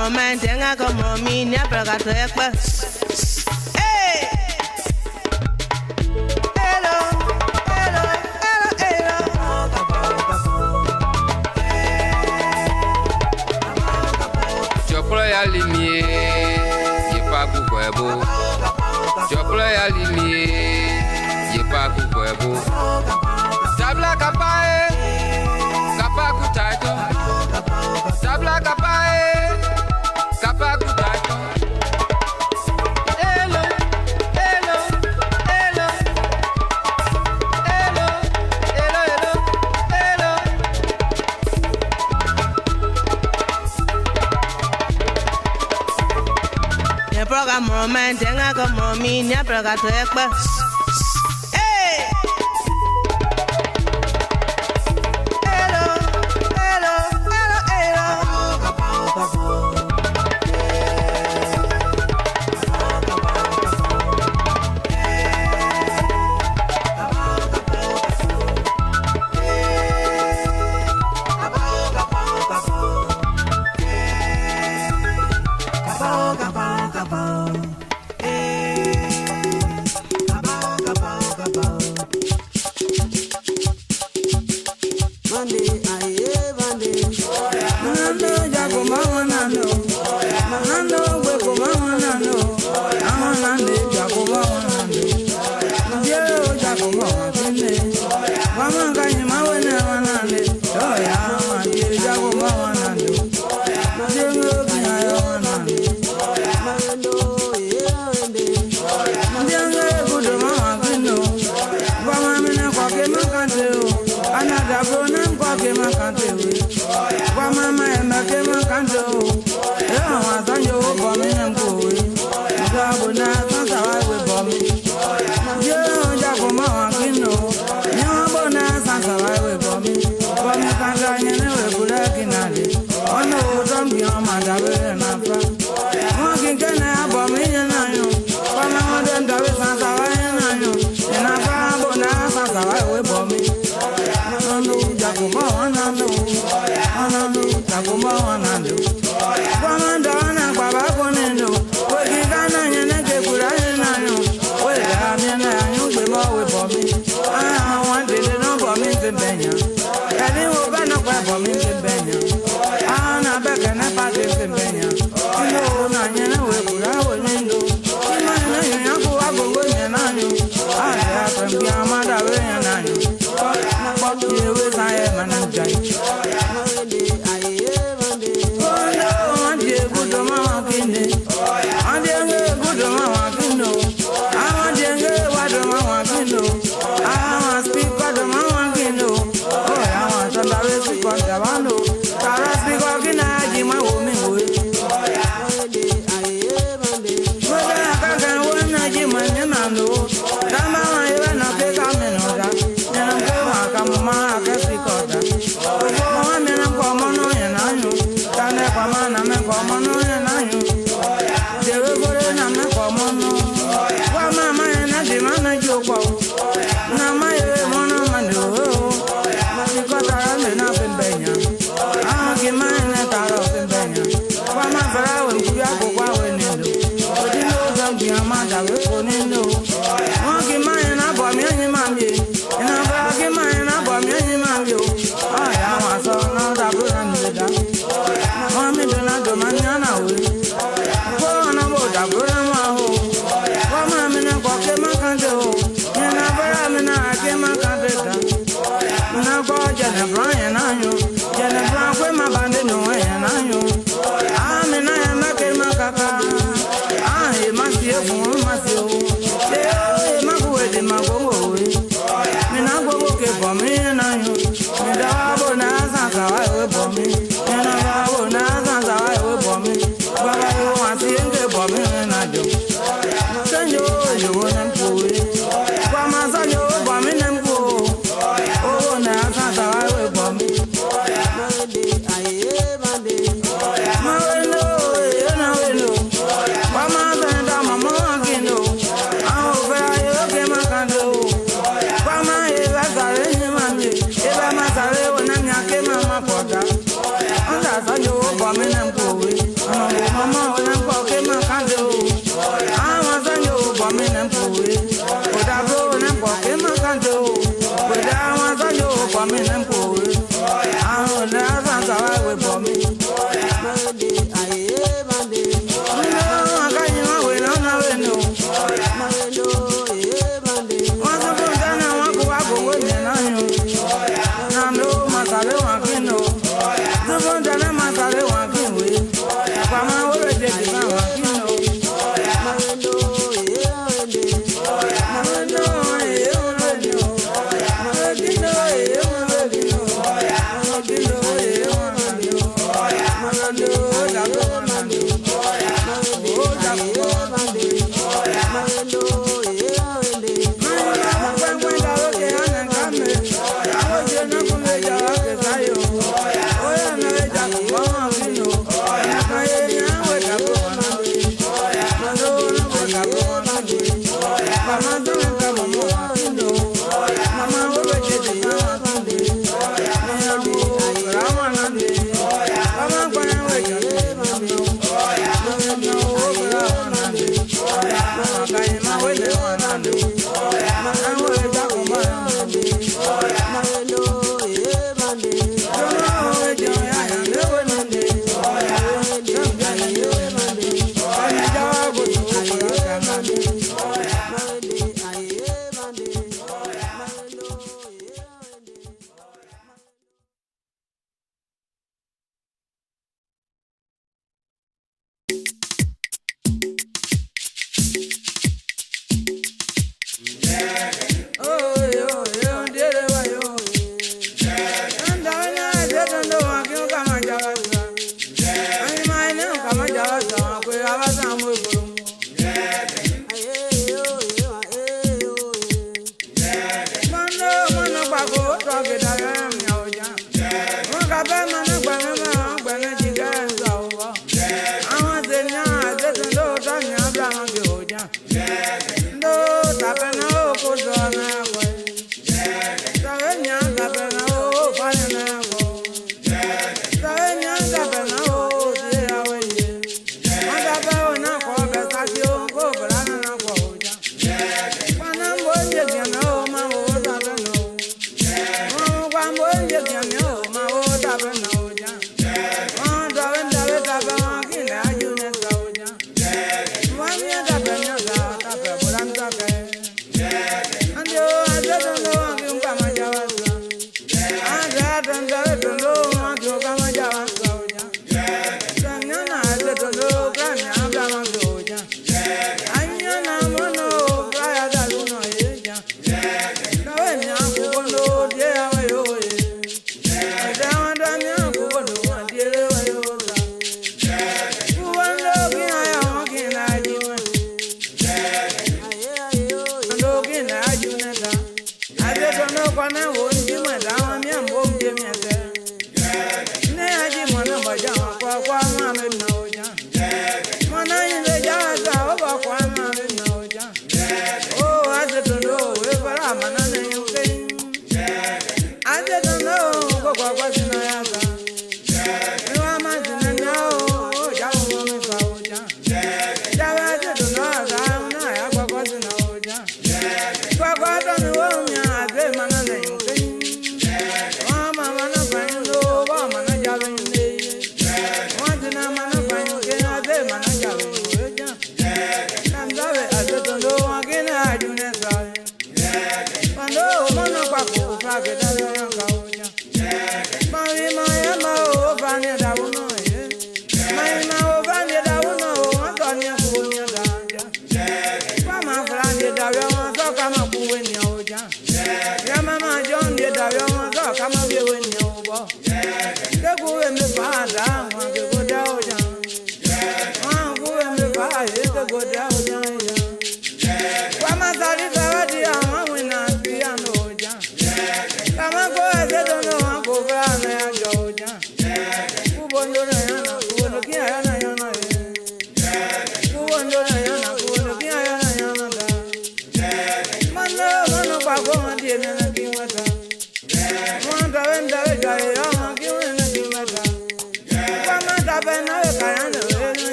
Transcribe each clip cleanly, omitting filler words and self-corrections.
moment tenga como minia pero gato ekpa. Hey! Hello, hello, hello, hello. Chopra ya limie, yepa kukwebo. Chopra ya limie, yepa kukwebo. Tabla kapae, kapa kutaito. Tabla kapae, kapa kutaito. Hello, hello, hello. Hello, hello, hello, hello. Le programme moment tenga como minia pero gato ekpa.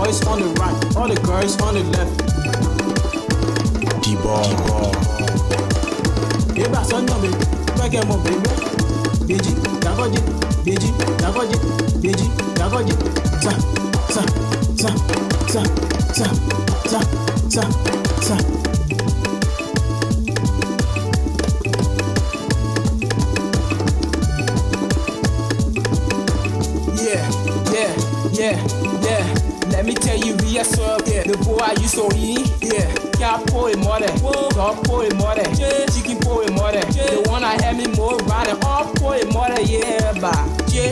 Boys all the girls on the left. D-ball. Eba son no baby, back at my baby. Beji, Dagoji, Beji, Dagoji, Beji, Dagoji. Sa, sa, sa, sa, sa, sa, sa, sa. Yeah. Let me tell you, we are so the boy I used to eat. Yeah, can't pull it more than, don't pull it more than, chicken pull it more than. The one I had me more running, all pull it more than, yeah, bah, yeah.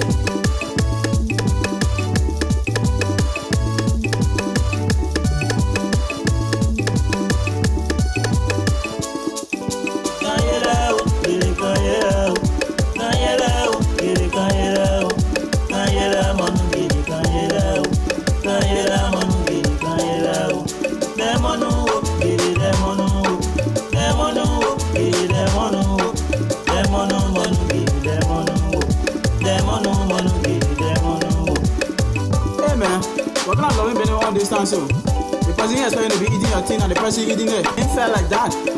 What kind of loving been all this time so? The person here is going to be eating your thing and the person eating it. It ain't fair like that.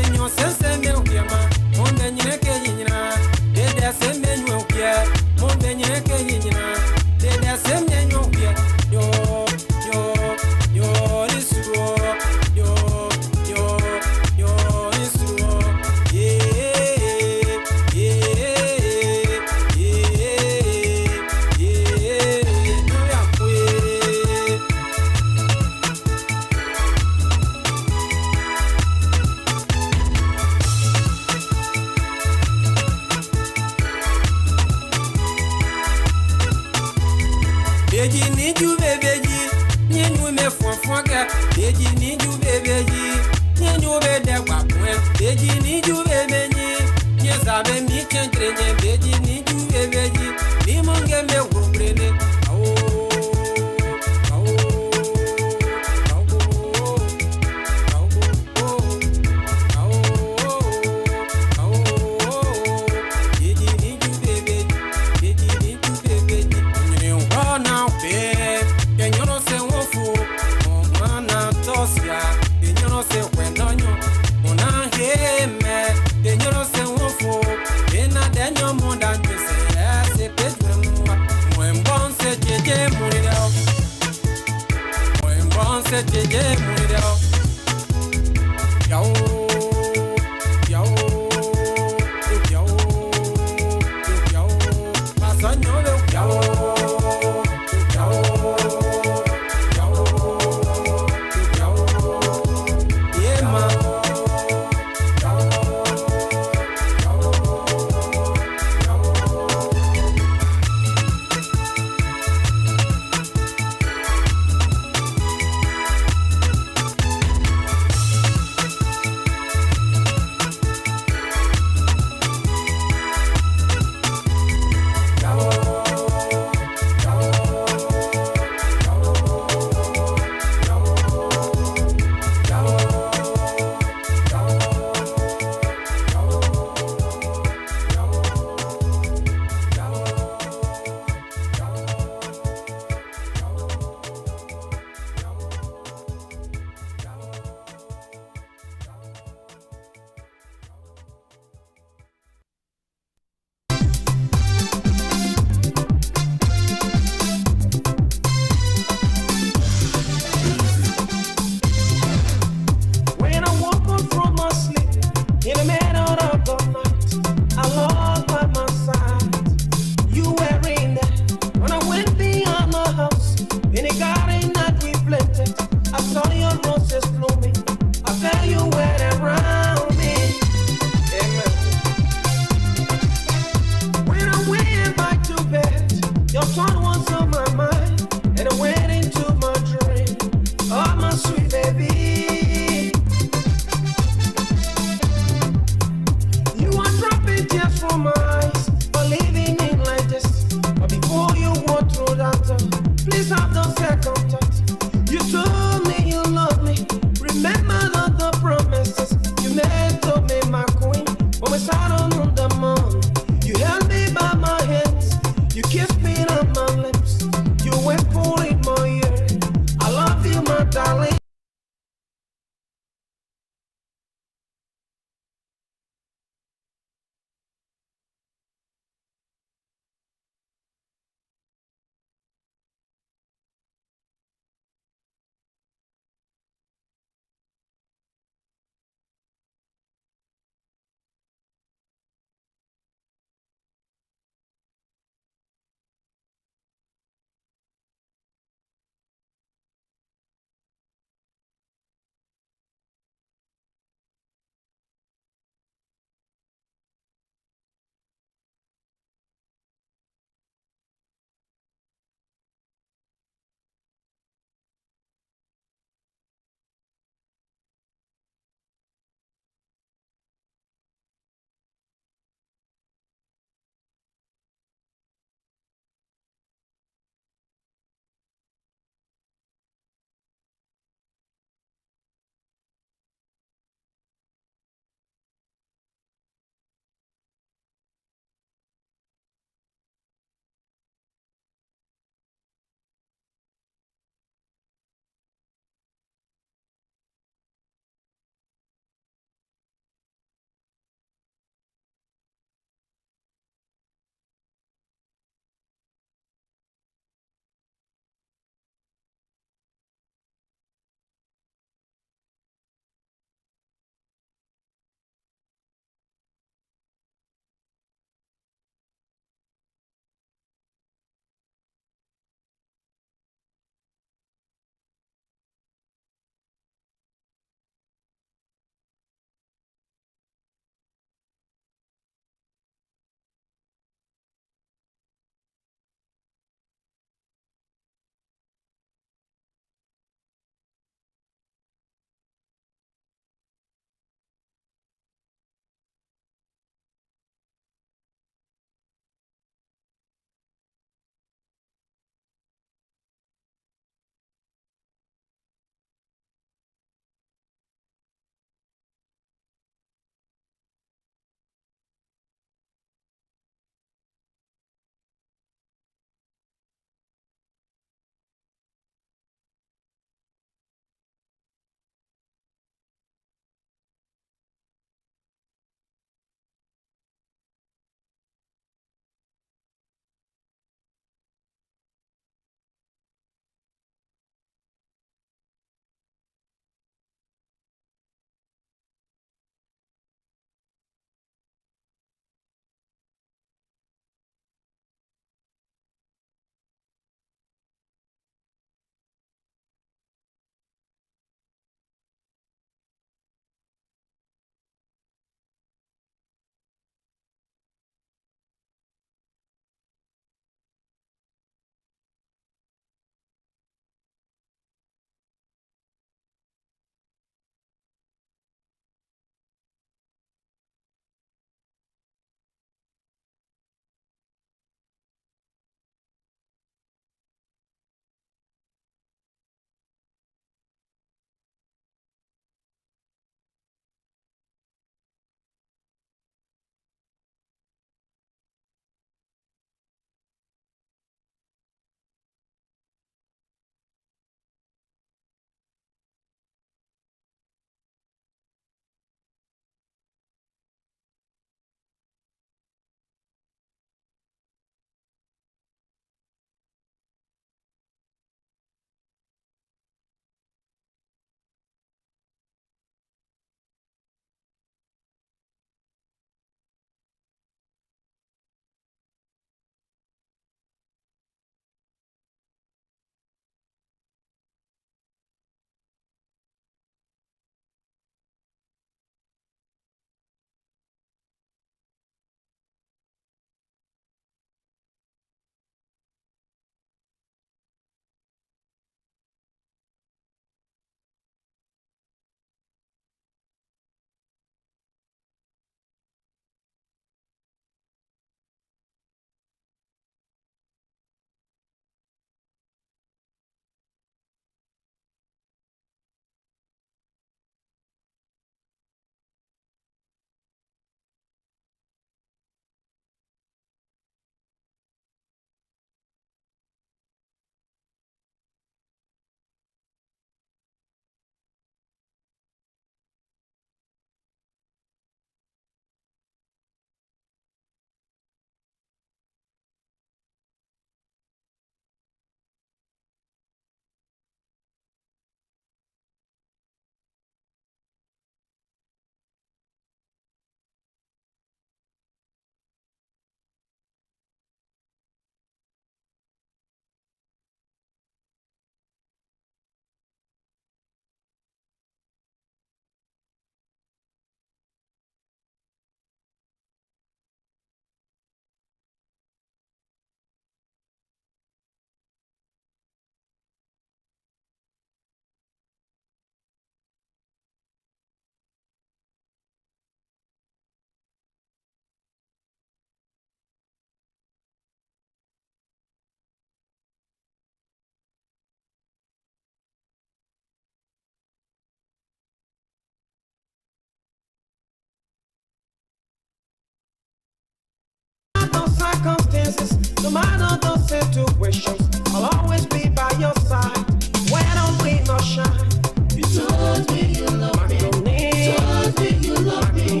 one of those situations, I'll always be by your side. When I'm rain or shine, you told me you love me. You told me you love me.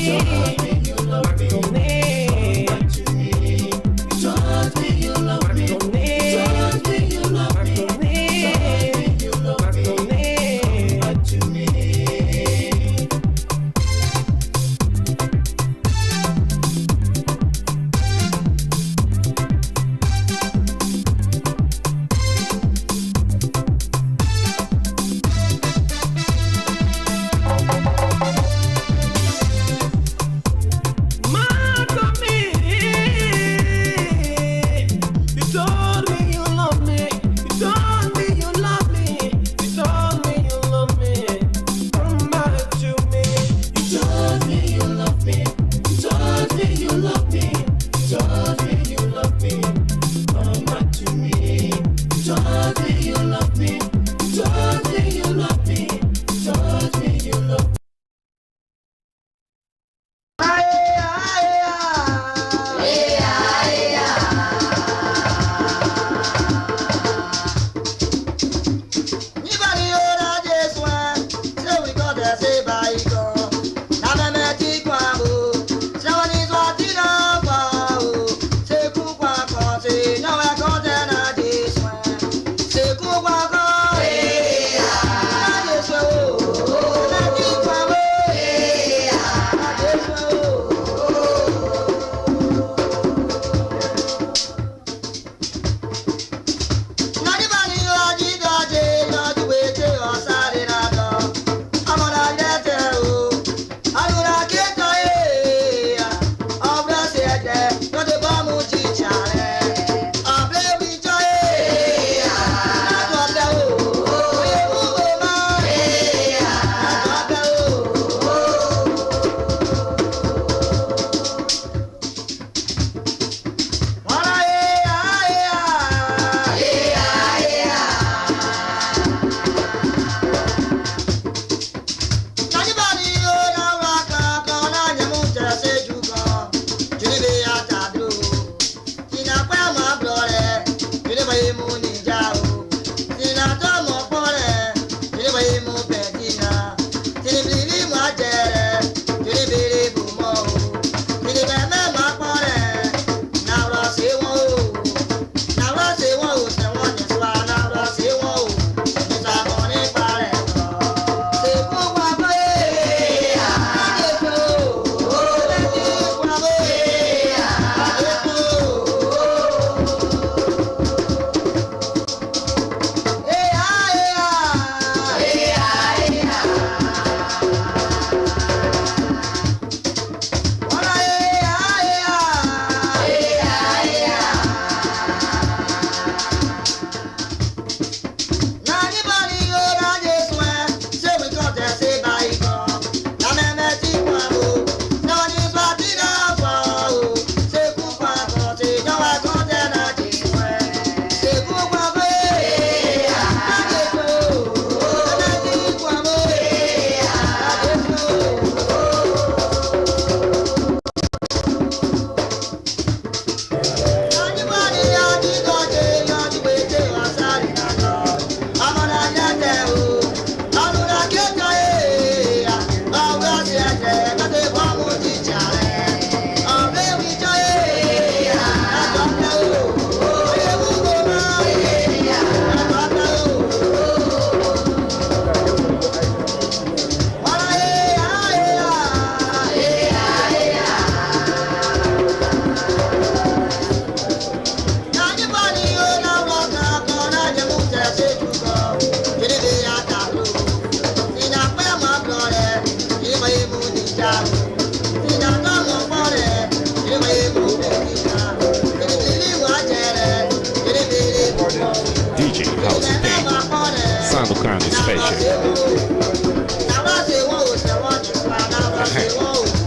You told me you love me. You told me you love me. You told me you love me. You love me. But to me.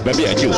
Baby, I do.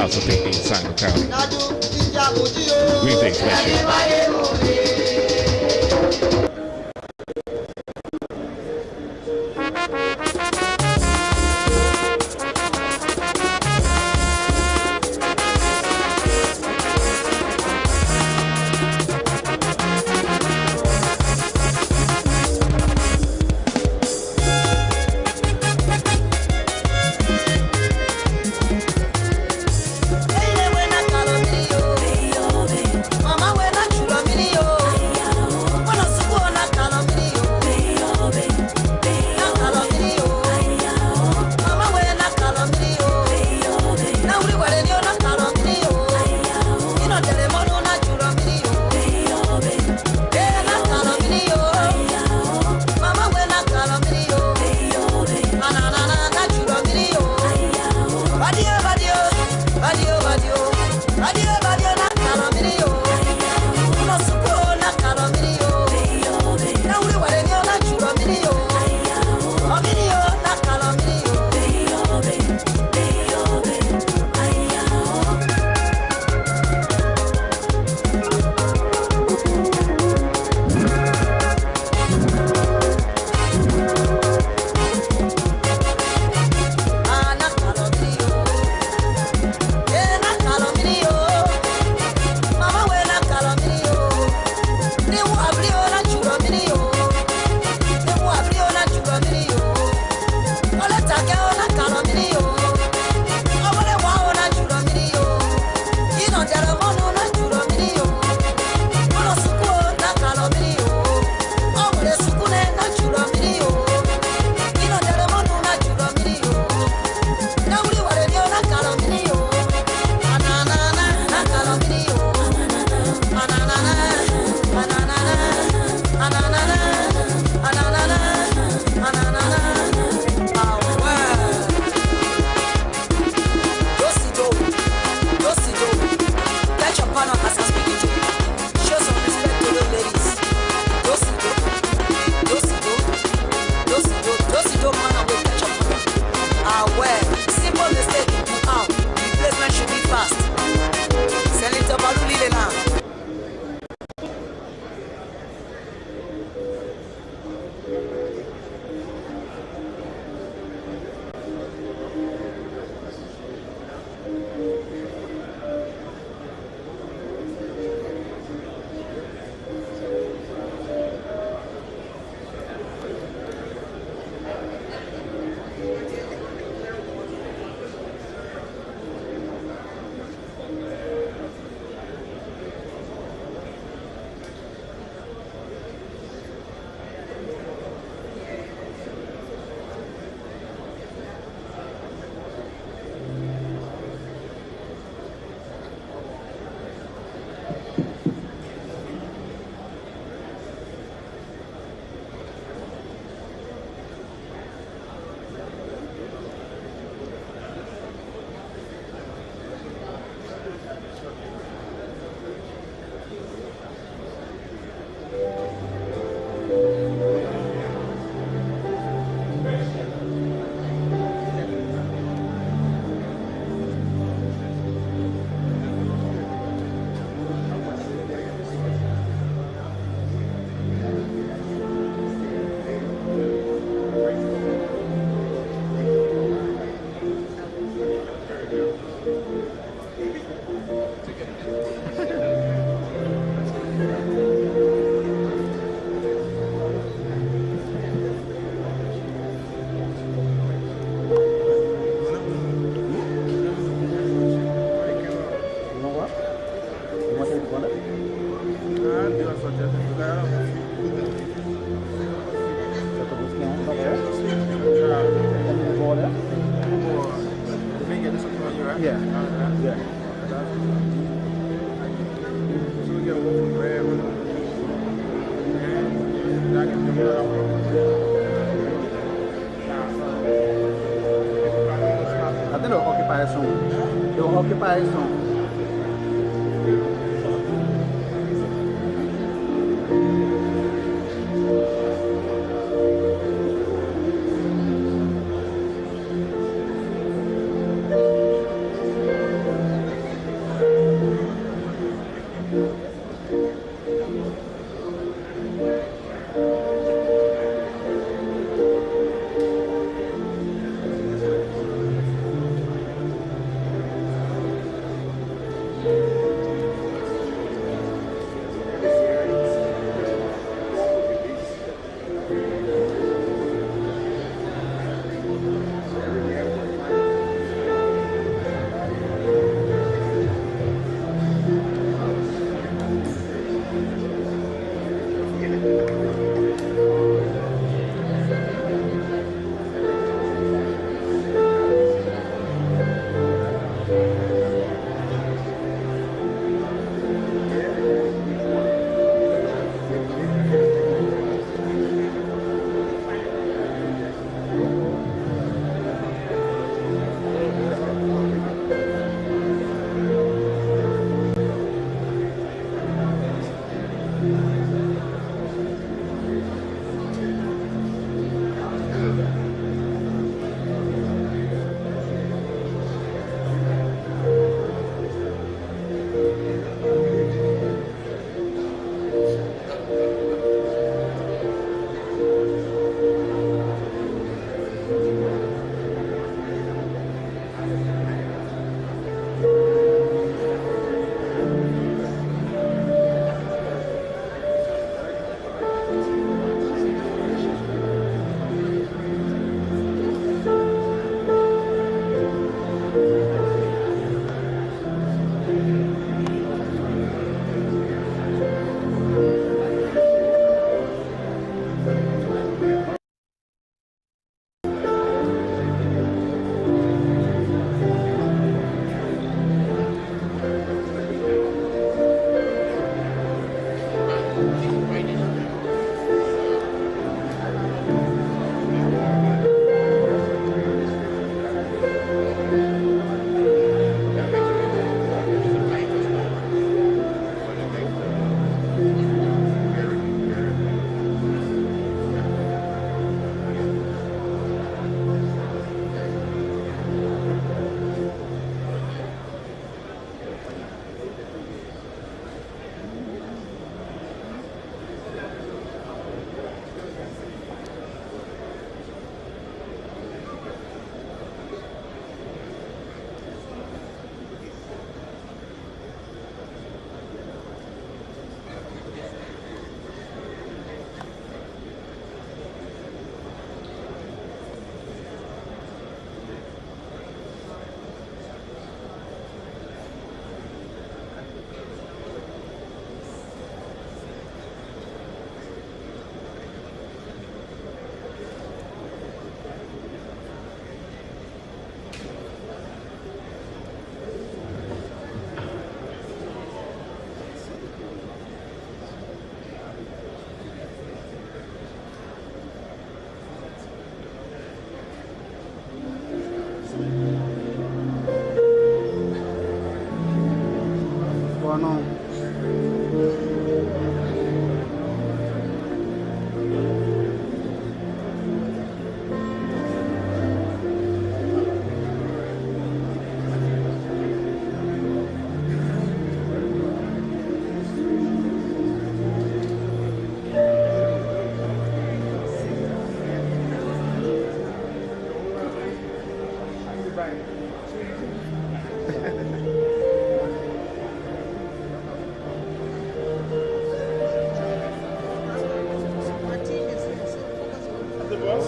also think being Simon County. What do you think, Smasher?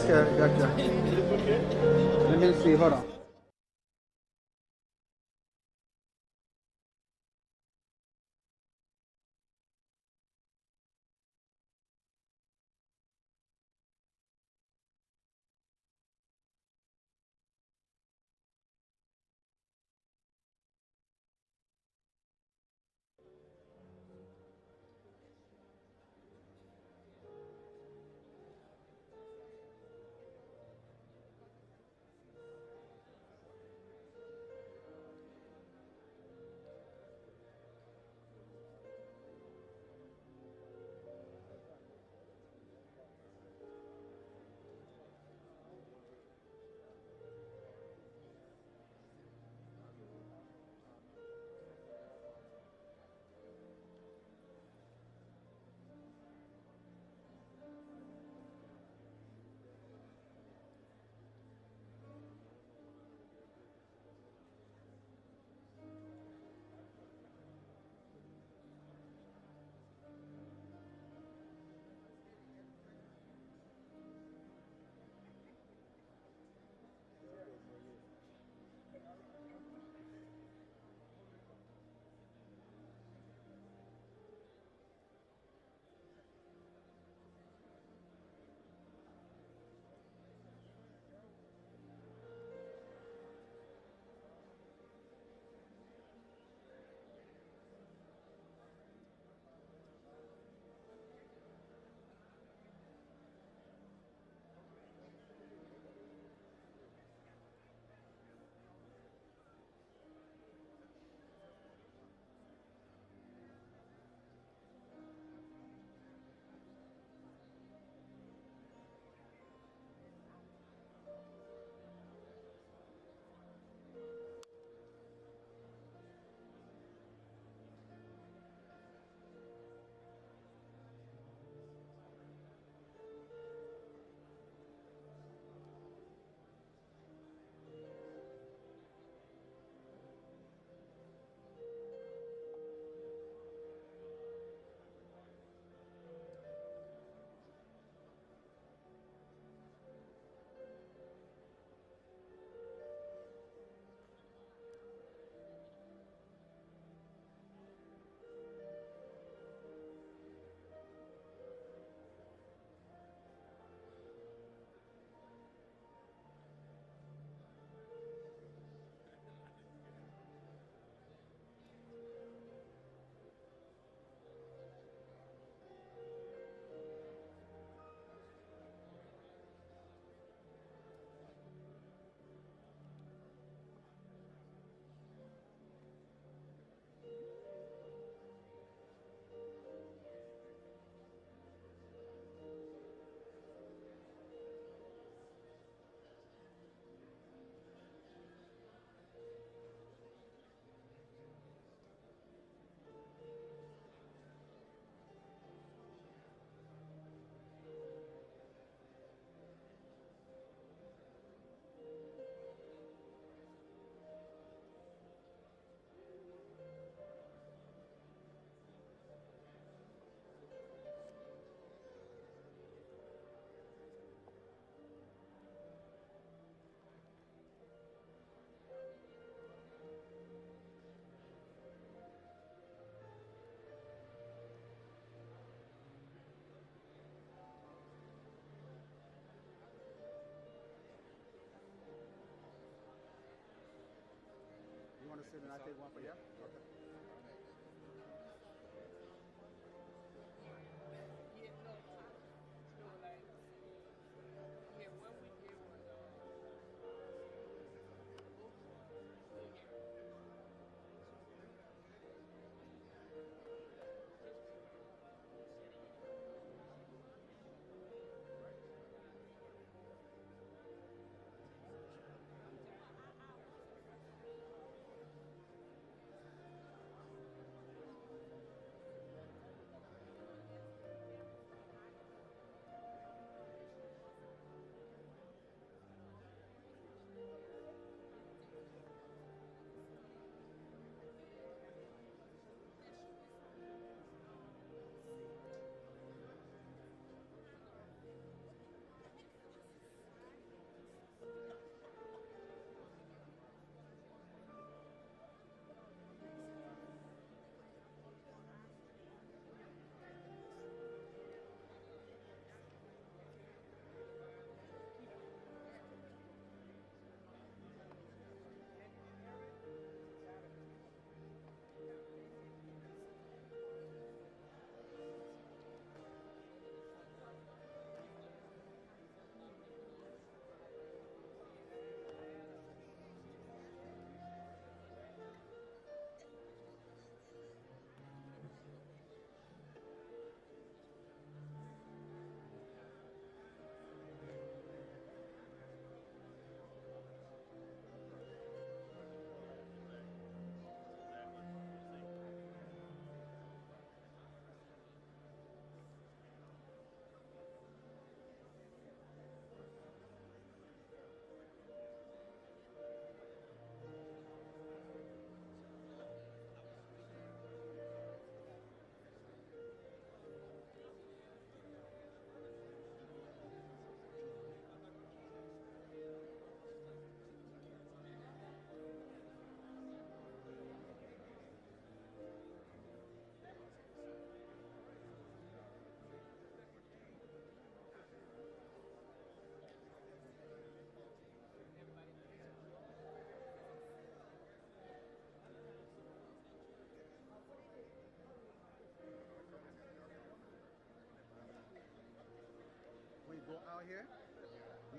Okay, gotcha. Let me see, hold on. You want to sit and I take one for you? Okay.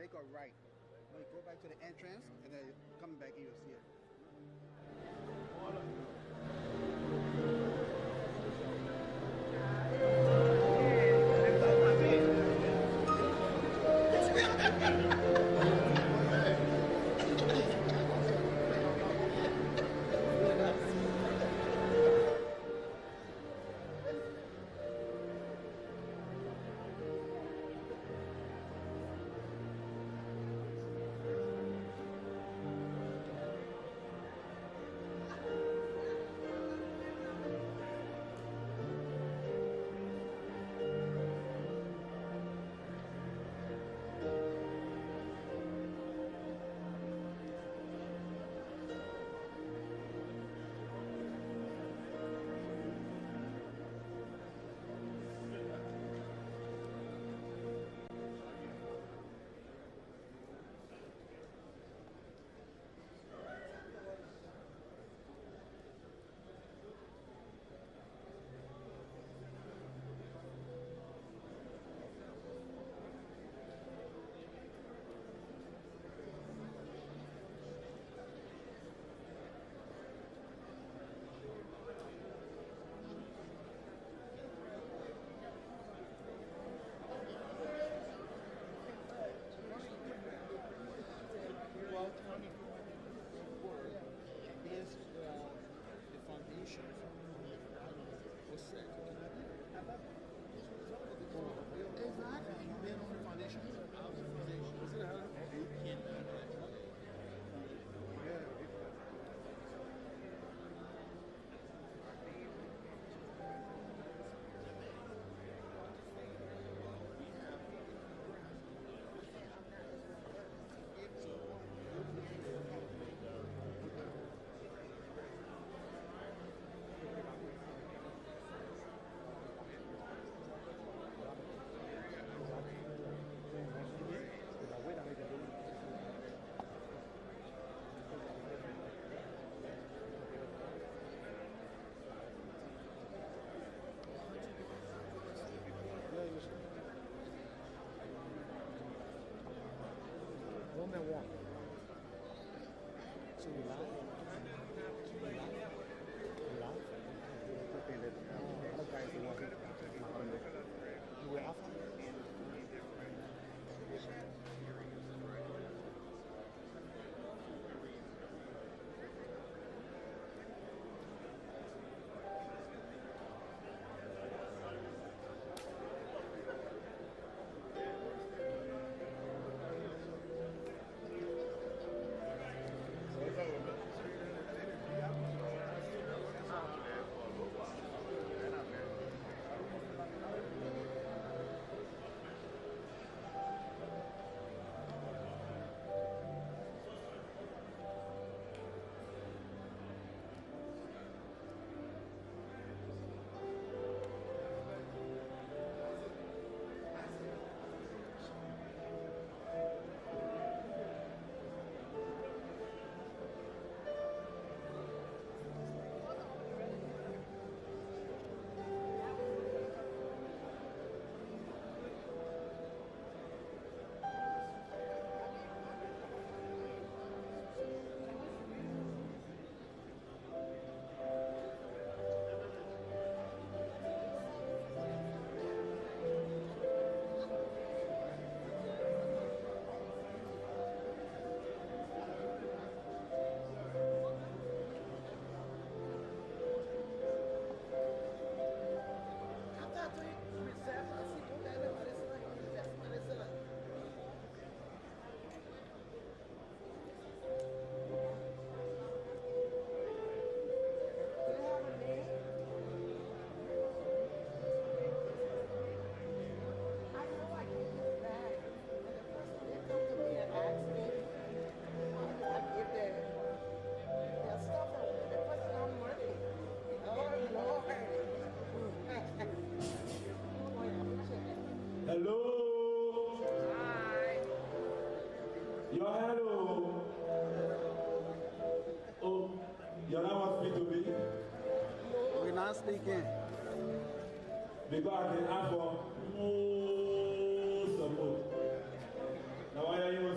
make a right. When you go back to the entrance, and then coming back in, you'll see it. Speaking. Because I can have more support. Now, why are you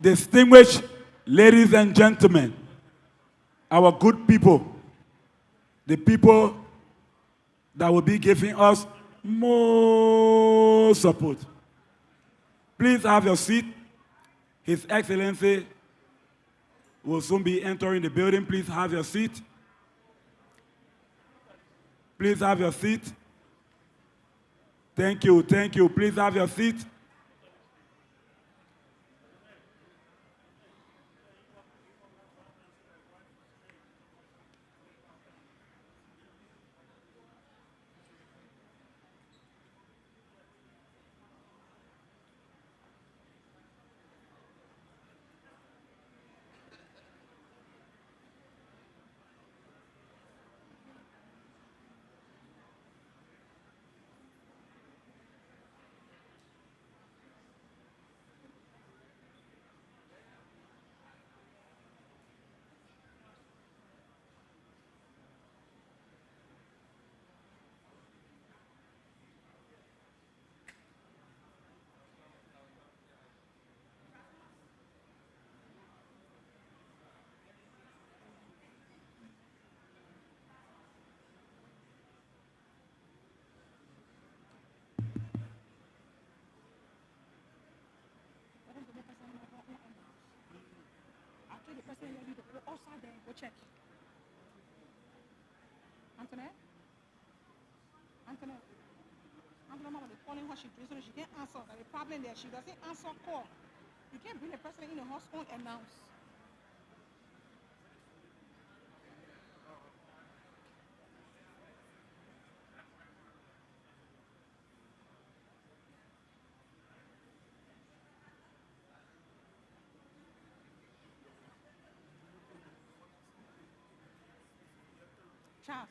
Distinguished ladies and gentlemen, our good people, the people that will be giving us more support. Please have your seat. His Excellency will soon be entering the building. Please have your seat. Please have your seat. Thank you, thank you. Please have your seat. President, you need to go outside there and go check. Antoinette? Antoinette? Antoinette, mama, they're calling her, she can't answer. There's a problem there. She doesn't answer call. You can't bring the president in the house unannounced. Charles.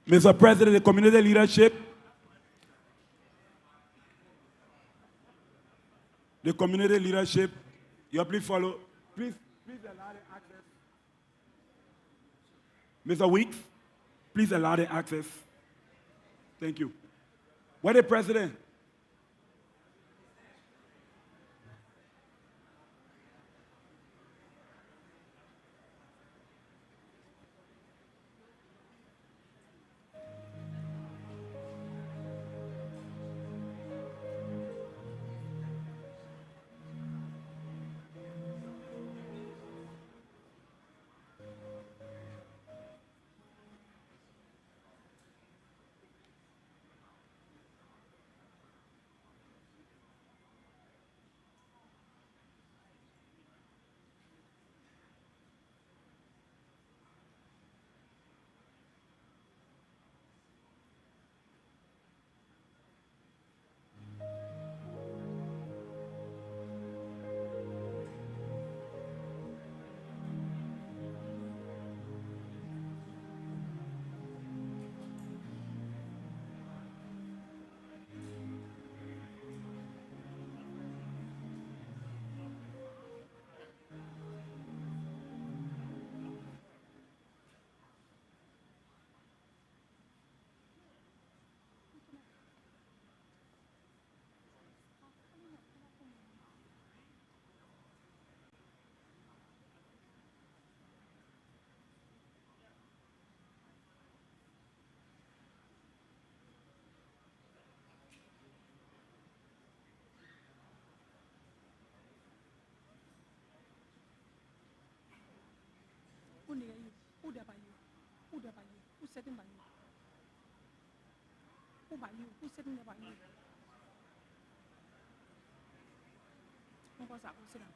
Mr. President, the community leadership, you please follow. Please allow the access. Mr. Weeks, please allow the access. Thank you. Where the president? Who near you? Who there by you? Who there by you? Who's sitting by you? Who by you? Who's sitting there by you? Who was that? Who sit down?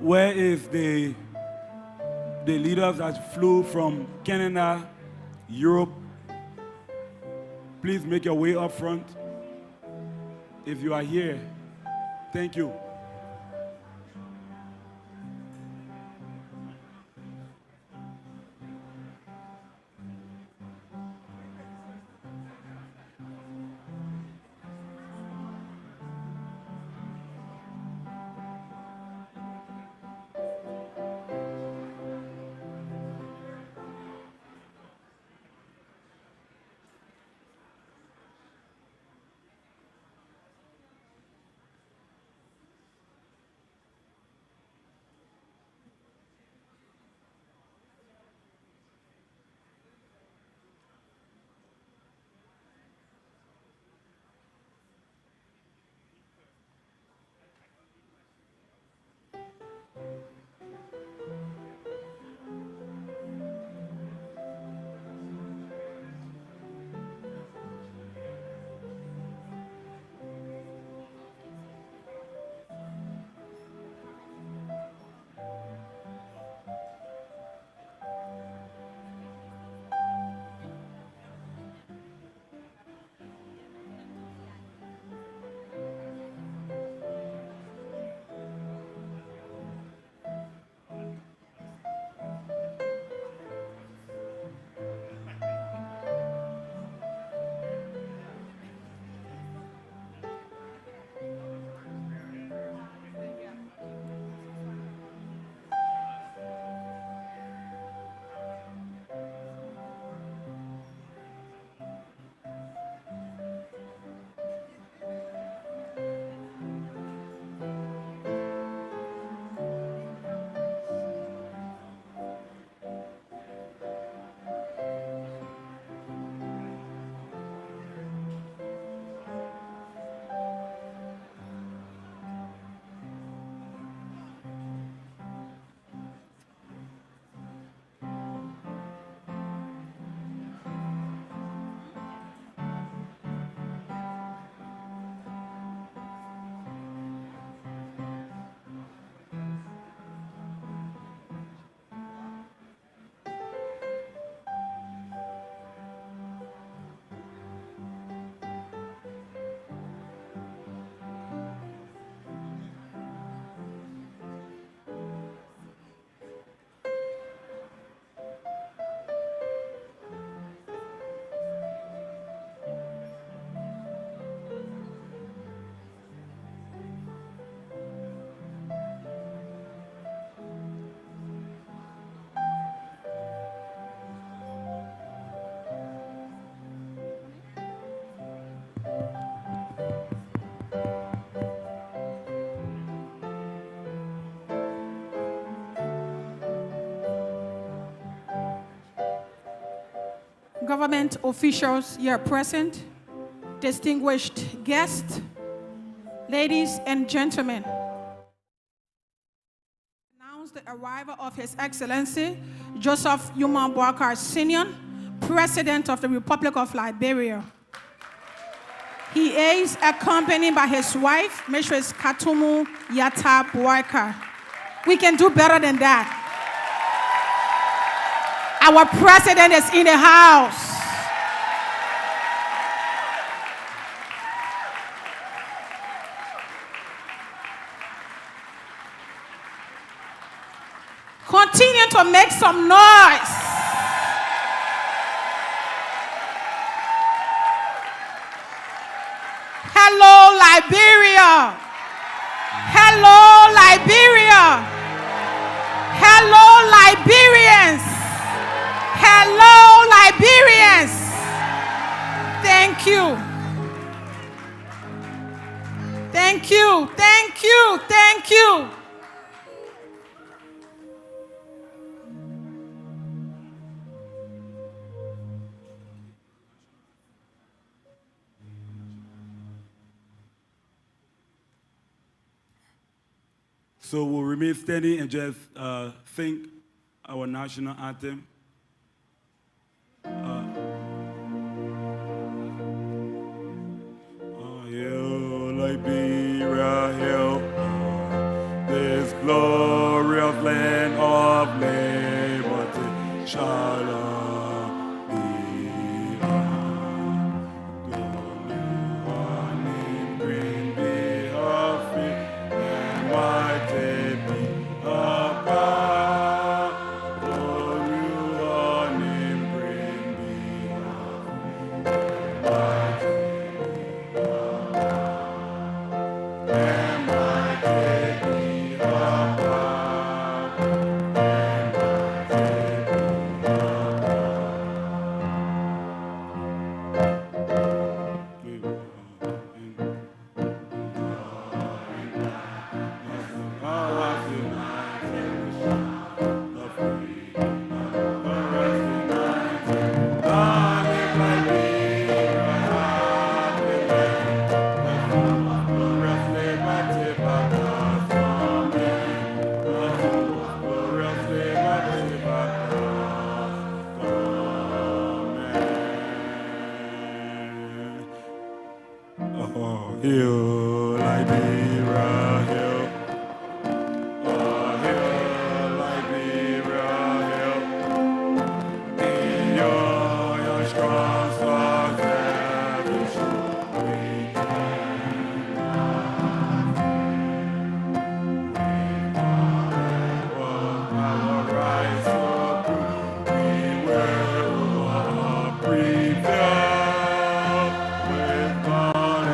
Where is the leaders that flew from Canada, Europe? Please make your way up front. If you are here, thank you. Government officials here present, distinguished guests, ladies and gentlemen. Announce the arrival of His Excellency Joseph Yuma BOAKAI Sr., President of the Republic of Liberia. He is accompanied by his wife, Mrs. Katumu Yata BOAKAI. We can do better than that. Our president is in the house. Continue to make some noise. Hello, Liberia. Hello, Liberia. Hello, Liberians. Hello, Liberians. Thank you. Thank you. Thank you. Thank you. So we'll remain standing and just sing our national anthem. Hail, Liberia, hail, this glory. land of liberty shall be ours. Morning bring me a free and mighty be apart. Glory morning bring me a free and mighty be apart. Oh, hill, Liberia, hill. Oh, hill, Liberia, hill. In your strong success, we our rights for proof, we will prevail. With God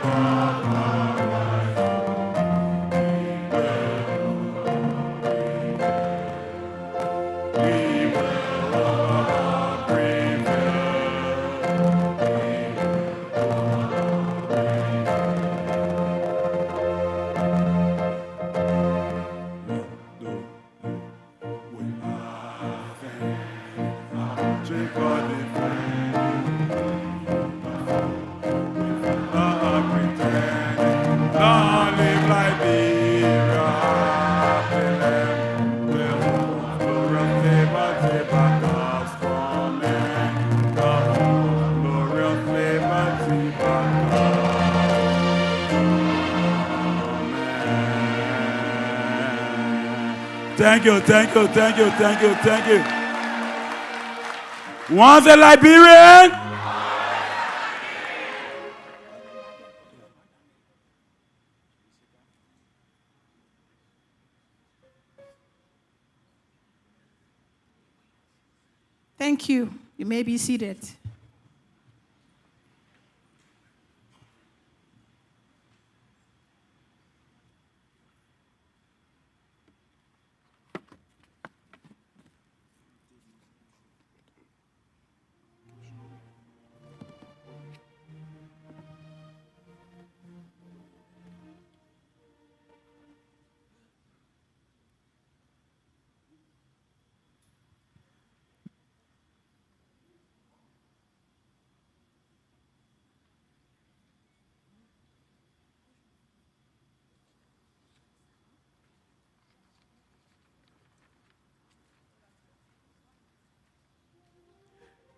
above our rights, we will Long live Liberia, happy land, where glorious liberty back us coming. Glorious liberty back us. Thank you, thank you, thank you, thank you, thank you. Once a Liberian? Thank you. You may be seated.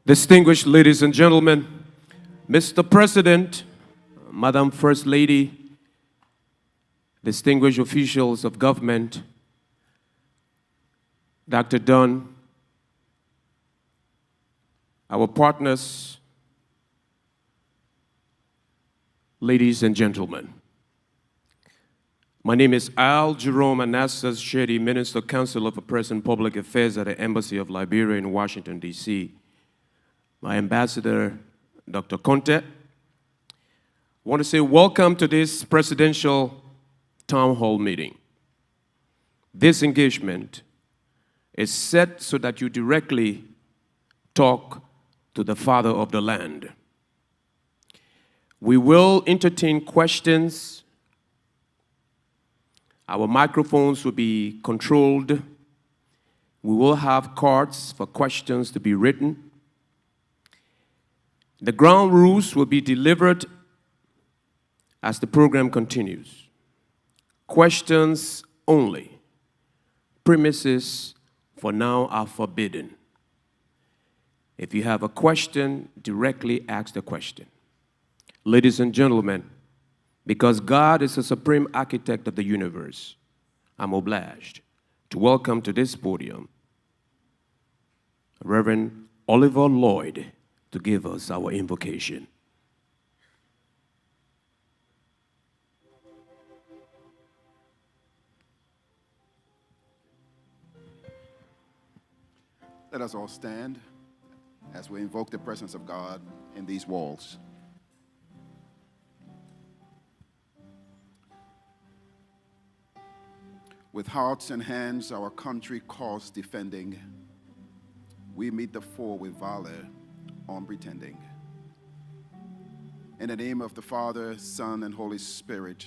Distinguished ladies and gentlemen, Mr. President, Madam First Lady, distinguished officials of government, Dr. Dunn, our partners, ladies and gentlemen. My name is Al Jerome Anassas Shedi, Minister Counsel of Press and Public Affairs at the Embassy of Liberia in Washington, D.C. My ambassador, Dr. Conte. I want to say welcome to this presidential town hall meeting. This engagement is set so that you directly talk to the father of the land. We will entertain questions. Our microphones will be controlled. We will have cards for questions to be written. The ground rules will be delivered as the program continues. Questions only. Premises for now are forbidden. If you have a question, directly ask the question. Ladies and gentlemen, because God is the supreme architect of the universe, I'm obliged to welcome to this podium Reverend Oliver Lloyd to give us our invocation. Let us all stand as we invoke the presence of God in these walls. With hearts and hands our country cause defending, we meet the foe with valor unpretending. In the name of the Father, Son, and Holy Spirit,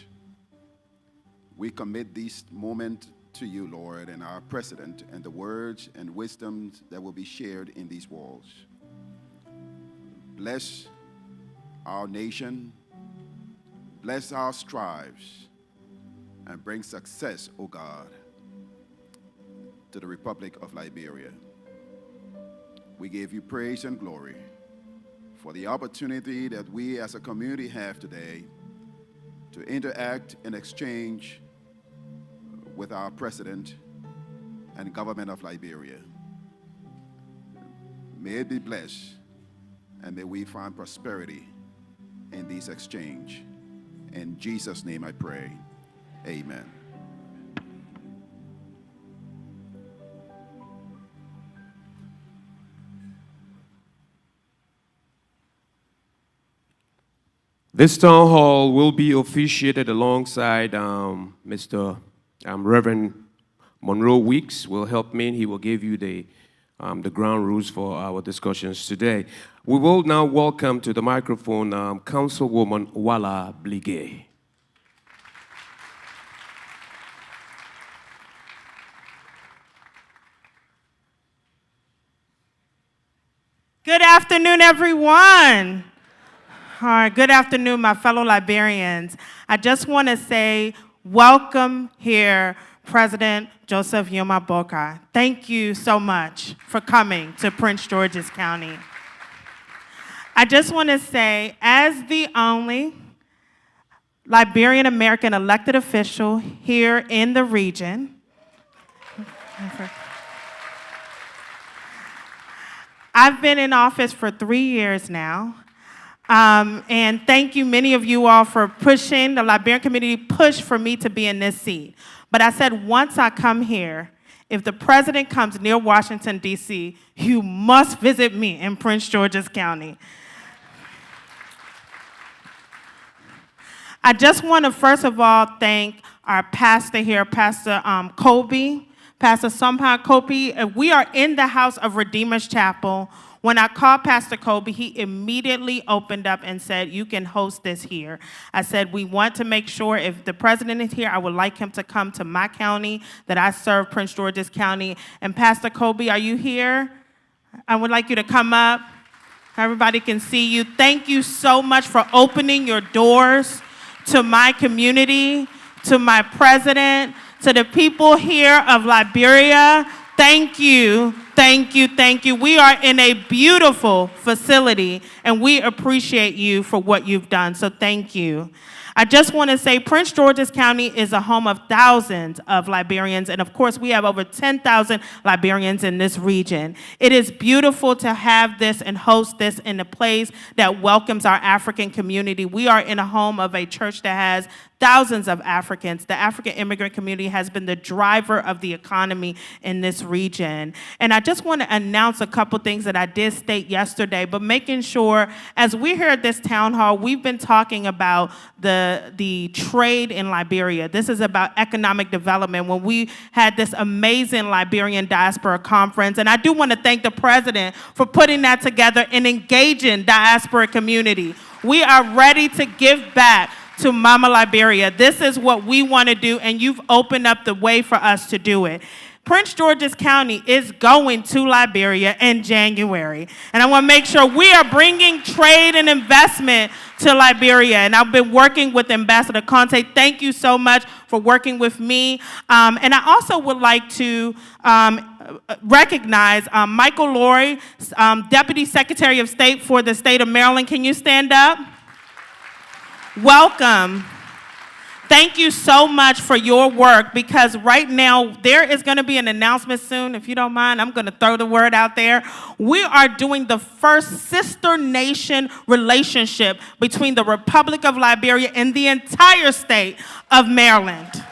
we commit this moment to you, Lord, and our President, and the words and wisdom that will be shared in these walls. Bless our nation, bless our strives, and bring success, O God, to the Republic of Liberia. We give you praise and glory for the opportunity that we as a community have today to interact and exchange with our President and government of Liberia. May it be blessed, and may we find prosperity in this exchange. In Jesus' name I pray, amen. This town hall will be officiated alongside Mr. Reverend Monroe Weeks will help me. He will give you the ground rules for our discussions today. We will now welcome to the microphone Councilwoman Wala Blige. Good afternoon, everyone. All right, good afternoon, my fellow Liberians. I just want to say welcome here, President Joseph Yuma BOAKAI. Thank you so much for coming to Prince George's County. I just want to say, as the only Liberian American elected official here in the region, I've been in office for 3 years now. And thank you, many of you all, for pushing, the Liberian community pushed for me to be in this seat. But I said, once I come here, if the president comes near Washington, D.C., you must visit me in Prince George's County. I just want to, first of all, thank our pastor here, Pastor Kobe, Pastor Somphan Kobe. We are in the house of Redeemer's Chapel. When I called Pastor Kobe, he immediately opened up and said, you can host this here. I said, we want to make sure if the president is here, I would like him to come to my county that I serve, Prince George's County. And Pastor Kobe, are you here? I would like you to come up. Everybody can see you. Thank you so much for opening your doors to my community, to my president, to the people here of Liberia. Thank you, thank you, thank you. We are in a beautiful facility, and we appreciate you for what you've done, so thank you. I just want to say Prince George's County is a home of thousands of Liberians, and of course we have over 10,000 Liberians in this region. It is beautiful to have this and host this in a place that welcomes our African community. We are in a home of a church that has thousands of Africans. The African immigrant community has been the driver of the economy in this region. And I just want to announce a couple things that I did state yesterday, but making sure, as we're here at this town hall, we've been talking about the trade in Liberia. This is about economic development. When we had this amazing Liberian Diaspora conference, and I do want to thank the president for putting that together and engaging diaspora community. We are ready to give back to Mama Liberia. This is what we want to do, and you've opened up the way for us to do it. Prince George's County is going to Liberia in January, and I want to make sure we are bringing trade and investment to Liberia, and I've been working with Ambassador Conte. Thank you so much for working with me, and I also would like to recognize Michael Lorry, Deputy Secretary of State for the state of Maryland. Can you stand up? Welcome. Thank you so much for your work, because right now there is going to be an announcement soon. If you don't mind, I'm going to throw the word out there. We are doing the first sister nation relationship between the Republic of Liberia and the entire state of Maryland.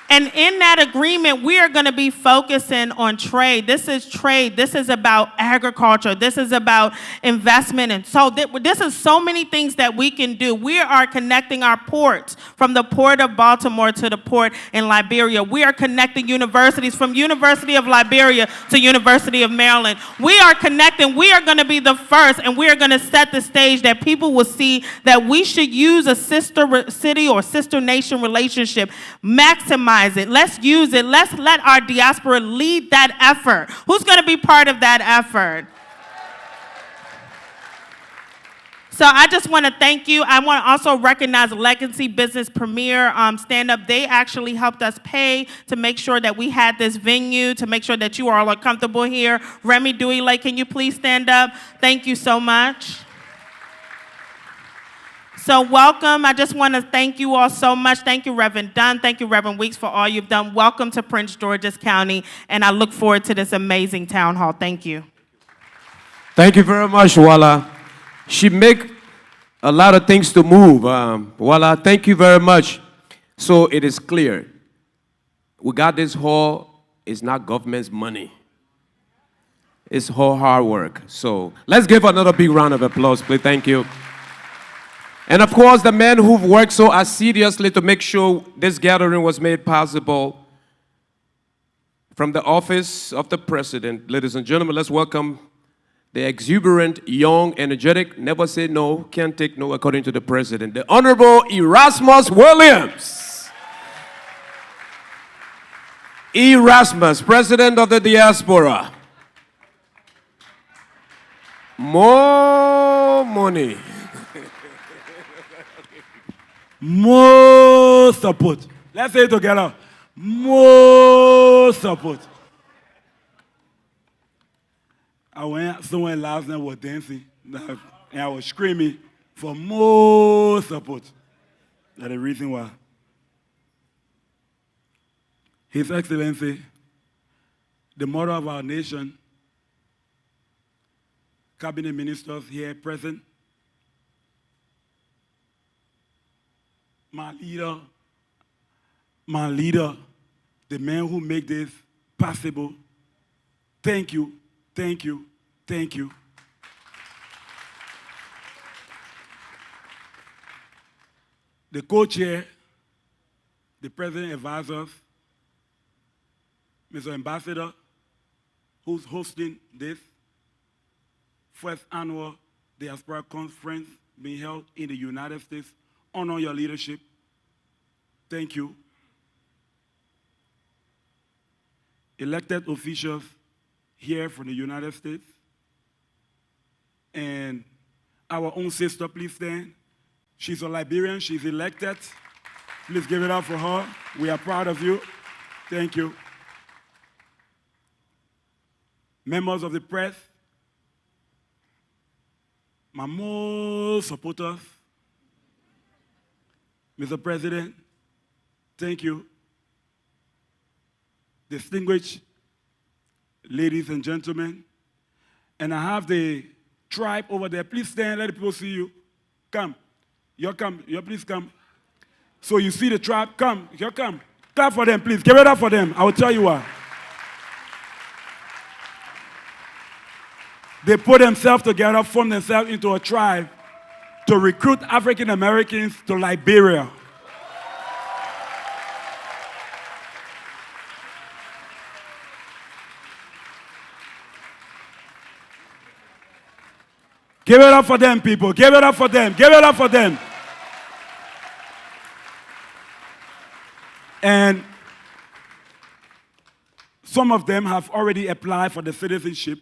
And in that agreement, we are going to be focusing on trade. This is trade. This is about agriculture. This is about investment. And so this is so many things that we can do. We are connecting our ports from the port of Baltimore to the port in Liberia. We are connecting universities from University of Liberia to University of Maryland. We are connecting. We are going to be the first, and we are going to set the stage that people will see that we should use a sister city or sister nation relationship, maximize it. Let's use it. Let's let our diaspora lead that effort. Who's going to be part of that effort? So I just want to thank you. I want to also recognize Legacy Business Premier Stand Up. They actually helped us pay to make sure that we had this venue, to make sure that you all are comfortable here. Remy Dewey, can you please stand up? Thank you so much. So welcome. I just want to thank you all so much. Thank you, Reverend Dunn. Thank you, Reverend Weeks, for all you've done. Welcome to Prince George's County, and I look forward to this amazing town hall. Thank you. Thank you very much, Wala. She make a lot of things to move. Wala, thank you very much. So it is clear, we got this hall. It's not government's money. It's whole hard work. So let's give another big round of applause, please. Thank you. And of course, the men who've worked so assiduously to make sure this gathering was made possible. From the office of the president, ladies and gentlemen, let's welcome the exuberant, young, energetic, never say no, can't take no according to the president, the Honorable Erasmus Williams. Erasmus, president of the Diaspora. More money. More support. Let's say it together. More support. I went, someone last night was dancing, and I was screaming for more support. That's the reason why. His Excellency, the mother of our nation, cabinet ministers here present, my leader, the man who make this possible, thank you, thank you, thank you. The co-chair, the president advisors, Mr. Ambassador, who's hosting this first annual Diaspora Conference being held in the United States. Honor your leadership. Thank you. Elected officials here from the United States. And our own sister, please stand. She's a Liberian, she's elected. Please give it up for her. We are proud of you. Thank you. Members of the press, my most supporters, Mr. President, thank you. Distinguished ladies and gentlemen, and I have the tribe over there. Please stand, let the people see you. Come. You please come. So you see the tribe, come, you come. Clap for them, please. Give it up for them. I will tell you why. They put themselves together, formed themselves into a tribe to recruit African Americans to Liberia. Give it up for them, people. Give it up for them. Give it up for them. And some of them have already applied for the citizenship.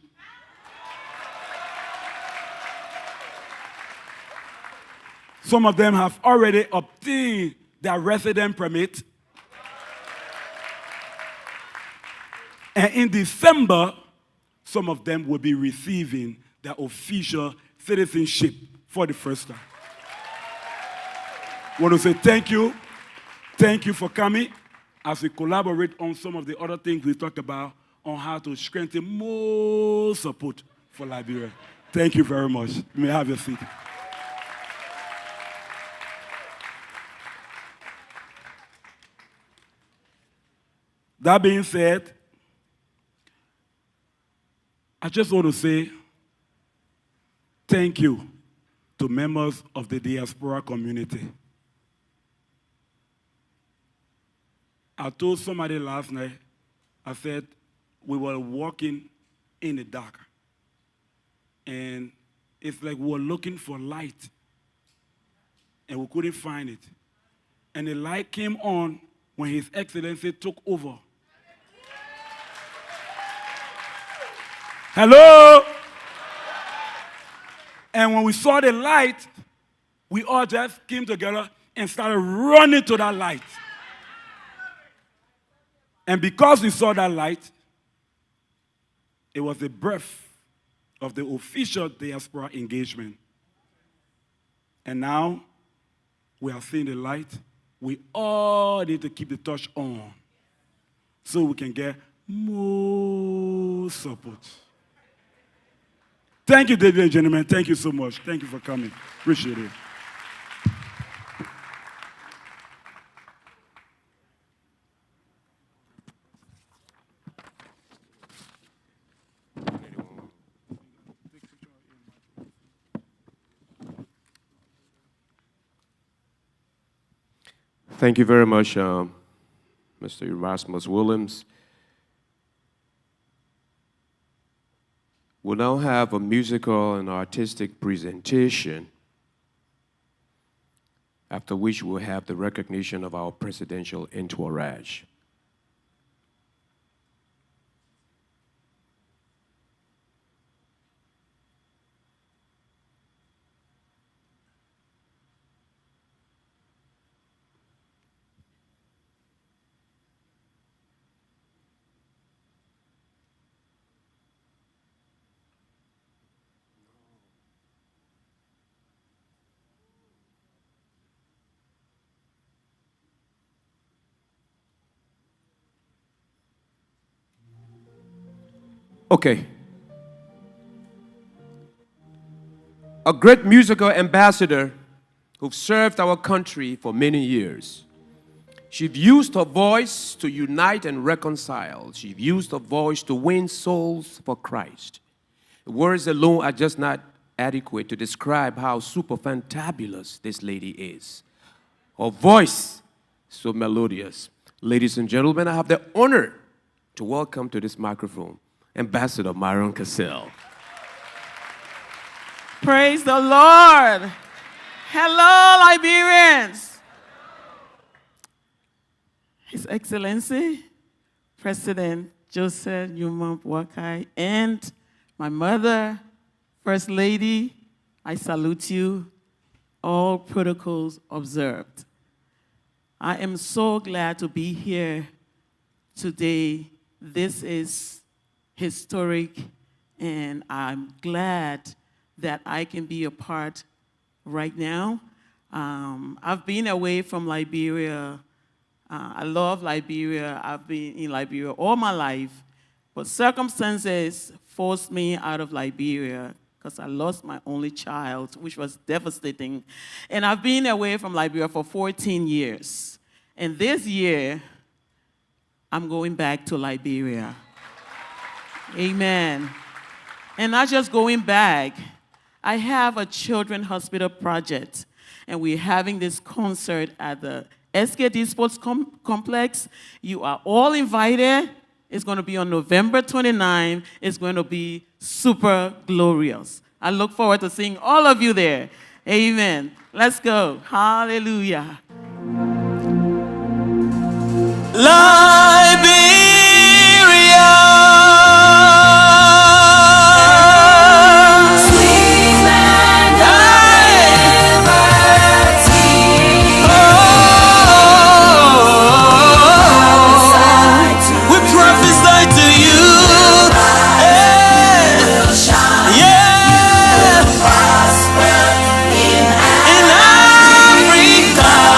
Some of them have already obtained their resident permit. And in December, some of them will be receiving their official citizenship for the first time. want to say thank you. Thank you for coming as we collaborate on some of the other things we talked about on how to strengthen more support for Liberia. Thank you very much. You may have your seat. That being said, I just want to say thank you to members of the Diaspora community. I told somebody last night, I said, we were walking in the dark. And it's like we were looking for light. And we couldn't find it. And the light came on when His Excellency took over. Hello? And when we saw the light, we all just came together and started running to that light. And because we saw that light, it was the birth of the official diaspora engagement. And now we are seeing the light. We all need to keep the torch on so we can get more support. Thank you, ladies and gentlemen. Thank you so much. Thank you for coming. Appreciate it. Thank you very much, Mr. Erasmus Williams. We'll now have a musical and artistic presentation, after which we'll have the recognition of our presidential entourage. Okay. A great musical ambassador who served our country for many years. She used her voice to unite and reconcile. She used her voice to win souls for Christ. Words alone are just not adequate to describe how super fantabulous this lady is. Her voice, so melodious. Ladies and gentlemen, I have the honor to welcome to this microphone Ambassador Myron Cassell. Praise the Lord. Hello, Liberians. His Excellency, President Joseph NYUMA BOAKAI, and my mother, First Lady, I salute you, all protocols observed. I am so glad to be here today. This is historic, and I'm glad that I can be a part right now. I've been away from Liberia. I love Liberia. I've been in Liberia all my life, but circumstances forced me out of Liberia because I lost my only child, which was devastating. And I've been away from Liberia for 14 years. And this year, I'm going back to Liberia. Amen. And not just going back, I have a children's hospital project, and we're having this concert at the SKD Sports Complex. You are all invited. It's going to be on November 29. It's going to be super glorious. I look forward to seeing all of you there. Amen. Let's go. Hallelujah. Liberia. In Africa.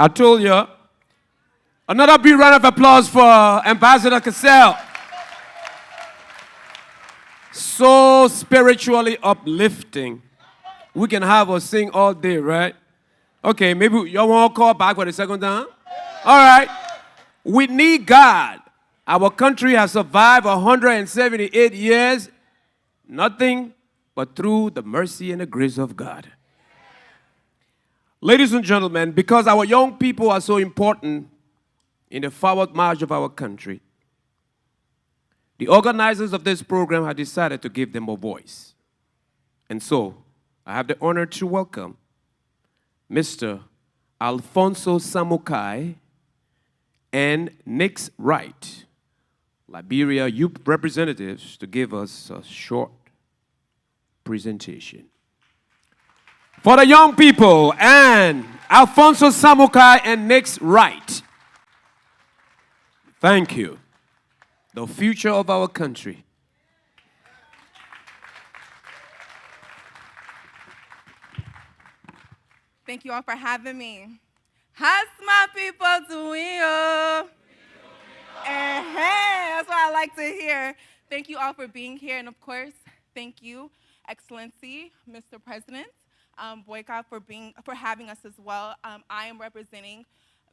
I told you. Another big round of applause for Ambassador Cassell. So spiritually uplifting. We can have her sing all day, right? Okay, maybe y'all want to call back for the second time? All right. We need God. Our country has survived 178 years, nothing but through the mercy and the grace of God. Ladies and gentlemen, because our young people are so important in the forward march of our country, the organizers of this program have decided to give them a voice. And so, I have the honor to welcome Mr. Alfonso Samukai and Nix Wright, Liberia youth representatives, to give us a short presentation. For the young people, and Alfonso Samukai and Nix Wright. Thank you. The future of our country. Thank you all for having me. How's my people doing? That's what I like to hear. Thank you all for being here. And of course, thank you, Excellency, Mr. President, BOAKAI, for having us as well. I am representing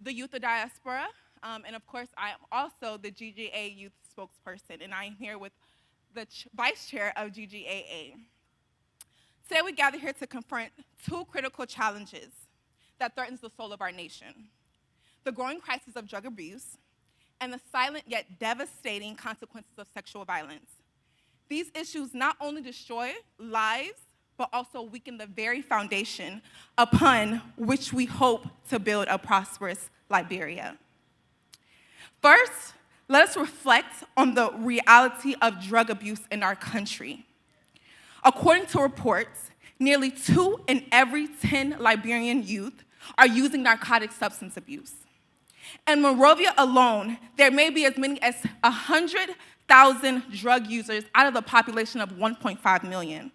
the youth of Diaspora. And of course, I am also the GGA youth spokesperson. And I am here with the vice chair of GGAA. Today we gather here to confront two critical challenges that threatens the soul of our nation: the growing crisis of drug abuse and the silent yet devastating consequences of sexual violence. These issues not only destroy lives, but also weaken the very foundation upon which we hope to build a prosperous Liberia. First, let us reflect on the reality of drug abuse in our country. According to reports, nearly 2 in every 10 Liberian youth are using narcotic substance abuse. In Monrovia alone, there may be as many as 100,000 drug users out of the population of 1.5 million.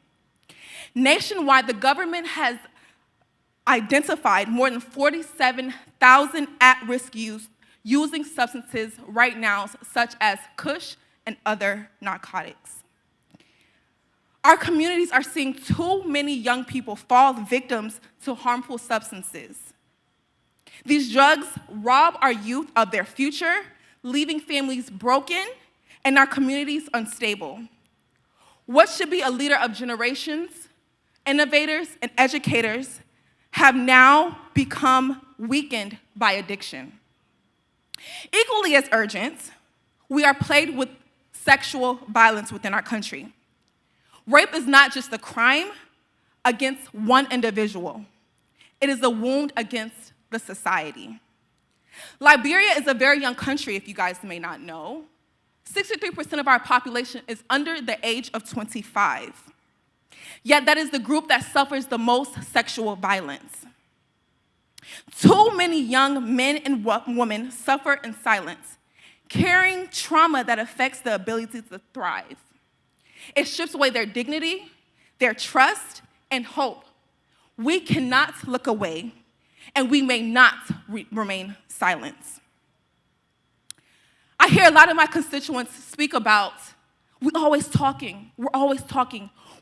Nationwide, the government has identified more than 47,000 at-risk youth using substances right now, such as Kush and other narcotics. Our communities are seeing too many young people fall victims to harmful substances. These drugs rob our youth of their future, leaving families broken and our communities unstable. What should be a leader of generations, innovators, and educators have now become weakened by addiction. Equally as urgent, we are plagued with sexual violence within our country. Rape is not just a crime against one individual. It is a wound against the society. Liberia is a very young country, if you guys may not know. 63% of our population is under the age of 25. Yet that is the group that suffers the most sexual violence. Too many young men and women suffer in silence, carrying trauma that affects the ability to thrive. It strips away their dignity, their trust, and hope. We cannot look away, and we may not remain silent. I hear a lot of my constituents speak about, we're always talking.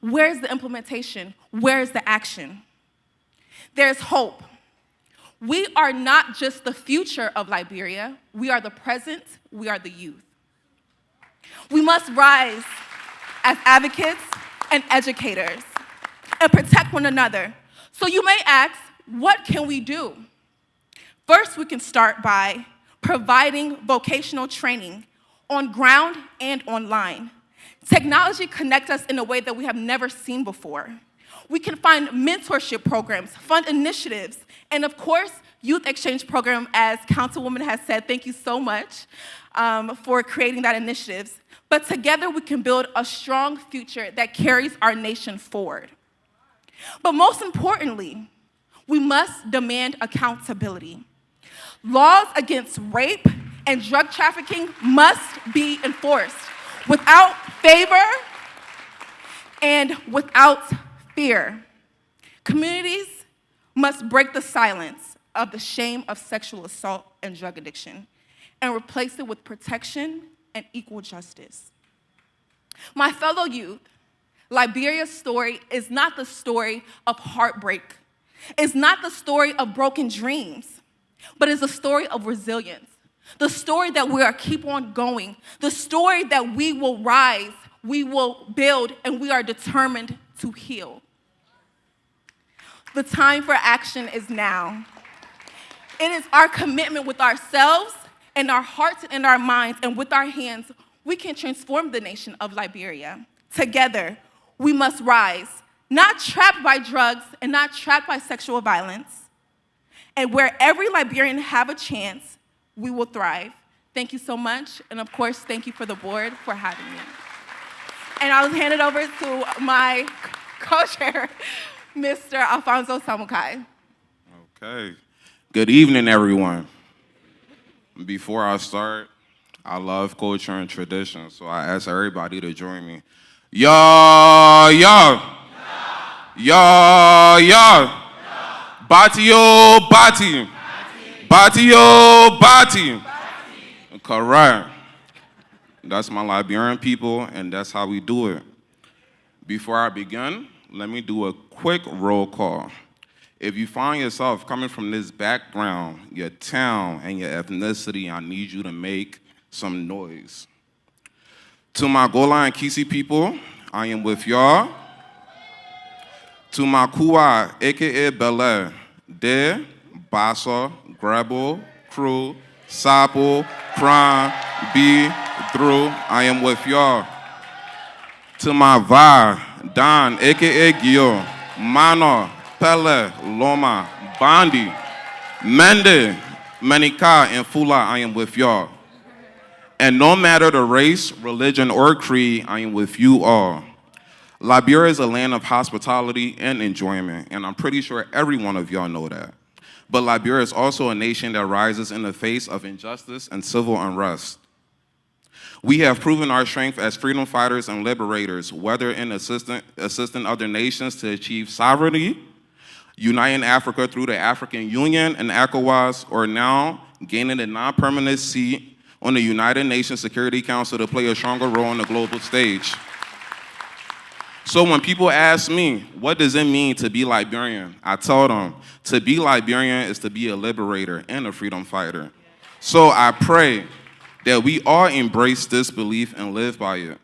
Where's the implementation? Where's the action? There's hope. We are not just the future of Liberia. We are the present. We are the youth. We must rise as advocates and educators and protect one another. So you may ask, what can we do? First, we can start by providing vocational training on ground and online. Technology connects us in a way that we have never seen before. We can find mentorship programs, fund initiatives, and of course, youth exchange program, as Councilwoman has said. Thank you so much for creating that initiative. But together we can build a strong future that carries our nation forward. But most importantly, we must demand accountability. Laws against rape and drug trafficking must be enforced without favor and without fear. Communities must break the silence. of the shame of sexual assault and drug addiction and replace it with protection and equal justice. My fellow youth, Liberia's story is not the story of heartbreak. It's not the story of broken dreams, but it's a story of resilience. The story that we are keep on going. The story that we will rise, we will build, and we are determined to heal. The time for action is now. It is our commitment with ourselves and our hearts and our minds, and with our hands, we can transform the nation of Liberia. Together, we must rise, not trapped by drugs and not trapped by sexual violence. And where every Liberian have a chance, we will thrive. Thank you so much. And of course, thank you for the board for having me. And I'll hand it over to my co-chair, Mr. Alfonso Samukai. Okay. Good evening, everyone. Before I start, I love culture and tradition, so I ask everybody to join me. Ya, ya. Ya, ya. Batio, bati. Batio, bati. Correct. That's my Liberian people, and that's how we do it. Before I begin, let me do a quick roll call. If you find yourself coming from this background, your town, and your ethnicity, I need you to make some noise. To my Gola and Kisi people, I am with y'all. To my Kua, aka Bel-Air, De, Bassa, Grabo, Crew, Sapo, Kran, B, Drew, I am with y'all. To my Va, Don, aka Gio, Mano, Pele, Loma, Bandi, Mende, Manika, and Fula, I am with y'all. And no matter the race, religion, or creed, I am with you all. Liberia is a land of hospitality and enjoyment, and I'm pretty sure every one of y'all know that. But Liberia is also a nation that rises in the face of injustice and civil unrest. We have proven our strength as freedom fighters and liberators, whether in assisting other nations to achieve sovereignty, uniting Africa through the African Union and ECOWAS, or now gaining a non-permanent seat on the United Nations Security Council to play a stronger role on the global stage. So when people ask me, what does it mean to be Liberian? I tell them, to be Liberian is to be a liberator and a freedom fighter. So I pray that we all embrace this belief and live by it.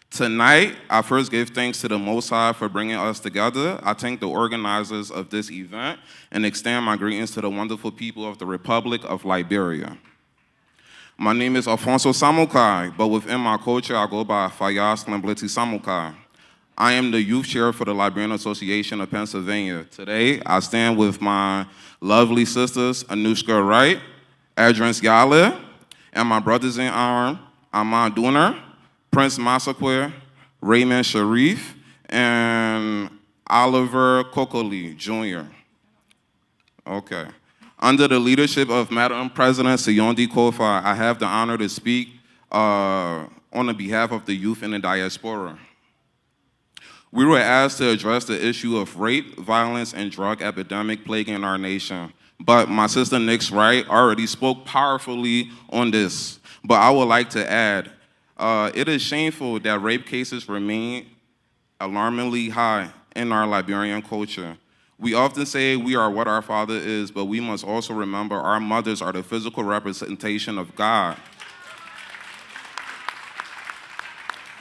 Tonight, I first give thanks to the Most High for bringing us together. I thank the organizers of this event and extend my greetings to the wonderful people of the Republic of Liberia. My name is Alfonso Samukai, but within my culture, I go by Fayaz Lembliti Samukai. I am the youth chair for the Liberian Association of Pennsylvania. Today, I stand with my lovely sisters, Anushka Wright, Adrance Yale, and my brothers in arms, Ahmad Duner, Prince Masakwe, Raymond Sharif, and Oliver Kokoli, Jr. Okay. Under the leadership of Madam President Siyondi Kofa, I have the honor to speak on the behalf of the youth in the diaspora. We were asked to address the issue of rape, violence, and drug epidemic plaguing our nation. But my sister Nix Wright already spoke powerfully on this. But I would like to add, it is shameful that rape cases remain alarmingly high in our Liberian culture. We often say we are what our Father is, but we must also remember our mothers are the physical representation of God.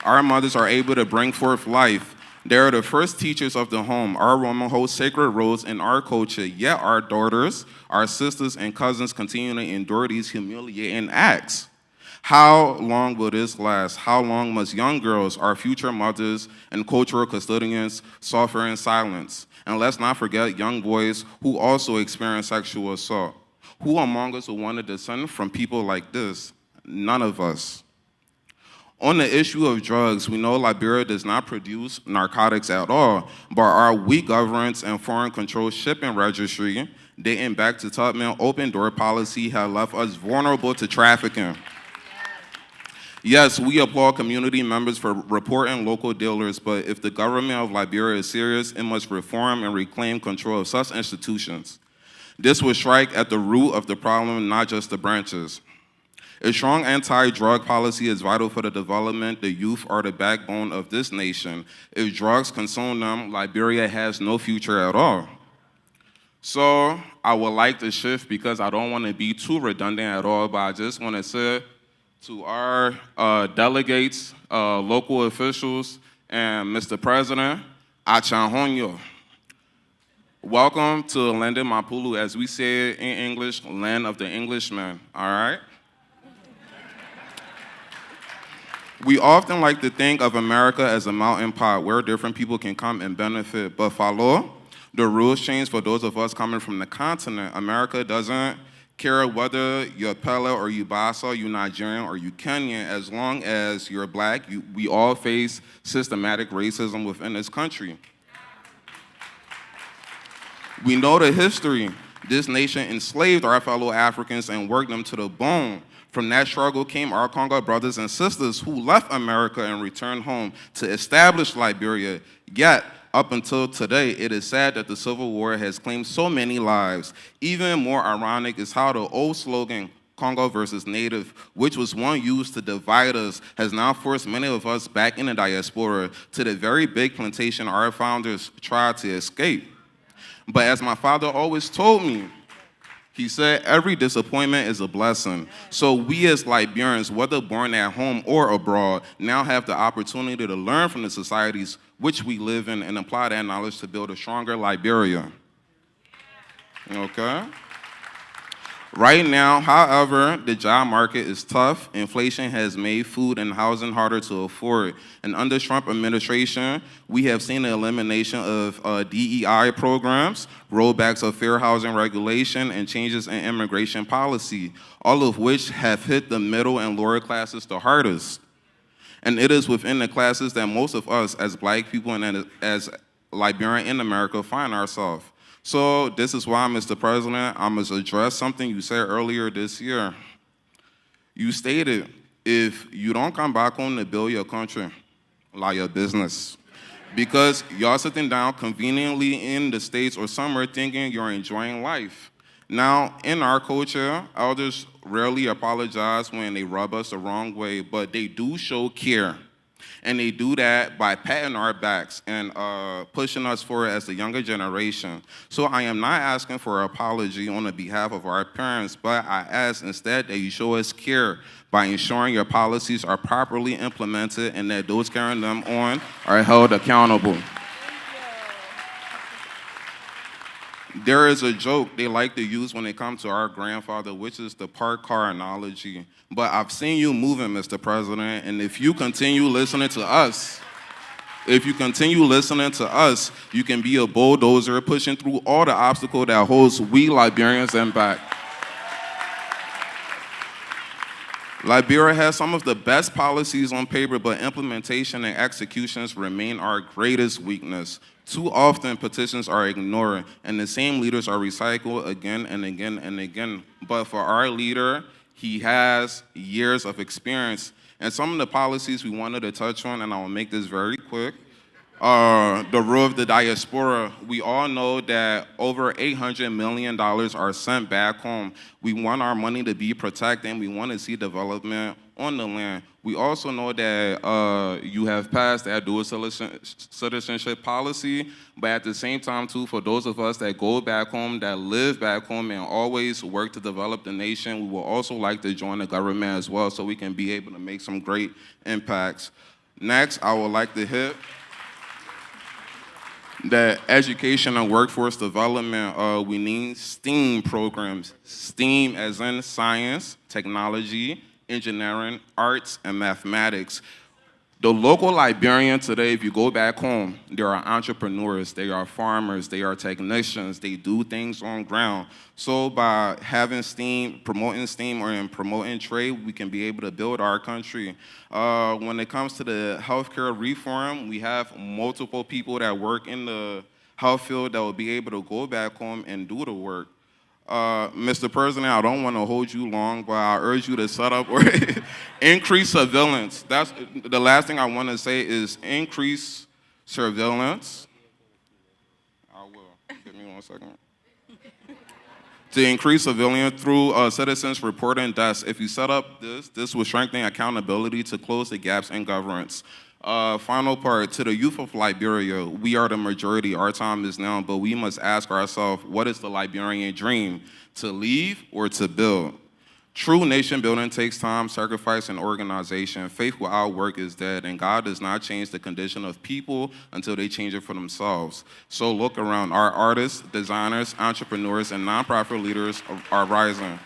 Our mothers are able to bring forth life. They are the first teachers of the home. Our women hold sacred roles in our culture, yet our daughters, our sisters, and cousins continue to endure these humiliating acts. How long will this last? How long must young girls, our future mothers, and cultural custodians suffer in silence? And let's not forget young boys who also experience sexual assault. Who among us would want to descend from people like this? None of us. On the issue of drugs, we know Liberia does not produce narcotics at all, but our weak governance and foreign control shipping registry, dating back to Tubman open door policy, have left us vulnerable to trafficking. Yes, we applaud community members for reporting local dealers, but if the government of Liberia is serious, it must reform and reclaim control of such institutions. This will strike at the root of the problem, not just the branches. A strong anti-drug policy is vital for the development. The youth are the backbone of this nation. If drugs consume them, Liberia has no future at all. So I would like to shift because I don't want to be too redundant at all, but I just want to say to our delegates, local officials, and Mr. President, Achanhonyo. Welcome to Lende Mapulu, as we say in English, land of the Englishmen, all right? We often like to think of America as a melting pot where different people can come and benefit, but follow, the rules change for those of us coming from the continent. America doesn't care whether you're Pele or you Basa, you Nigerian or you Kenyan, as long as you're black, we all face systematic racism within this country. We know the history. This nation enslaved our fellow Africans and worked them to the bone. From that struggle came our Congo brothers and sisters who left America and returned home to establish Liberia. Yet, up until today, it is sad that the Civil War has claimed so many lives. Even more ironic is how the old slogan, Congo versus Native, which was one used to divide us, has now forced many of us back in the diaspora to the very big plantation our founders tried to escape. But as my father always told me, he said, every disappointment is a blessing. So we as Liberians, whether born at home or abroad, now have the opportunity to learn from the societies which we live in and apply that knowledge to build a stronger Liberia. Okay? Right now, however, the job market is tough. Inflation has made food and housing harder to afford. And under Trump administration, we have seen the elimination of DEI programs, rollbacks of fair housing regulation, and changes in immigration policy, all of which have hit the middle and lower classes the hardest. And it is within the classes that most of us as black people and as Liberian in America find ourselves. So this is why, Mr. President, I must address something you said earlier this year. You stated, if you don't come back home to build your country, like your business. Because y'all sitting down conveniently in the States or somewhere thinking you're enjoying life. Now, in our culture, elders rarely apologize when they rub us the wrong way, but they do show care. And they do that by patting our backs and pushing us forward as the younger generation. So I am not asking for an apology on the behalf of our parents, but I ask instead that you show us care by ensuring your policies are properly implemented and that those carrying them on are held accountable. There is a joke they like to use when it comes to our grandfather, which is the parked car analogy. But I've seen you moving, Mr. President, and if you continue listening to us, you can be a bulldozer pushing through all the obstacles that holds we Liberians in back. Liberia has some of the best policies on paper, but implementation and executions remain our greatest weakness. Too often, petitions are ignored, and the same leaders are recycled again and again and again. But for our leader, he has years of experience. And some of the policies we wanted to touch on, and I will make this very quick, the role of the diaspora. We all know that over $800 million are sent back home. We want our money to be protected, and we want to see development on the land. We also know that you have passed that dual citizenship policy, but at the same time, too, for those of us that go back home, that live back home and always work to develop the nation, we will also like to join the government as well so we can be able to make some great impacts. Next, I would like to hit the education and workforce development. We need STEAM programs. STEAM as in science, technology, engineering, arts, and mathematics. The local Liberian today, if you go back home, there are entrepreneurs, they are farmers, they are technicians, they do things on ground. So by having STEAM, or promoting trade, we can be able to build our country. When it comes to the healthcare reform, we have multiple people that work in the health field that will be able to go back home and do the work. Mr. President, I don't want to hold you long, but I urge you to set up or increase surveillance. That's the last thing I want to say is increase surveillance. I will. Give me 1 second. to increase surveillance through citizens reporting deaths. If you set up this will strengthen accountability to close the gaps in governance. Final part, to the youth of Liberia, we are the majority, our time is now, but we must ask ourselves, what is the Liberian dream? To leave or to build? True nation building takes time, sacrifice, and organization. Faith without work is dead, and God does not change the condition of people until they change it for themselves. So look around. Our artists, designers, entrepreneurs, and nonprofit leaders are rising.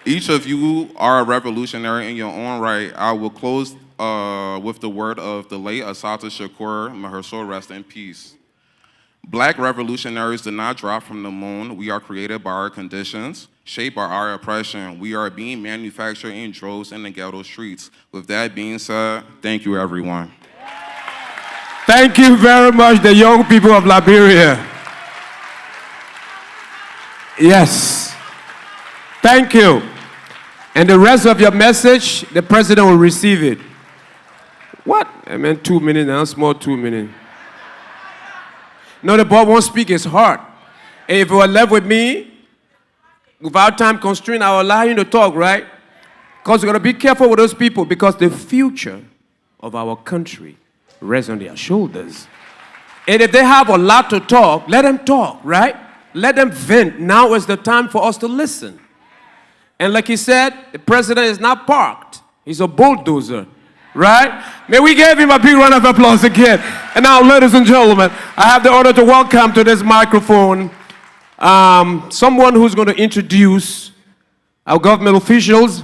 Each of you are a revolutionary in your own right. I will close with the word of the late Assata Shakur, may her soul rest in peace. Black revolutionaries did not drop from the moon. We are created by our conditions, shaped by our oppression. We are being manufactured in droves in the ghetto streets. With that being said, thank you, everyone. Thank you very much, the young people of Liberia. Yes. Thank you. And the rest of your message, the president will receive it. What? I meant 2 minutes now, small 2 minutes. No, the boy won't speak his heart. And if you were left with me, without time constraint, I will allow you to talk, right? Because we're going to be careful with those people because the future of our country rests on their shoulders. And if they have a lot to talk, let them talk, right? Let them vent. Now is the time for us to listen. And like he said, the president is not parked. He's a bulldozer. Right? May we give him a big round of applause again. And now, ladies and gentlemen, I have the honor to welcome to this microphone someone who's going to introduce our government officials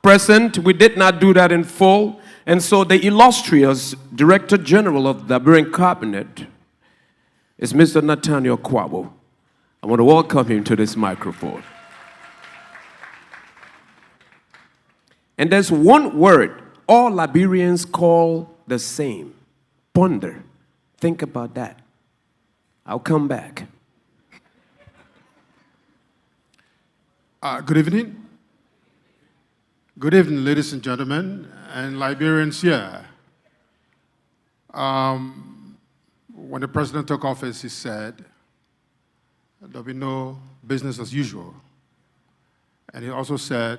present. We did not do that in full. And so the illustrious Director General of the Liberian Cabinet is Mr. Nathaniel Kwabo. I want to welcome him to this microphone. And there's one word all Liberians call the same. Ponder. Think about that. I'll come back. Good evening. Good evening, ladies and gentlemen, and Liberians here. When the president took office, he said there'll be no business as usual. And he also said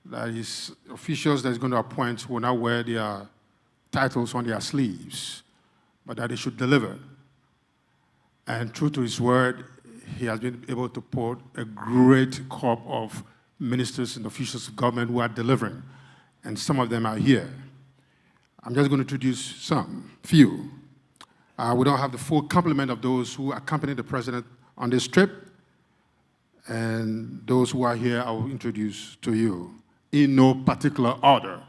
that his officials that he's going to appoint will not wear their titles on their sleeves, but that they should deliver. And true to his word, he has been able to put a great corps of ministers and officials of government who are delivering, and some of them are here. I'm just going to introduce some, few. We don't have the full complement of those who accompany the president on this trip, and those who are here I will introduce to you in no particular order.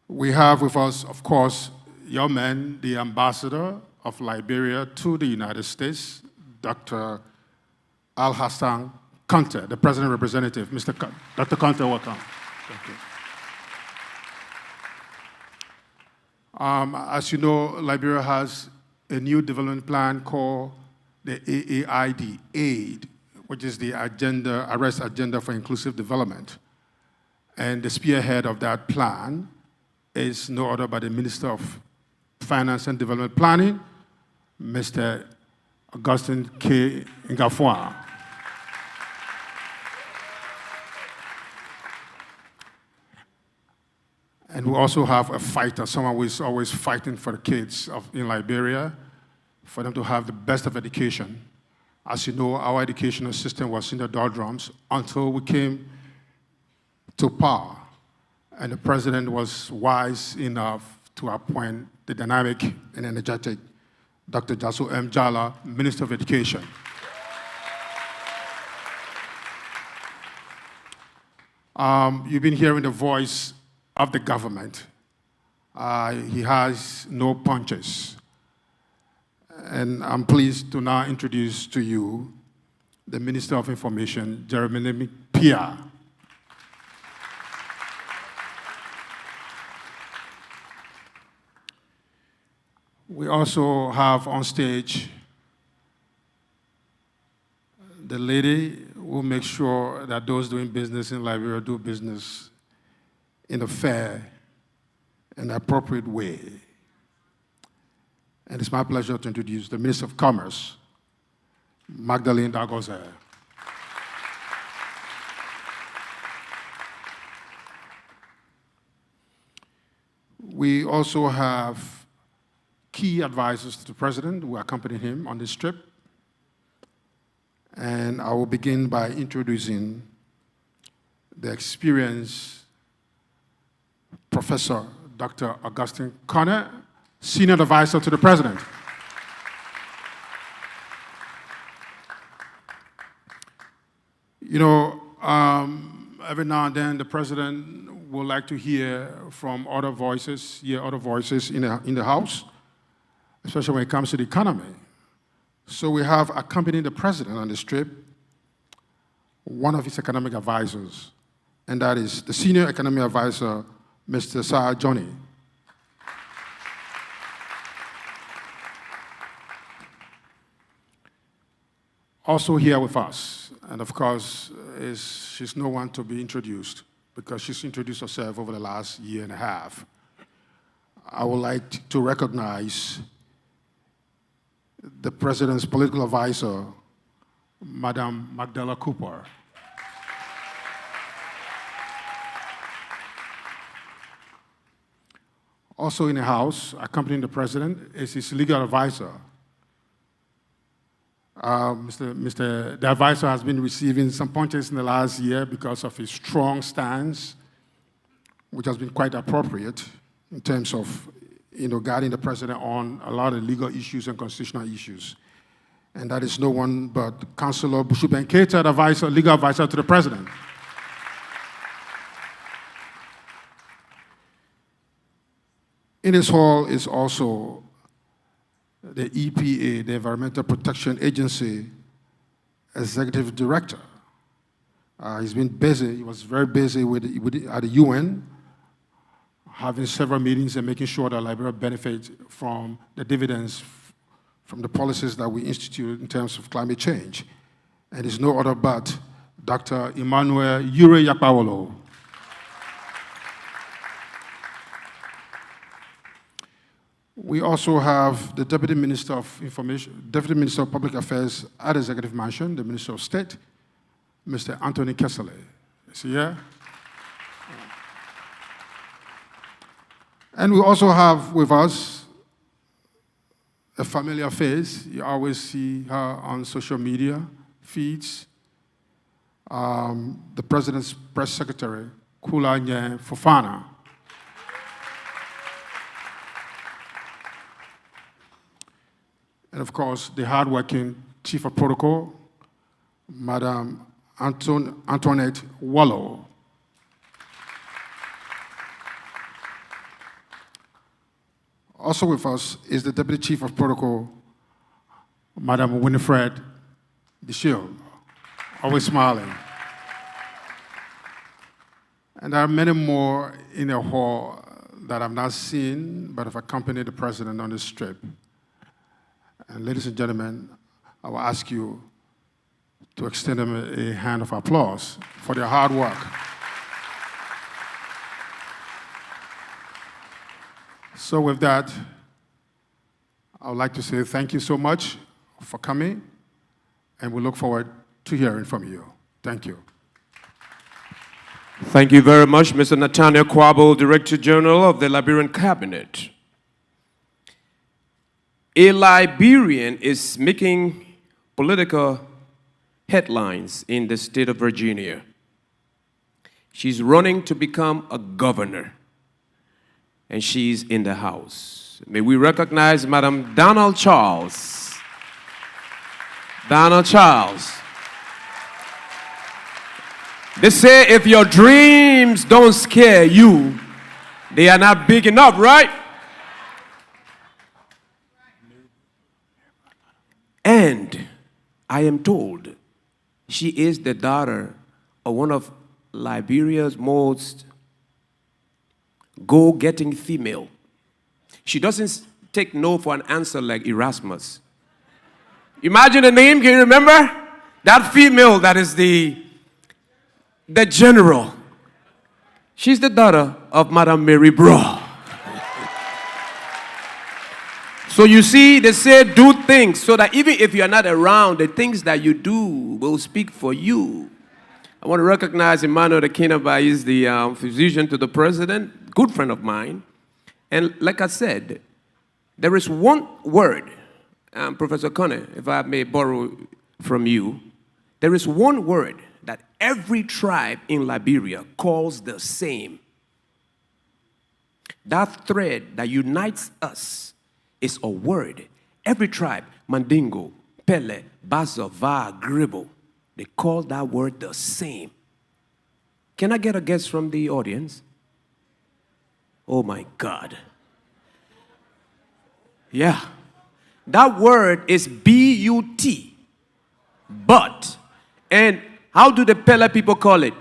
We have with us, of course, your man, the ambassador of Liberia to the United States, Dr. Al-Hassan Conte, the president representative. Dr. Conte, welcome. Thank you. As you know, Liberia has a new development plan called the AAID, AID, which is the Arrest Agenda for Inclusive Development. And the spearhead of that plan is no other but the Minister of Finance and Development Planning, Mr. Augustin K. Ngafwa. And we also have a fighter, someone who is always fighting for the kids in Liberia, for them to have the best of education. As you know, our educational system was in the doldrums until we came to power. And the president was wise enough to appoint the dynamic and energetic Dr. Jasu M. Jala, Minister of Education. You've been hearing the voice of the government. He has no punches. And I'm pleased to now introduce to you the Minister of Information, Jeremy Pia. We also have on stage the lady who makes sure that those doing business in Liberia do business in a fair and appropriate way. And it's my pleasure to introduce the Minister of Commerce, Magdalene Dagoza. We also have key advisors to the President who accompany him on this trip. And I will begin by introducing the experienced Professor Dr. Augustine Connor, Senior Advisor to the President. You know, every now and then the President would like to hear from other voices, in the House, especially when it comes to the economy. So we have accompanying the President on this trip one of his economic advisors, and that is the Senior Economic Advisor, Mr. Sir Johnny. Also here with us, and of course, she's no one to be introduced because she's introduced herself over the last year and a half. I would like to recognize the President's political advisor, Madam Magdala Cooper. Also in the House, accompanying the President, is his legal advisor. The advisor has been receiving some punches in the last year because of his strong stance, which has been quite appropriate in terms of guiding the President on a lot of legal issues and constitutional issues. And that is no one but Councillor Bushubenketa, legal advisor to the President. In this hall is also the EPA, the Environmental Protection Agency Executive Director. He's been busy, he was very busy at the UN, having several meetings and making sure that Liberia benefits from the dividends from the policies that we institute in terms of climate change. And it's no other but Dr. Emmanuel Ure Yakpawolo. We also have the Deputy Minister of Information, Deputy Minister of Public Affairs at the Executive Mansion, the Minister of State, Mr. Anthony Kessler. Is he here? And we also have with us a familiar face. You always see her on social media feeds. The President's Press Secretary, Kula Nye Fofana. And of course, the hardworking Chief of Protocol, Madam Antoinette Wallow. Also with us is the Deputy Chief of Protocol, Madam Winifred DeShield, always smiling. And there are many more in the hall that I've not seen, but have accompanied the President on this trip. And ladies and gentlemen, I will ask you to extend them a hand of applause for their hard work. So with that, I would like to say thank you so much for coming, and we look forward to hearing from you. Thank you. Thank you very much, Mr. Nathaniel Kwabo, Director General of the Liberian Cabinet. A Liberian is making political headlines in the state of Virginia. She's running to become a governor, and she's in the House. May we recognize Madam Donald Charles. Donald Charles. They say if your dreams don't scare you, they are not big enough, right? And I am told she is the daughter of one of Liberia's most go-getting female. She doesn't take no for an answer like Erasmus. Imagine the name, can you remember? That female that is the general. She's the daughter of Madam Mary Bro. So you see, they say do things so that even if you are not around, the things that you do will speak for you. I want to recognize Emmanuel Kinaba. He's the physician to the president, good friend of mine. And like I said, there is one word, Professor Conner, if I may borrow from you, there is one word that every tribe in Liberia calls the same. That thread that unites us is a word. Every tribe, Mandingo, Pele, Baza, Va, Gribble, they call that word the same. Can I get a guess from the audience? Oh my God. Yeah. That word is B-U-T. But. And how do the Pele people call it?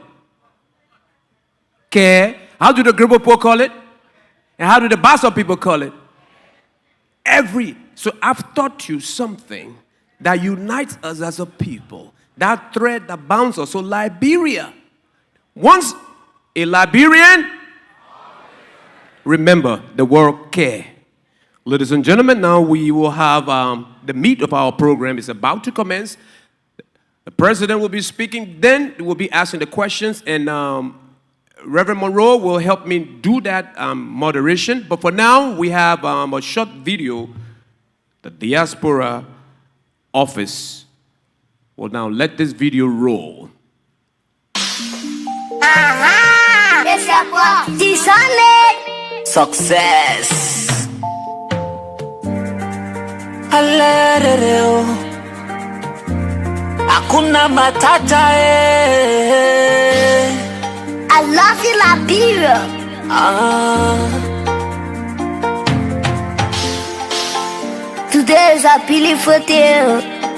Ke. How do the Gribble people call it? And how do the Baza people call it? So I've taught you something that unites us as a people. That thread that bounds us. So Liberia, once a Liberian, remember the word care. Ladies and gentlemen, now we will have the meat of our program is about to commence. The president will be speaking, then we'll be asking the questions, and Reverend Monroe will help me do that moderation. But for now, we have a short video. The Diaspora office will now let this video roll. Success. Hakuna matata I love you, Liberia. Today is a beautiful day.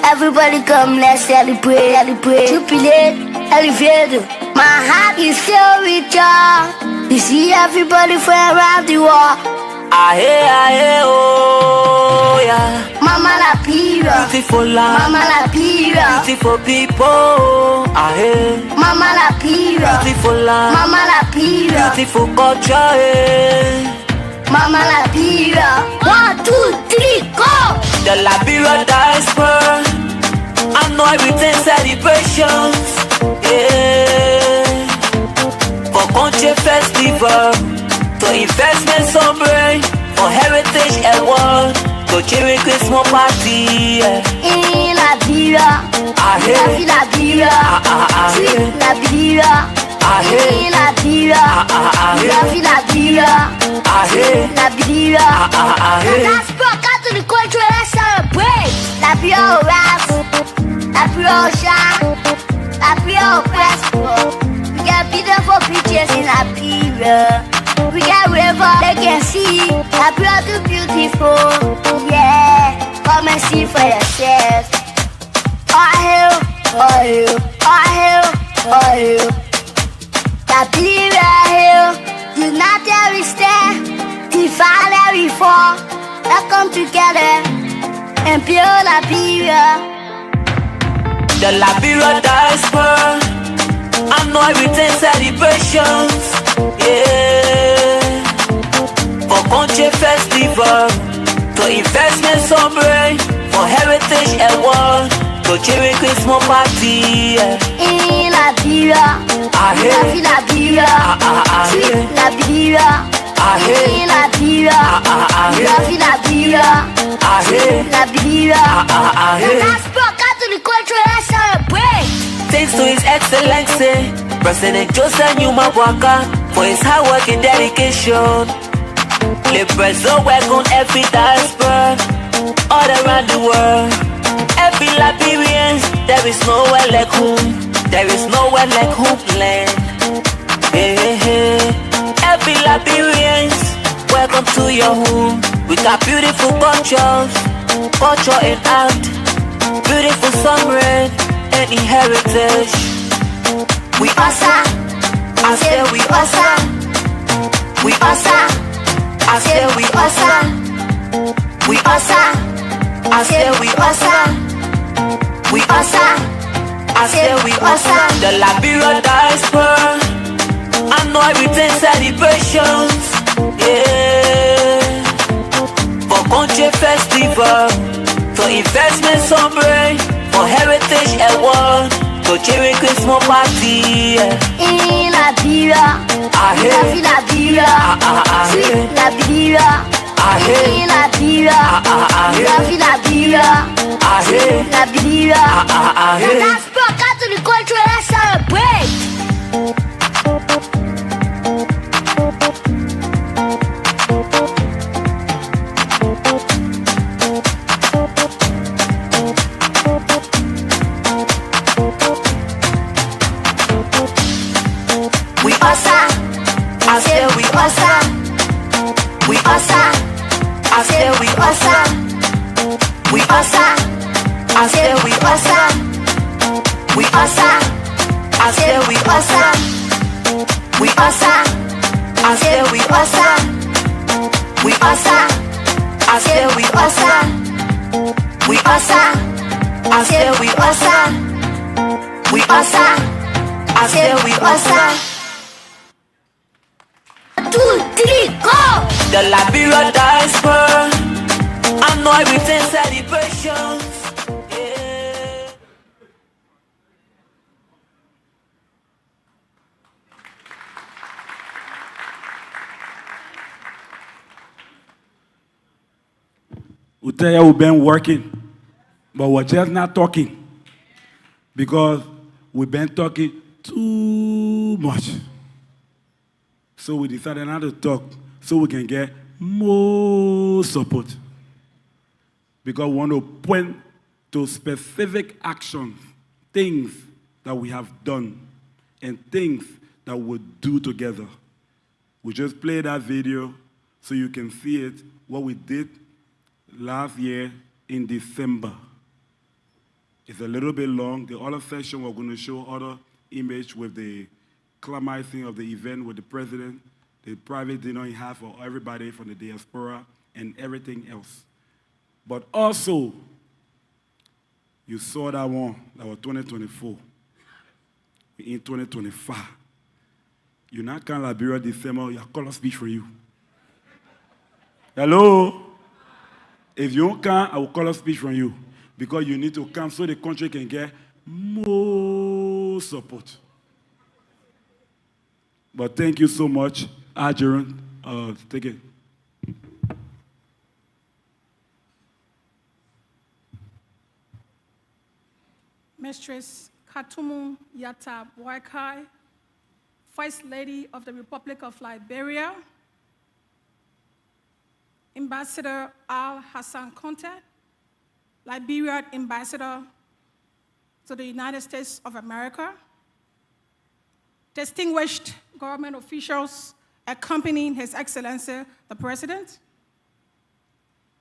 Everybody come, let's celebrate, jubilate, elevate. My heart is filled with joy to see everybody from around the world. Ahe, oh yeah. Mama Liberia, beautiful land. Mama Liberia, beautiful people. Ahe. Mama Liberia, beautiful land. Mama Liberia, beautiful culture. Mama Liberia, 1, 2, 3, go. The Liberia Diaspora, I know everything celebrations. Yeah. For country festival, to investment somewhere, for heritage and world, to cheering Christmas party. In Liberia, love Liberia, sweet Liberia. In Liberia, love Liberia, Liberia. Let's rock out to the country, let's celebrate. Liberia rap, Liberia shine, Liberia festival. We got beautiful beaches in Liberia. We got river, they can see. Liberia too beautiful. Yeah, come and see for yourself. All hail, Liberia hill, united we stand, divided we fall. Let's come together and build Liberia. The Liberia Diaspora, I know everything celebrations. Yeah. For country festival, to investment somewhere, for heritage and world, to cheering Christmas party. In Liberia, love Liberia, sweet Liberia. In Liberia, love Liberia, Liberia. Let's rock out to the country, let's celebrate. Thanks to His Excellency President Joseph NYUMA for his hard work and dedication. Le President welcome every diaspora all around the world. Every Liberian, there is nowhere like home. There is nowhere like homeland. Hey, hey, hey. Every Liberian, welcome to your home. We got beautiful culture and art, beautiful songwriting and heritage. We awesome, I say we awesome. We awesome, I say we awesome. We awesome, I say we awesome. We awesome, I say we awesome. The Liberia Diaspora, I know everything celebrations. Yeah. For country festival, for investment sombre, for heritage award, to cherry Christmas party. In Liberia, Liberia, sweet Liberia. In Liberia, Liberia, sweet Liberia. The Diaspora come to the country, let's celebrate. We awesome, I say we awesome. We awesome, I say we awesome. We awesome, I say we awesome. We awesome, I say we awesome. We awesome, I say we awesome. We awesome, I say we awesome. We awesome, I say we awesome. We awesome, I say we awesome. 2, 3, go! The Liberia Diaspora, I know everything celebrations. Yeah. We tell you we've been working, but we're just not talking because we've been talking too much. So we decided not to talk so we can get more support. Because we want to point to specific actions, things that we have done, and things that we'll do together. We just played that video so you can see it, what we did last year in December. It's a little bit long. The other session, we're going to show other image with the climaxing of the event with the president, the private dinner he had for everybody from the diaspora, and everything else. But also, you saw that one, that was 2024. We're in 2025. You're not coming to Liberia December, your color speech for you. Hello? If you don't come, I will call a speech from you. Because you need to come so the country can get more support. But thank you so much. Adjourn. Take it. Mistress Katumu Yata BOAKAI, First Lady of the Republic of Liberia, Ambassador Al Hassan Conte, Liberian Ambassador to the United States of America, distinguished government officials accompanying His Excellency the President,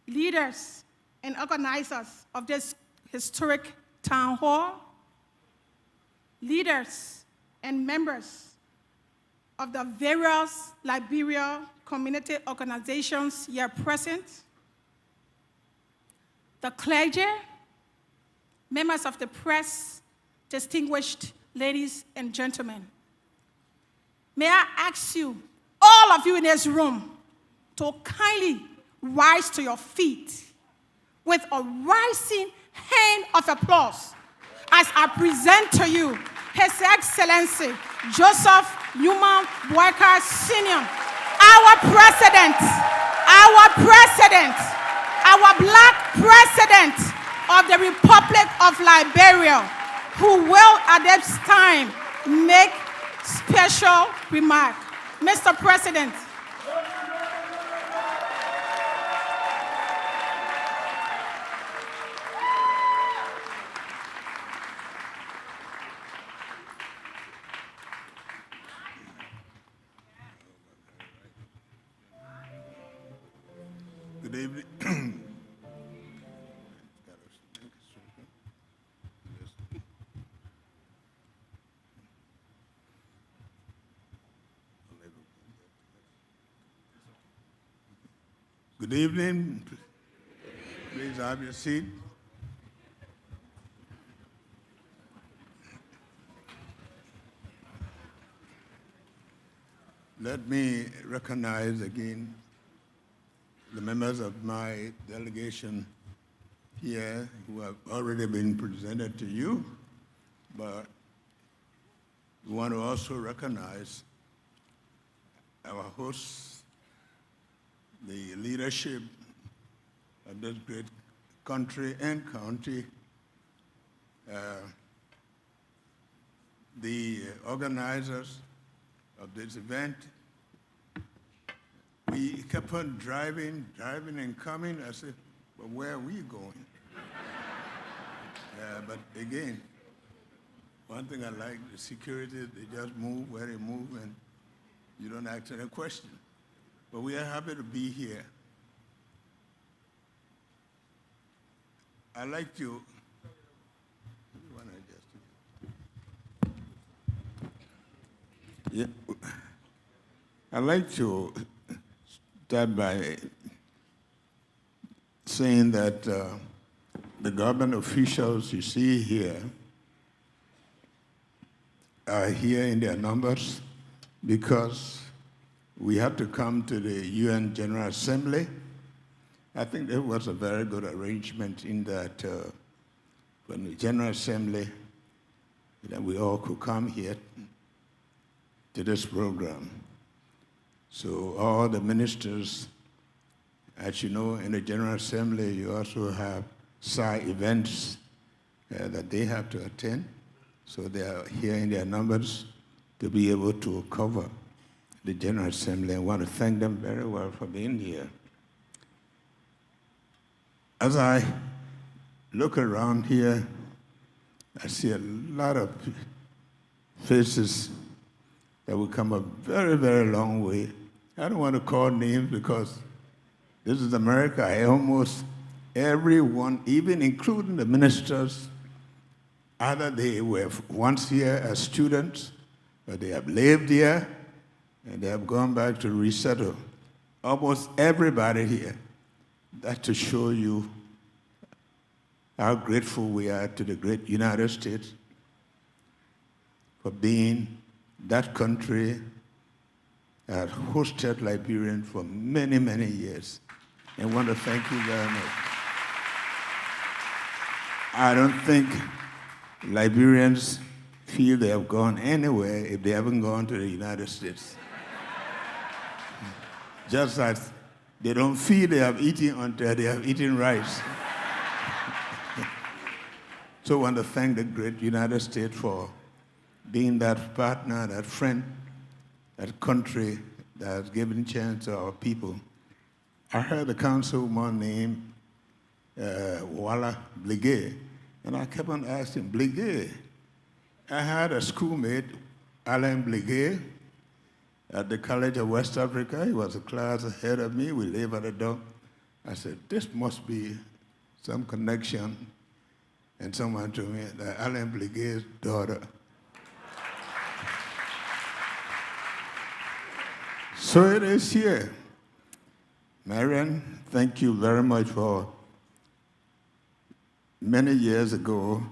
leaders and organizers of this historic town hall, leaders and members of the various Liberia community organizations here present, the clergy, members of the press, distinguished ladies and gentlemen. May I ask you, all of you in this room, to kindly rise to your feet with a rising hand of applause as I present to you His Excellency Joseph NYUMA BOAKAI Sr., our president, our black president of the Republic of Liberia, who will at this time make special remark. Mr. President. Good evening. Good evening. Please have your seat. Let me recognize again the members of my delegation here who have already been presented to you, but we want to also recognize our hosts, the leadership of this great country and county, the organizers of this event. We kept on driving and coming. I said, but where are we going? But again, one thing I like, the security, they just move where they move and you don't ask any question. But we are happy to be here. I'd like to, I'd like to start by saying that the government officials you see here are here in their numbers because we had to come to the UN General Assembly. I think that was a very good arrangement in that when the General Assembly, that we all could come here to this program. So all the ministers, as you know, in the General Assembly, you also have side events that they have to attend. So they are here in their numbers to be able to cover the General Assembly. I want to thank them very well for being here. As I look around here, I see a lot of faces that will come a very, very long way. I don't want to call names because this is America. Almost everyone, even including the ministers, either they were once here as students, or they have lived here, and they have gone back to resettle. Almost everybody here. That's to show you how grateful we are to the great United States for being that country that hosted Liberians for many, many years. I want to thank you very much. I don't think Liberians feel they have gone anywhere if they haven't gone to the United States. Just as they don't feel they have eaten until they have eaten rice. So I want to thank the great United States for being that partner, that friend, that country that has given chance to our people. I heard a councilman named Walla Bligay, and I kept on asking, Bligay. I had a schoolmate, Alain Bligay, at the College of West Africa. He was a class ahead of me. We lived at the door. I said, this must be some connection. And someone told me that Alain Bligay's daughter. So it is here. Marian, thank you very much for many years ago,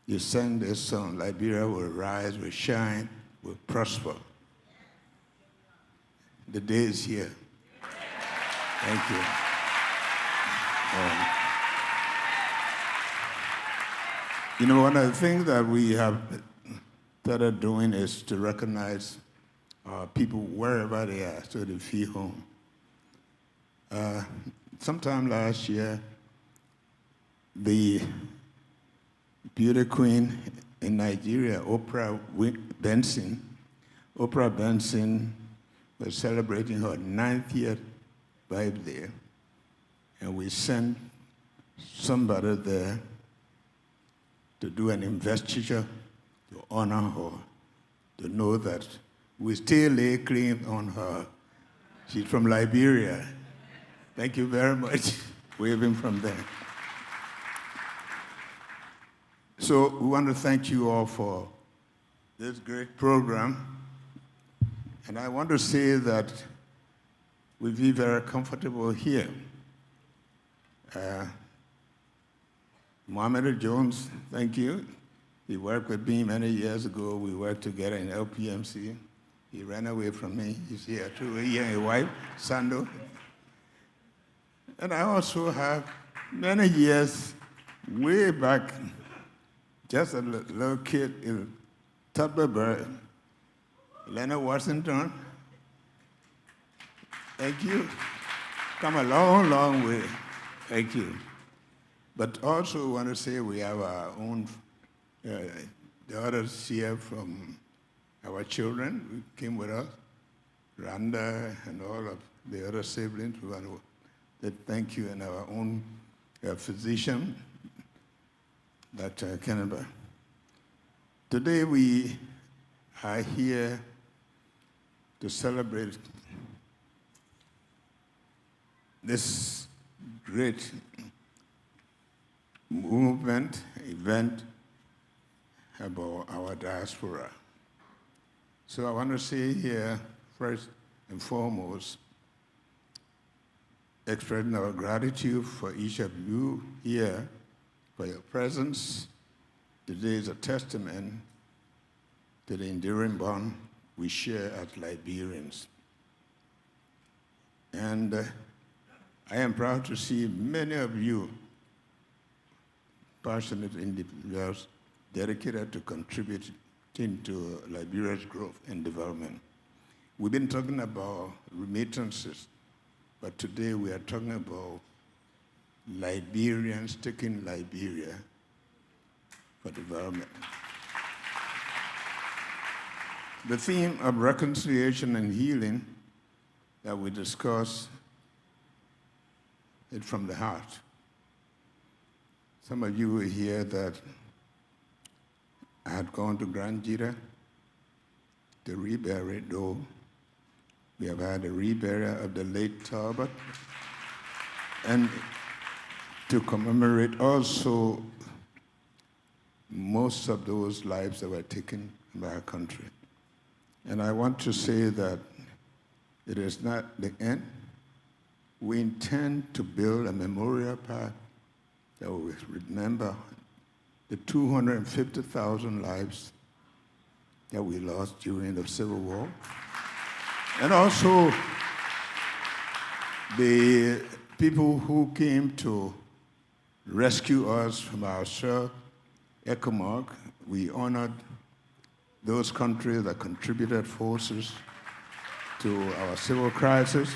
you sang this song, Liberia will rise, will shine, will prosper. The day is here. Thank you. You know, one of the things that we have started doing is to recognize people wherever they are so they feel home. Sometime last year, the beauty queen in Nigeria, Oprah Benson was celebrating her 90th birthday, and we sent somebody there to do an investiture to honor her, to know that we still lay claim on her. She's from Liberia. Thank you very much. Waving from there. So we want to thank you all for this great program. And I want to say that we feel very comfortable here. Mohamed Jones, thank you. He worked with me many years ago. We worked together in LPMC. He ran away from me. He's here too. He and his wife, Sando. And I also have many years way back, just a little kid in Tutbury, Leonard Washington. Thank you. Come a long, long way. Thank you. But also want to say we have our own, the others here from our children who came with us, Randa and all of the other siblings. We want to thank you, and our own physician, Dr. Kenneba. Today we are here to celebrate this great movement, event about our diaspora. So I want to say here, first and foremost, expressing our gratitude for each of you here for your presence. Today is a testament to the enduring bond we share as Liberians. And I am proud to see many of you passionate individuals dedicated to contributing to Liberia's growth and development. We've been talking about remittances, but today we are talking about Liberians taking Liberia for development. The theme of reconciliation and healing that we discuss is from the heart. Some of you will hear that I had gone to Grand Jira to rebury, though we have had a reburial of the late Talbot, and to commemorate also most of those lives that were taken by our country. And I want to say that it is not the end. We intend to build a memorial park that will remember the 250,000 lives that we lost during the Civil War. And also the people who came to rescue us from ourselves, ECOMOG. We honored those countries that contributed forces to our civil crisis.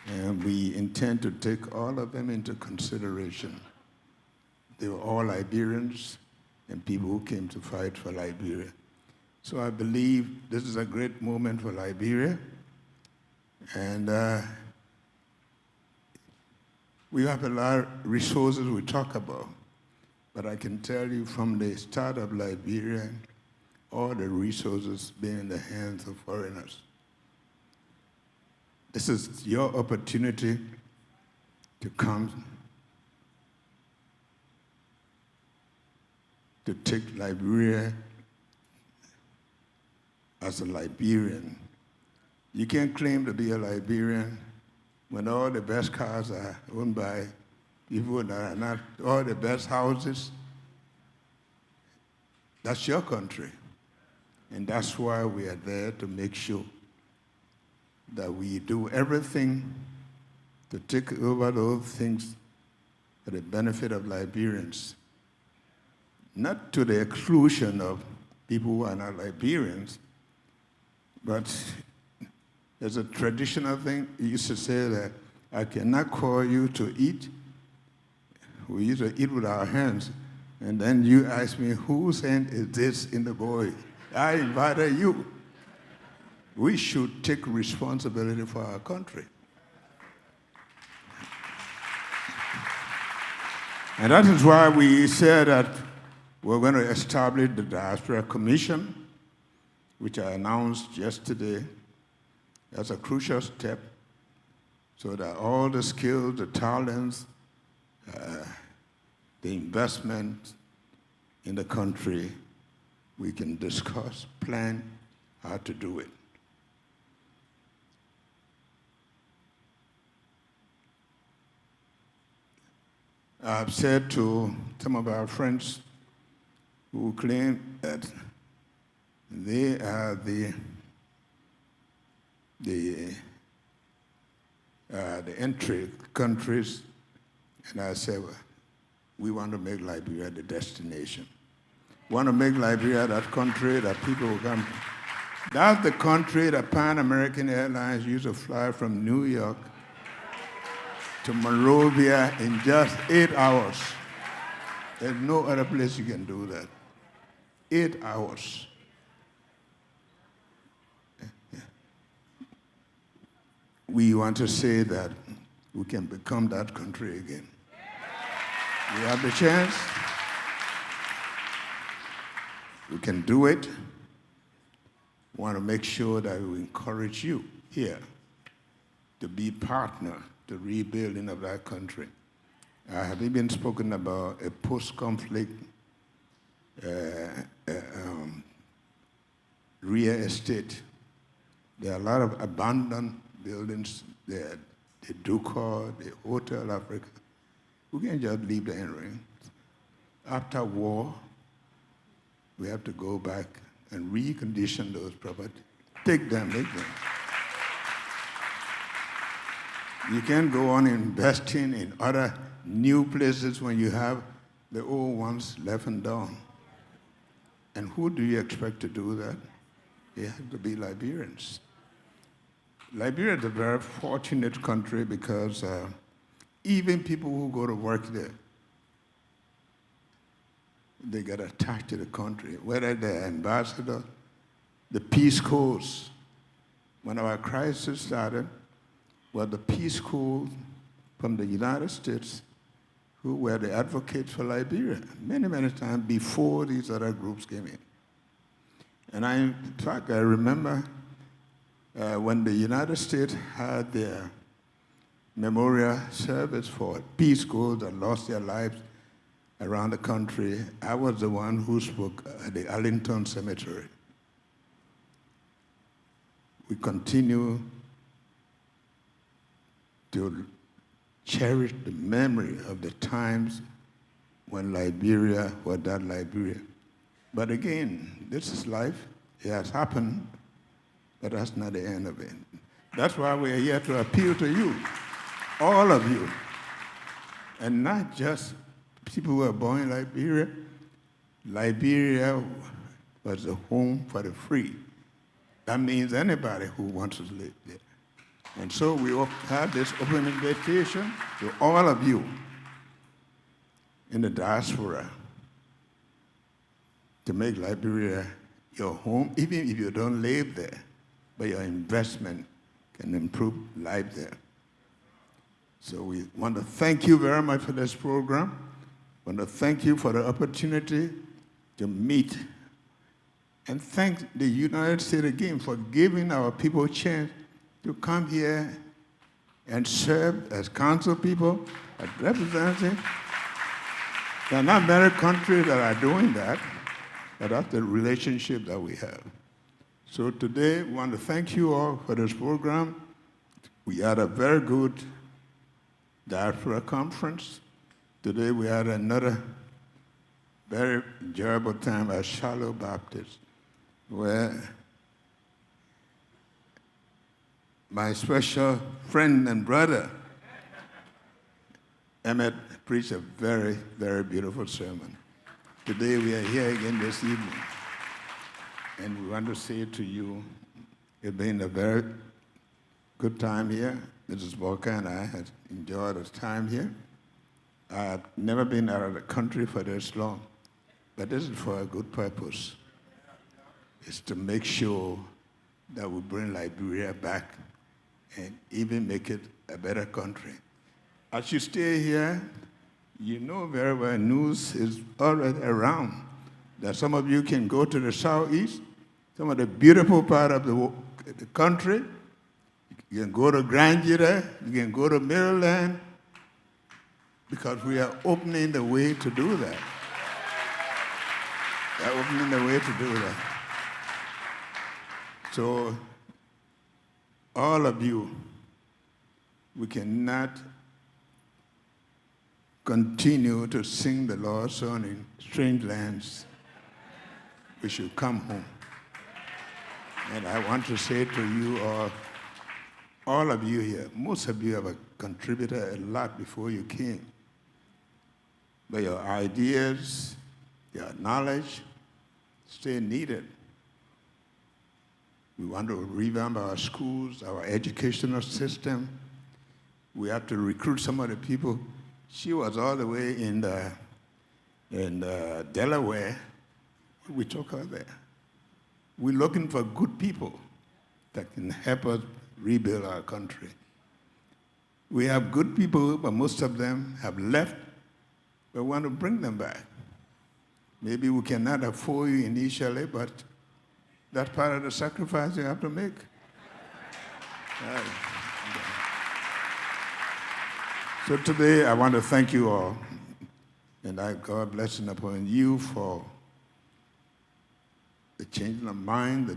And we intend to take all of them into consideration. They were all Liberians and people who came to fight for Liberia. So I believe this is a great moment for Liberia. And we have a lot of resources we talk about. But I can tell you from the start of Liberia, all the resources being in the hands of foreigners. This is your opportunity to come to take Liberia as a Liberian. You can't claim to be a Liberian when all the best cars are owned by people that are not, all the best houses. That's your country. And that's why we are there, to make sure that we do everything to take over those things for the benefit of Liberians. Not to the exclusion of people who are not Liberians, but there's a traditional thing. You used to say that I cannot call you to eat. We used to eat with our hands. And then you ask me, whose hand is this in the bowl? I invited you. We should take responsibility for our country. And that is why we said that we're going to establish the Diaspora Commission, which I announced yesterday. That's a crucial step so that all the skills, the talents, the investment in the country, we can discuss, plan how to do it. I've said to some of our friends who claim that they are the the entry countries, and I said, well, we want to make Liberia the destination. We want to make Liberia that country that people will come to. That's the country that Pan American Airlines used to fly from New York to Monrovia in just 8 hours. There's no other place you can do that. 8 hours. We want to say that we can become that country again. We have the chance. We can do it. We want to make sure that we encourage you here to be partner to rebuilding of that country. I have even spoken about a post-conflict real estate. There are a lot of abandoned buildings there. The Ducal, the Hotel Africa. We can't just leave them in. After war, we have to go back and recondition those properties. Take them, make them. You can't go on investing in other new places when you have the old ones left and done. And who do you expect to do that? They have to be Liberians. Liberia is a very fortunate country because even people who go to work there, they get attached to the country, whether they're ambassadors, the Peace Corps. When our crisis started, well, the Peace Corps from the United States who were the advocates for Liberia many, many times before these other groups came in. And in fact, I remember when the United States had their memorial service for Peace Corps that lost their lives around the country, I was the one who spoke at the Arlington Cemetery. We continue to cherish the memory of the times when Liberia was that Liberia. But again, this is life. It has happened, but that's not the end of it. That's why we're here to appeal to you, all of you, and not just people who are born in Liberia. Liberia was a home for the free. That means anybody who wants to live there. And so we have this open invitation to all of you in the diaspora to make Liberia your home, even if you don't live there, but your investment can improve life there. So we want to thank you very much for this program. I want to thank you for the opportunity to meet and thank the United States again for giving our people a chance to come here and serve as council people, as representatives. There are not many countries that are doing that, but that's the relationship that we have. So today, we want to thank you all for this program. We had a very good Diaspora conference. Today, we had another very enjoyable time at Shiloh Baptist, where my special friend and brother, Emmett, preached a very, very beautiful sermon. Today we are here again this evening, and we want to say to you, it's been a very good time here. Mrs. BOAKAI and I have enjoyed our time here. I've never been out of the country for this long, but this is for a good purpose. It's to make sure that we bring Liberia back and even make it a better country. As you stay here, you know very well news is already around, that some of you can go to the southeast, some of the beautiful part of the country. You can go to Grandview, you can go to Maryland, because we are opening the way to do that. We are opening the way to do that. So, all of you, we cannot continue to sing the Lord's song in strange lands. We should come home. And I want to say to you all of you here, most of you have contributed a lot before you came. But your ideas, your knowledge, still needed. We want to revamp our schools, our educational system. We have to recruit some of the people. She was all the way in Delaware. We took her there. We're looking for good people that can help us rebuild our country. We have good people, but most of them have left. We want to bring them back. Maybe we cannot afford you initially, but that's part of the sacrifice you have to make. So today, I want to thank you all, and I God blessing upon you for the changing of mind,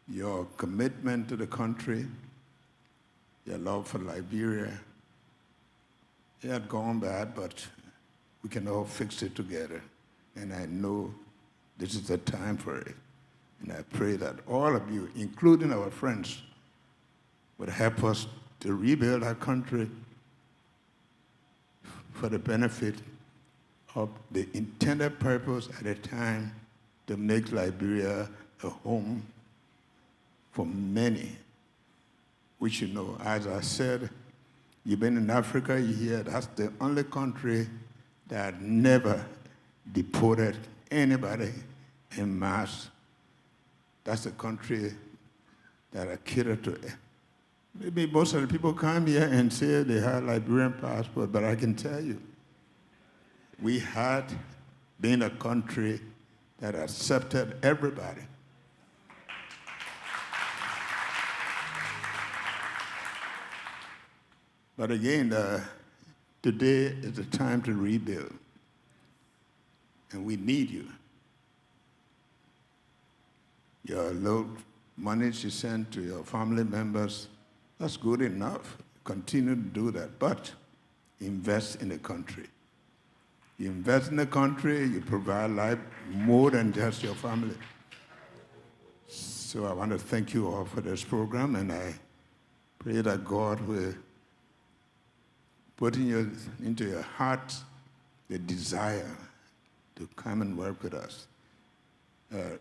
your commitment to the country, your love for Liberia. It had gone bad, but we can all fix it together. And I know this is the time for it. And I pray that all of you, including our friends, would help us to rebuild our country for the benefit of the intended purpose at a time to make Liberia a home for many. We should know, as I said, you've been in Africa, you hear that's the only country that never deported anybody en masse. That's a country that are catered to. Maybe most of the people come here and say they have Liberian passport, but I can tell you, we had been a country that accepted everybody. But again, today is the time to rebuild, and we need you. Your little monies you send to your family members, that's good enough. Continue to do that, but invest in the country. You invest in the country, you provide life more than just your family. So I want to thank you all for this program, and I pray that God will put into your heart the desire to come and work with us.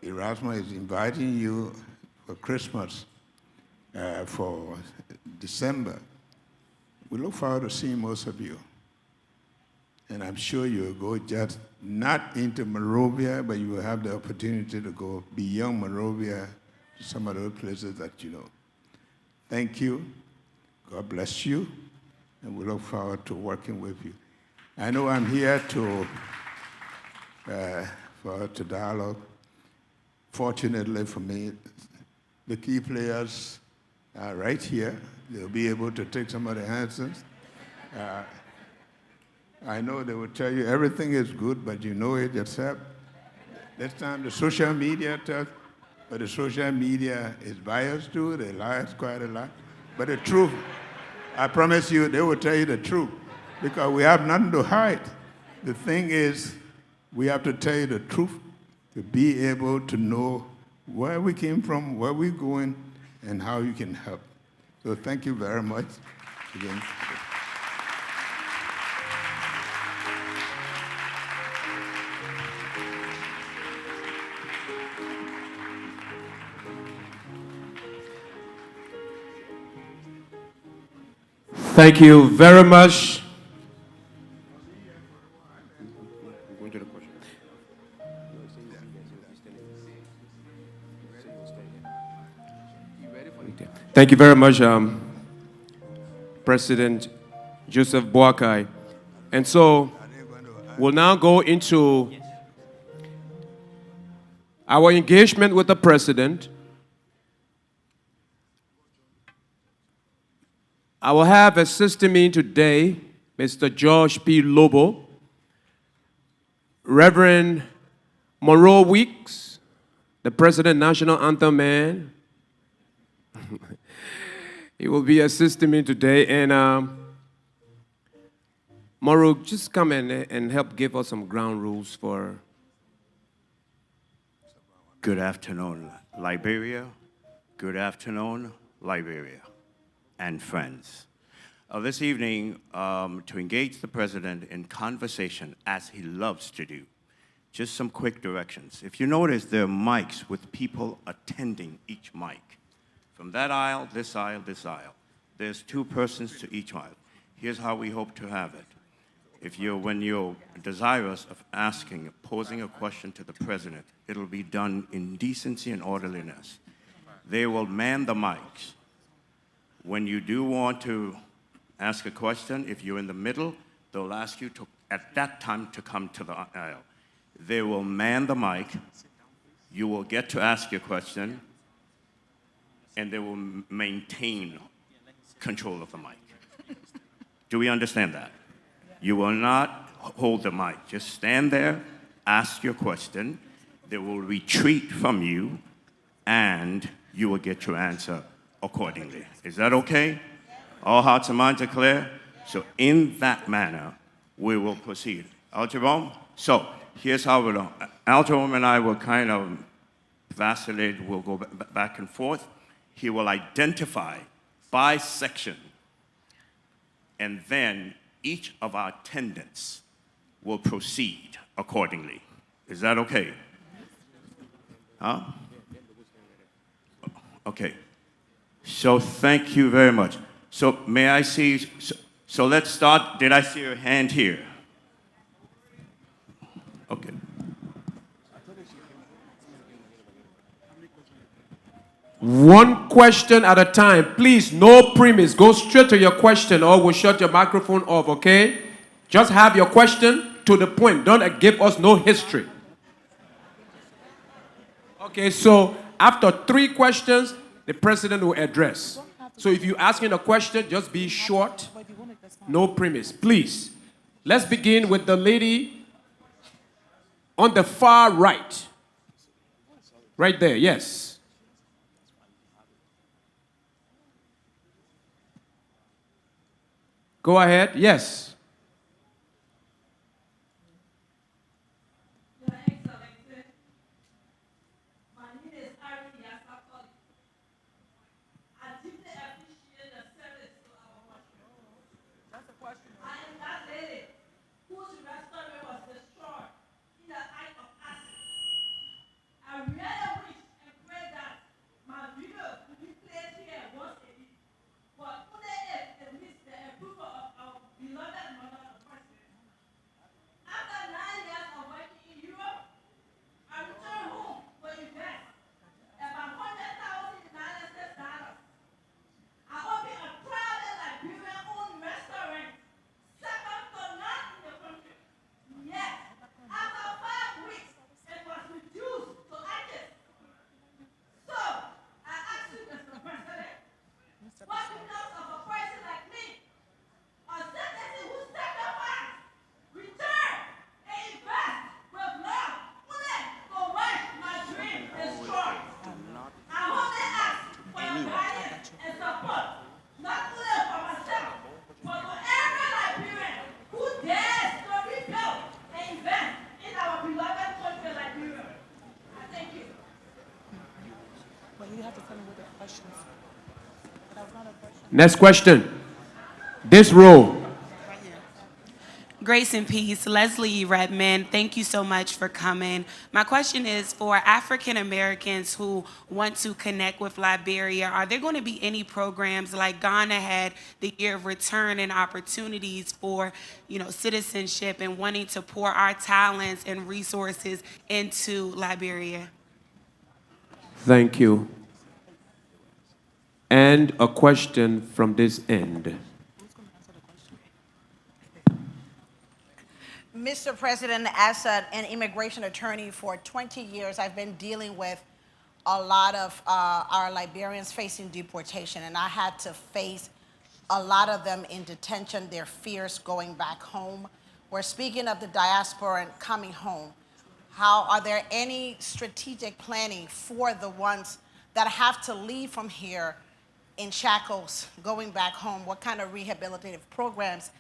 Erasmus is inviting you for Christmas, for December. We look forward to seeing most of you. And I'm sure you'll go just not into Monrovia, but you will have the opportunity to go beyond Monrovia to some of those places that you know. Thank you. God bless you. And we look forward to working with you. I know I'm here to dialogue. Fortunately for me, the key players are right here. They'll be able to take some of the answers. I know they will tell you everything is good, but you know it yourself. This time the social media tells, but the social media is biased too. They lie quite a lot. But the truth, I promise you, they will tell you the truth because we have nothing to hide. The thing is, we have to tell you the truth to be able to know where we came from, where we're going, and how you can help. So thank you very much again. Thank you very much. Thank you very much, President Joseph BOAKAI. And so we'll now go into our engagement with the President. I will have assisting me today Mr. George P. Lobo, Reverend Monroe Weeks, the President National Anthem man. He will be assisting me today. And Monroe, just come in and help give us some ground rules for. Good afternoon, Liberia. Good afternoon, Liberia, and friends. This evening, to engage the President in conversation, as he loves to do, just some quick directions. If you notice, there are mics with people attending each mic. From that aisle, this aisle, this aisle. There's 2 persons to each aisle. Here's how we hope to have it. When you're desirous of posing a question to the President, it'll be done in decency and orderliness. They will man the mics. When you do want to ask a question, if you're in the middle, they'll ask you to, at that time, to come to the aisle. They will man the mic. You will get to ask your question, and they will maintain control of the mic. Do we understand that? You will not hold the mic. Just stand there, ask your question. They will retreat from you, and you will get your answer accordingly. Is that okay? All hearts and minds are clear? So in that manner, we will proceed. Al Jerome? So here's how we'll do. Al Jerome and I will kind of vacillate. We'll go back and forth. He will identify by section, and then each of our attendants will proceed accordingly. Is that okay? Huh? Okay. So thank you very much. So may I see, so let's start. Did I see your hand here? Okay. One question at a time. Please, no premise. Go straight to your question or we'll shut your microphone off, okay? Just have your question to the point. Don't give us no history. Okay, so after 3 questions, the President will address. So if you're asking a question, just be short. No premise. Please, let's begin with the lady on the far right. Right there, yes. Go ahead. Yes. Next question. This row. Grace and peace. Leslie Redmond, thank you so much for coming. My question is for African Americans who want to connect with Liberia, are there going to be any programs like Ghana had the year of return and opportunities for, citizenship and wanting to pour our talents and resources into Liberia? Thank you. And a question from this end. Mr. President, as an immigration attorney for 20 years, I've been dealing with a lot of our Liberians facing deportation, and I had to face a lot of them in detention, their fears going back home. We're speaking of the diaspora and coming home. Are there any strategic planning for the ones that have to leave from here in shackles, going back home? What kind of rehabilitative programs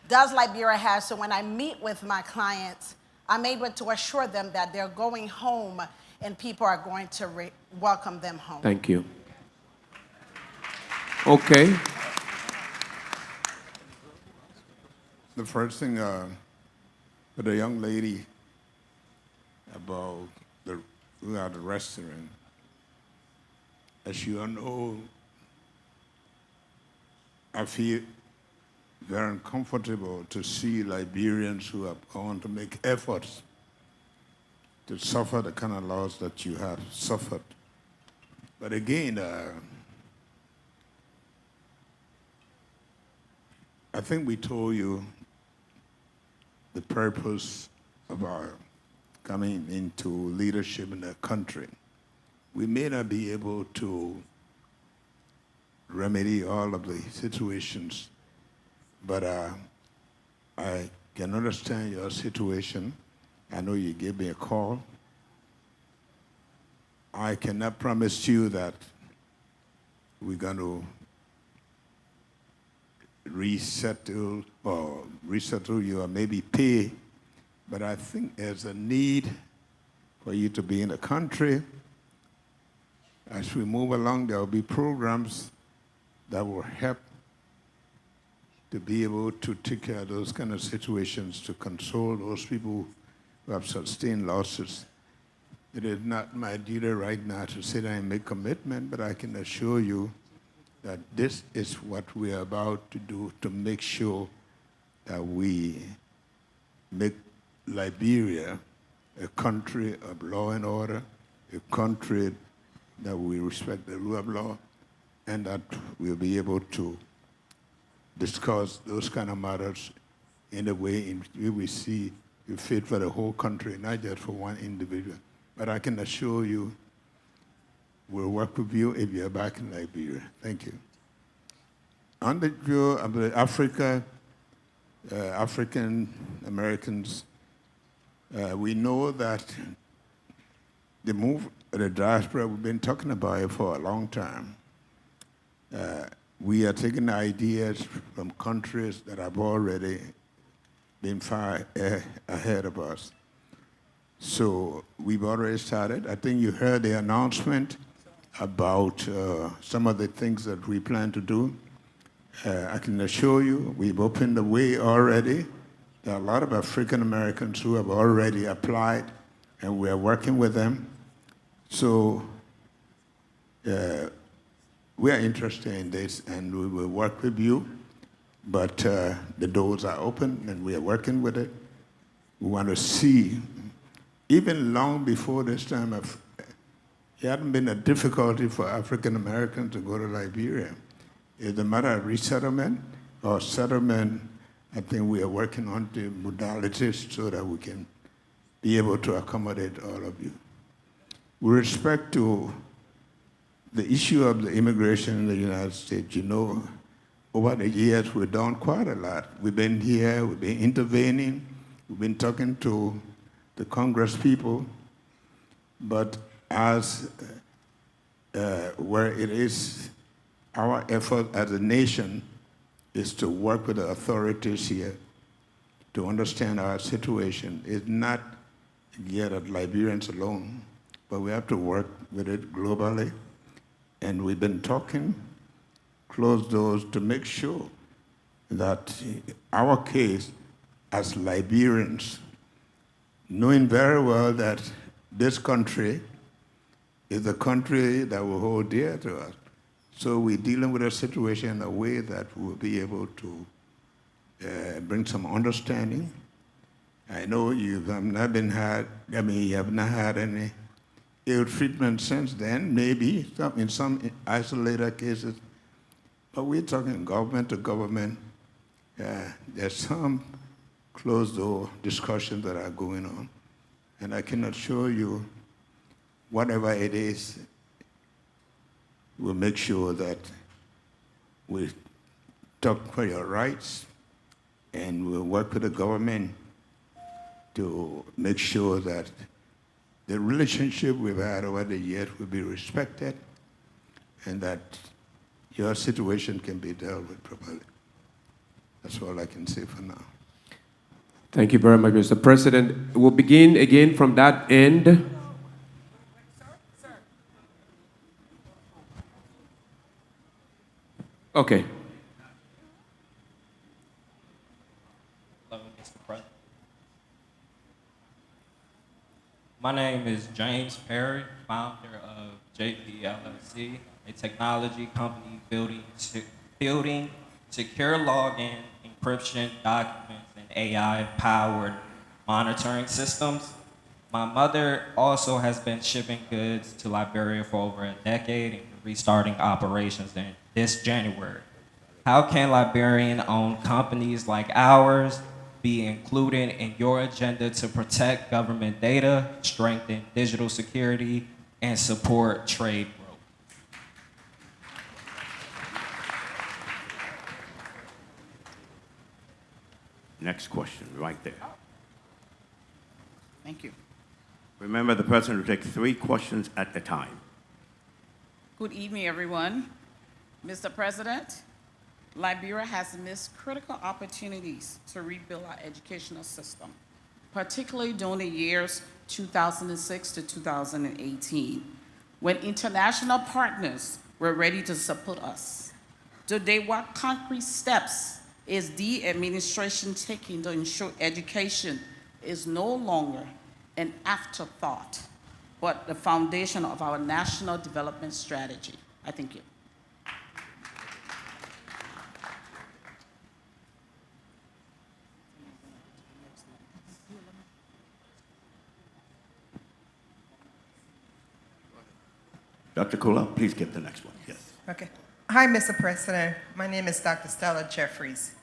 does Liberia have, so when I meet with my clients, I'm able to assure them that they're going home and people are going to welcome them home? Thank you. Okay. The first thing for the young lady about the restaurant, as you all know, I feel very uncomfortable to see Liberians who have gone to make efforts to suffer the kind of loss that you have suffered. But again, I think we told you the purpose of our coming into leadership in the country. We may not be able to remedy all of the situations, but I can understand your situation. I know you gave me a call. I cannot promise you that we're going to resettle you or maybe pay, but I think there's a need for you to be in the country. As we move along, there will be programs that will help to be able to take care of those kind of situations, to console those people who have sustained losses. It is not my duty right now to sit down and make commitment, but I can assure you that this is what we are about to do to make sure that we make Liberia a country of law and order, a country that we respect the rule of law, and that we'll be able to discuss those kind of matters in a way in which we see fit for the whole country, not just for one individual. But I can assure you, we'll work with you if you're back in Liberia. Thank you. On the view of the African Americans, we know that the move of the diaspora, we've been talking about it for a long time. We are taking ideas from countries that have already been far ahead of us. So we've already started. I think you heard the announcement about some of the things that we plan to do. I can assure you, we've opened the way already. There are a lot of African Americans who have already applied, and we are working with them. So we are interested in this, and we will work with you. But the doors are open, and we are working with it. We want to see, even long before this time, it hadn't been a difficulty for African Americans to go to Liberia. It's a matter of resettlement or settlement. I think we are working on the modalities so that we can be able to accommodate all of you. With respect to the issue of the immigration in the United States, you know, over the years, we've done quite a lot. We've been here, we've been intervening, we've been talking to the Congress people, but as where it is, our effort as a nation is to work with the authorities here to understand our situation. It's not yet at Liberians alone, but we have to work with it globally. And we've been talking, closed doors, to make sure that our case as Liberians, knowing very well that this country is a country that will hold dear to us. So we're dealing with a situation in a way that we'll be able to bring some understanding. I know you have not had any ill treatment since then, maybe in some isolated cases, but we're talking government to government. There's some closed-door discussions that are going on, and I can assure you, whatever it is, we'll make sure that we talk for your rights, and we'll work with the government to make sure that the relationship we've had over the years will be respected, and that your situation can be dealt with properly. That's all I can say for now. Thank you very much, Mr. President. We'll begin again from that end. Okay. Hello, Mr. President. My name is James Perry, founder of JP LLC, a technology company building secure login, encryption, documents, and AI-powered monitoring systems. My mother also has been shipping goods to Liberia for over a decade and restarting operations in this January. How can Liberian-owned companies like ours be included in your agenda to protect government data, strengthen digital security, and support trade growth? Next question, right there. Thank you. Remember, the president will take 3 questions at a time. Good evening, everyone. Mr. President, Liberia has missed critical opportunities to rebuild our educational system, particularly during the years 2006 to 2018, when international partners were ready to support us. Today, what concrete steps is the administration taking to ensure education is no longer an afterthought, but the foundation of our national development strategy? I thank you. Dr. Kula, please get the next one. Yes. Okay. Hi, Mr. President. My name is Dr. Stella Jeffries.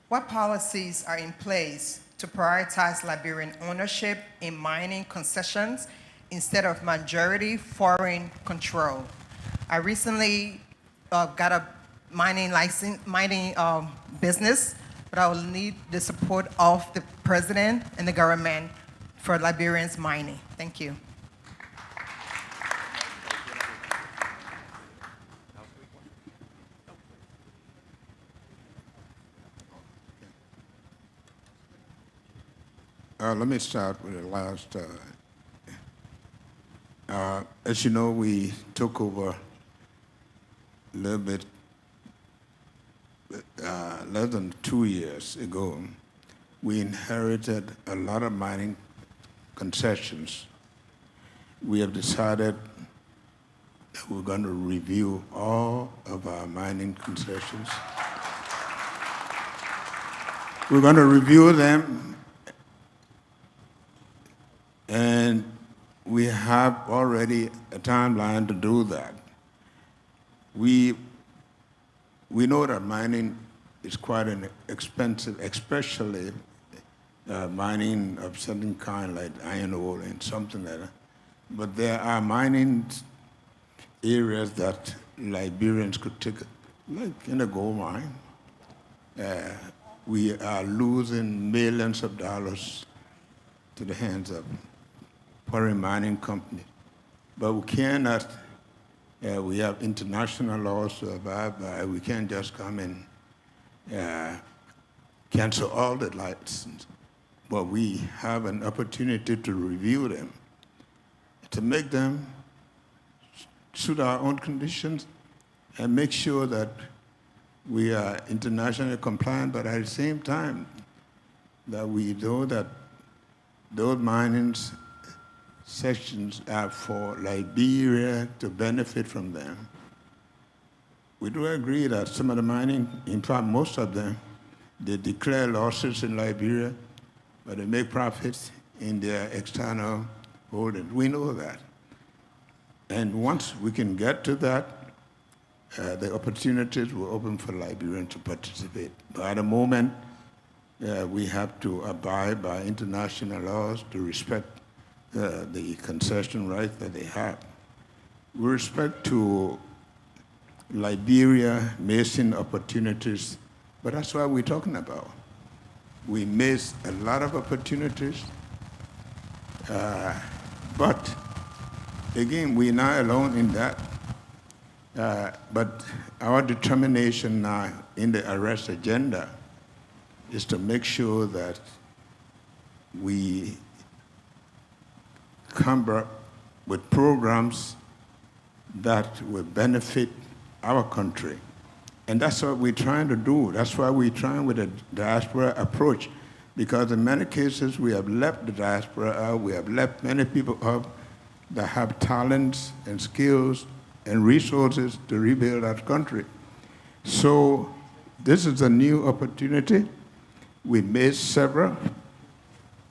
What policies are in place to prioritize Liberian ownership in mining concessions instead of majority foreign control? I recently got a mining license, business, but I will need the support of the president and the government for Liberians mining. Thank you. Let me start with the last. As you know, we took over a little bit less than 2 years ago. We inherited a lot of mining concessions. We have decided that we're going to review all of our mining concessions. We're going to review them, and we have already a timeline to do that. We know that mining is quite an expensive, especially mining of certain kind like iron ore and something like that. But there are mining areas that Liberians could take, like in a gold mine. We are losing millions of dollars to the hands of foreign mining company. But we cannot, we have international laws to abide by. We can't just come and cancel all the licenses. But we have an opportunity to review them, to make them suit our own conditions and make sure that we are internationally compliant, but at the same time that we know that those mining sections are for Liberia to benefit from them. We do agree that some of the mining, in fact most of them, they declare losses in Liberia, but they make profits in their external holdings. We know that. And once we can get to that, the opportunities will open for Liberians to participate. But at the moment, we have to abide by international laws to respect the concession rights that they have. With respect to Liberia missing opportunities, but that's what we're talking about. We miss a lot of opportunities, but again, we're not alone in that. But our determination now in the arrest agenda is to make sure that we come up with programs that will benefit our country And that's what we're trying to do. That's why we're trying with a diaspora approach. Because in many cases, we have left the diaspora out. We have left many people out that have talents and skills and resources to rebuild our country. So this is a new opportunity. We made several,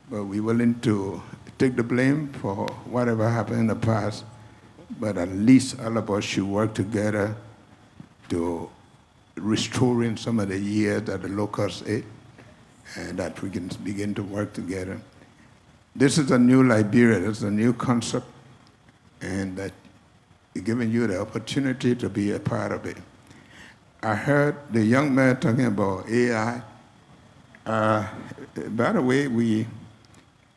but we're willing to take the blame for whatever happened in the past. But at least all of us should work together to restoring some of the years that the locusts ate, and that we can begin to work together. This is a new Liberia, this is a new concept, and that giving you the opportunity to be a part of it. I heard the young man talking about AI. By the way, we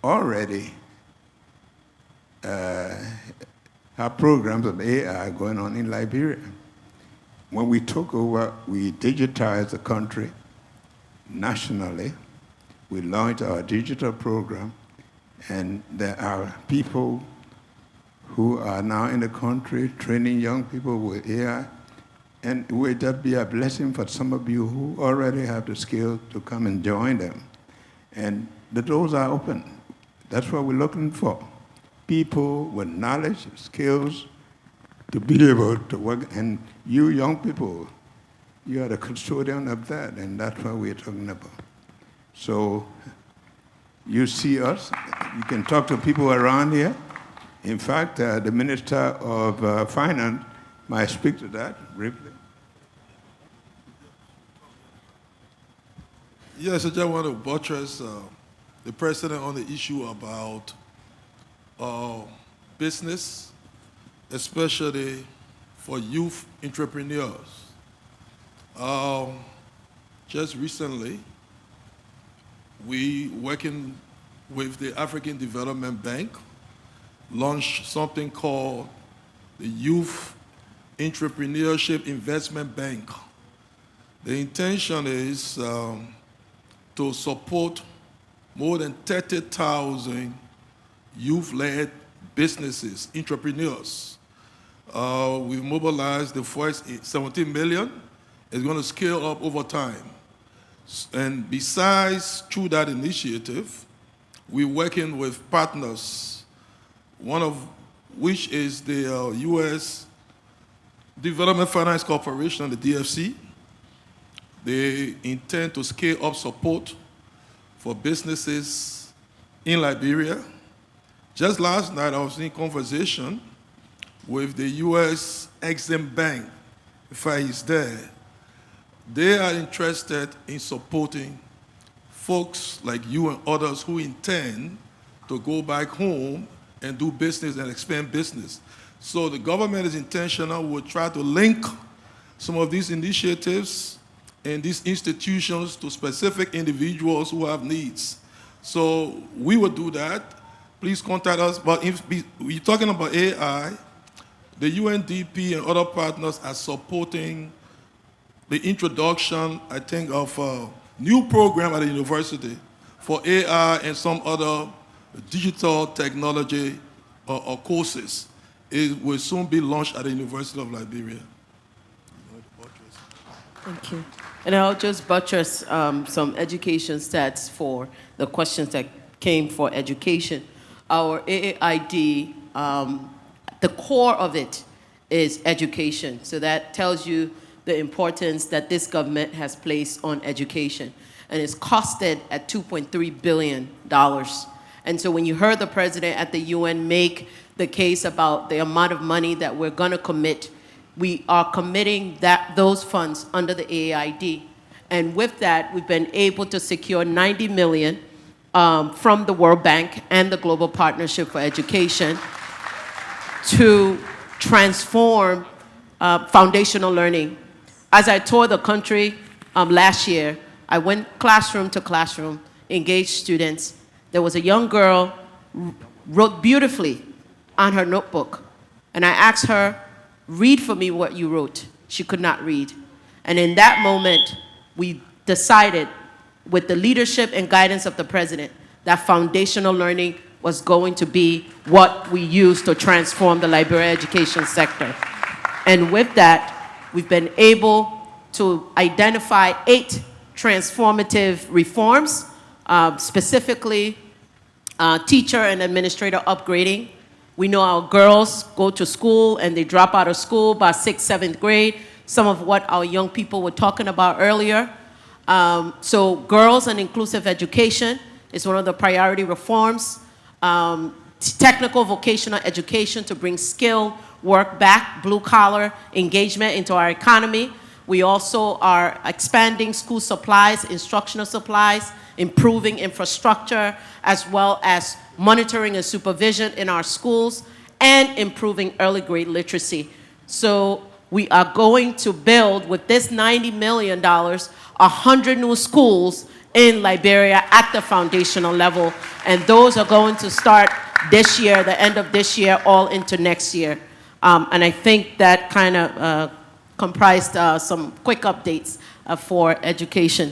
already have programs of AI going on in Liberia. When we took over, we digitized the country nationally. We launched our digital program, and there are people who are now in the country training young people with AI, and will that be a blessing for some of you who already have the skill to come and join them. And the doors are open. That's what we're looking for. People with knowledge, skills, to be able to work. And you young people, you are the custodian of that, and that's what we're talking about. So you see us, you can talk to people around here. In fact, the Minister of Finance might speak to that briefly. Yes, I just want to buttress the President on the issue about business, especially for youth entrepreneurs. Just recently, we, working with the African Development Bank, launched something called the Youth Entrepreneurship Investment Bank. The intention is to support more than 30,000 youth-led businesses, entrepreneurs. We've mobilized the first 17 million. It's going to scale up over time. And besides, through that initiative, we're working with partners, one of which is the U.S. Development Finance Corporation, the DFC. They intend to scale up support for businesses in Liberia. Just last night, I was in conversation with the U.S. Exim Bank, if he's there. They are interested in supporting folks like you and others who intend to go back home and do business and expand business. So the government is intentional. We'll try to link some of these initiatives and these institutions to specific individuals who have needs. So we will do that. Please contact us. But if we're talking about AI, the UNDP and other partners are supporting the introduction, I think, of a new program at the university for AI and some other digital technology or courses. It will soon be launched at the University of Liberia. Thank you. And I'll just buttress some education stats for the questions that came for education. Our AAID, the core of it is education. So that tells you the importance that this government has placed on education. And it's costed at $2.3 billion. And so when you heard the president at the UN make the case about the amount of money that we're gonna commit, we are committing those funds under the AAID. And with that, we've been able to secure $90 million from the World Bank and the Global Partnership for Education to transform foundational learning. As I toured the country last year, I went classroom to classroom, engaged students. There was a young girl wrote beautifully on her notebook. And I asked her, read for me what you wrote. She could not read. And in that moment, we decided, with the leadership and guidance of the president, that foundational learning was going to be what we use to transform the Liberia education sector. And with that, we've been able to identify 8 transformative reforms, specifically teacher and administrator upgrading. We know our girls go to school and they drop out of school by 6th, 7th grade, some of what our young people were talking about earlier. So girls and inclusive education is one of the priority reforms. Technical vocational education to bring skilled work back, blue-collar engagement into our economy. We also are expanding school supplies, instructional supplies, improving infrastructure, as well as monitoring and supervision in our schools, and improving early grade literacy. So we are going to build, with this $90 million, 100 new schools in Liberia at the foundational level, and those are going to start this year, the end of this year, all into next year. And I think that kind of comprised some quick updates for education.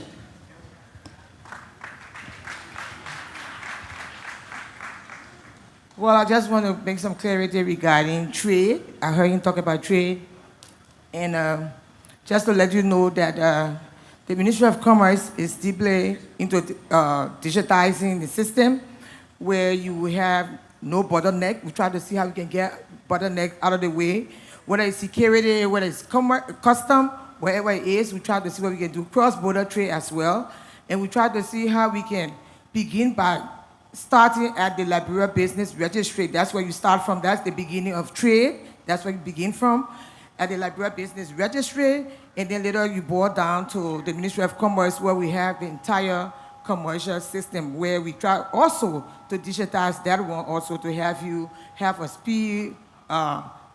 Well, I just want to make some clarity regarding trade. I heard you talk about trade. And just to let you know that the Ministry of Commerce is deeply into digitizing the system where you will have no bottleneck. We try to see how we can get bottleneck out of the way. Whether it's security, whether it's custom, wherever it is, we try to see what we can do. Cross-border trade as well. And we try to see how we can begin by starting at the Liberia Business Registry. That's where you start from. That's the beginning of trade. That's where you begin from, at the Liberia Business Registry. And then later you boil down to the Ministry of Commerce, where we have the entire commercial system, where we try also to digitize that one also to have you have a speed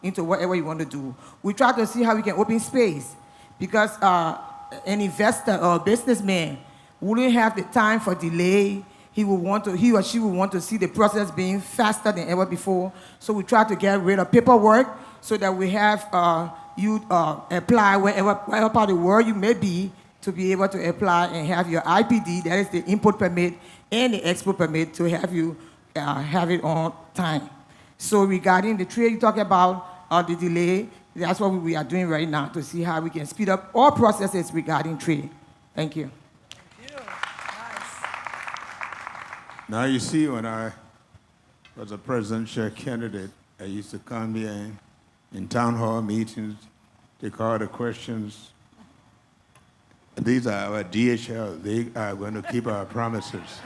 into whatever you want to do. We try to see how we can open space, because an investor or businessman wouldn't have the time for delay. He or she will want to see the process being faster than ever before. So we try to get rid of paperwork so that we have you apply wherever part of the world you may be, to be able to apply and have your IPD, that is the import permit, and the export permit, to have you have it on time. So regarding the trade you talk about, the delay, that's what we are doing right now to see how we can speed up all processes regarding trade. Thank you. Now, you see, when I was a presidential candidate, I used to come here in town hall meetings, take all the questions. These are our DHL. They are going to keep our promises.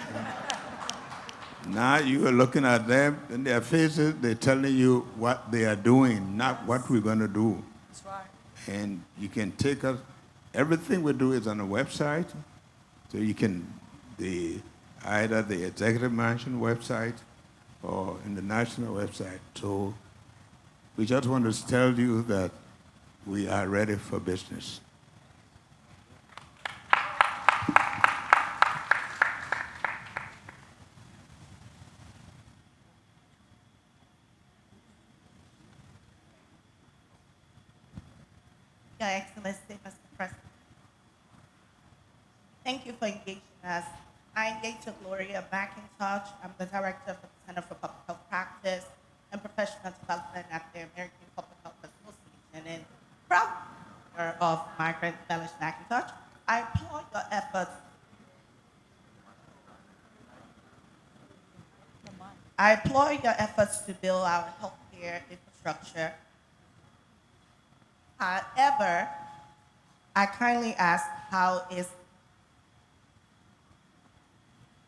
Now you are looking at them in their faces, they're telling you what they are doing, not what we're going to do. That's right. And you can take us, everything we do is on the website, so you can, either the executive mansion website or in the national website. So we just want to tell you that we are ready for business. Your Excellency, Mr. President. Thank you for engaging us. I engage with Gloria McIntosh. I'm the director of the Center for Public Health Practice and Professional Development at the American Public Health Association, and proud member of Margaret Bellish McIntosh. I applaud your efforts. I applaud your efforts to build our healthcare infrastructure. However, I kindly ask, how is...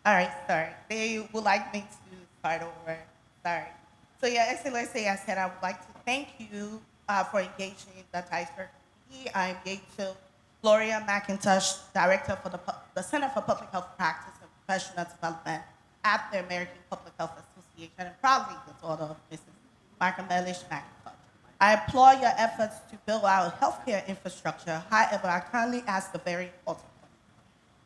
All right, sorry. They would like me to start over. Sorry. So, Your Excellency, I said I would like to thank you for engaging the Diaspora. I engaged with Gloria McIntosh, Director for the Center for Public Health Practice and Professional Development at the American Public Health Association, and proudly the daughter of Mrs. Margaret Bellish McIntosh. I applaud your efforts to build our healthcare infrastructure. However, I kindly ask a very important question.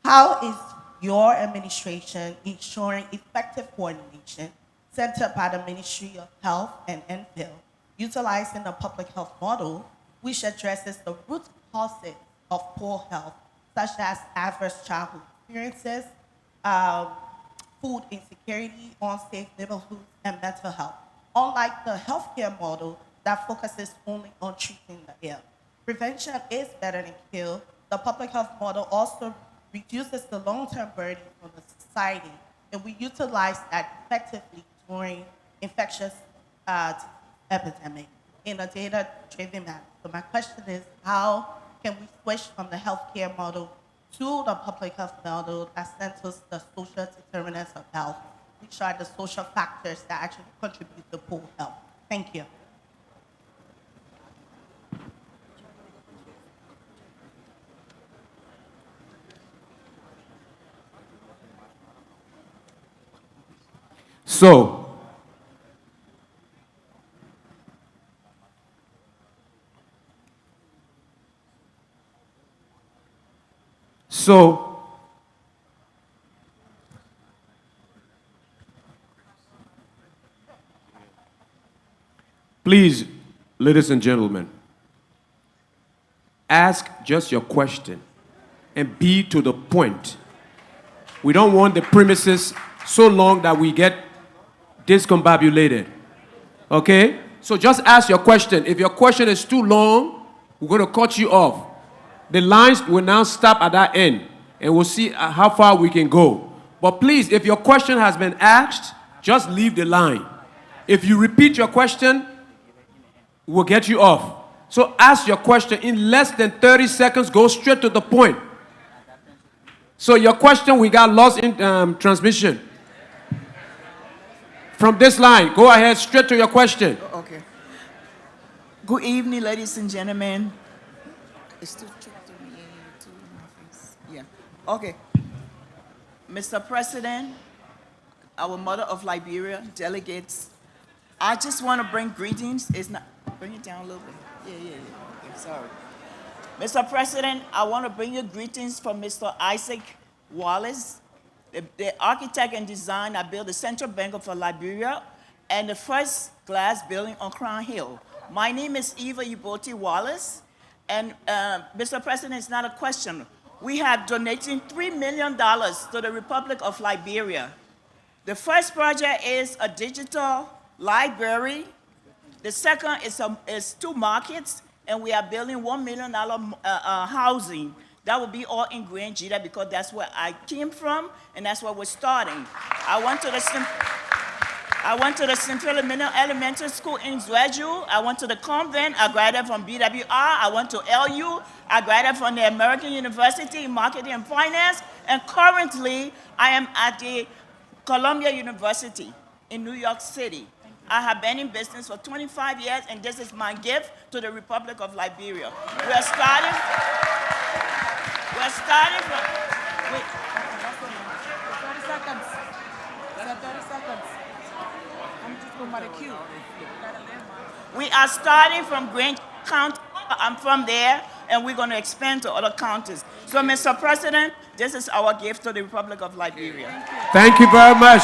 How is your administration ensuring effective coordination centered by the Ministry of Health and NPHIL, utilizing the public health model, which addresses the root causes of poor health, such as adverse childhood experiences, food insecurity, unsafe neighborhoods, and mental health, unlike the healthcare model that focuses only on treating the ill. Prevention is better than cure, the public health model also reduces the long-term burden on the society, and we utilize that effectively during infectious epidemic in a data-driven manner. So my question is, how can we switch from the healthcare model to the public health model that centers the social determinants of health, which are the social factors that actually contribute to poor health? Thank you. So, please, ladies and gentlemen, ask just your question and be to the point. We don't want the premises so long that we get discombobulated. Okay? So just ask your question. If your question is too long, we're going to cut you off. The lines will now stop at that end, and we'll see how far we can go. But please, if your question has been asked, just leave the line. If you repeat your question, we'll get you off. So ask your question in less than 30 seconds. Go straight to the point. So your question, we got lost in transmission. From this line, go ahead, straight to your question. Okay. Good evening, ladies and gentlemen. It's too tricky to be in my face. Yeah. Okay. Mr. President, our mother of Liberia, delegates, I just want to bring greetings. It's not, bring it down a little bit. Yeah. Okay, sorry. Mr. President, I want to bring you greetings from Mr. Isaac Wallace, the architect and designer that built the Central Bank of Liberia and the first glass building on Crown Hill. My name is Eva Uboti Wallace, and Mr. President, it's not a question. We have donating $3 million to the Republic of Liberia. The first project is a digital library. The second is 2 markets, and we are building $1 million housing. That will be all in Grand Jita because that's where I came from, and that's where we're starting. I went to the Central Elementary School in Zweju. I went to the convent. I graduated from BWR. I went to LU. I graduated from the American University in Marketing and Finance. And currently, I am at the Columbia University in New York City. I have been in business for 25 years, and this is my gift to the Republic of Liberia. We're starting from, 30 seconds. 30 seconds. I'm just going by the queue. we are starting from Grand County. I'm from there, and we're going to expand to other counties. So, Mr. President, this is our gift to the Republic of Liberia. Thank you very much.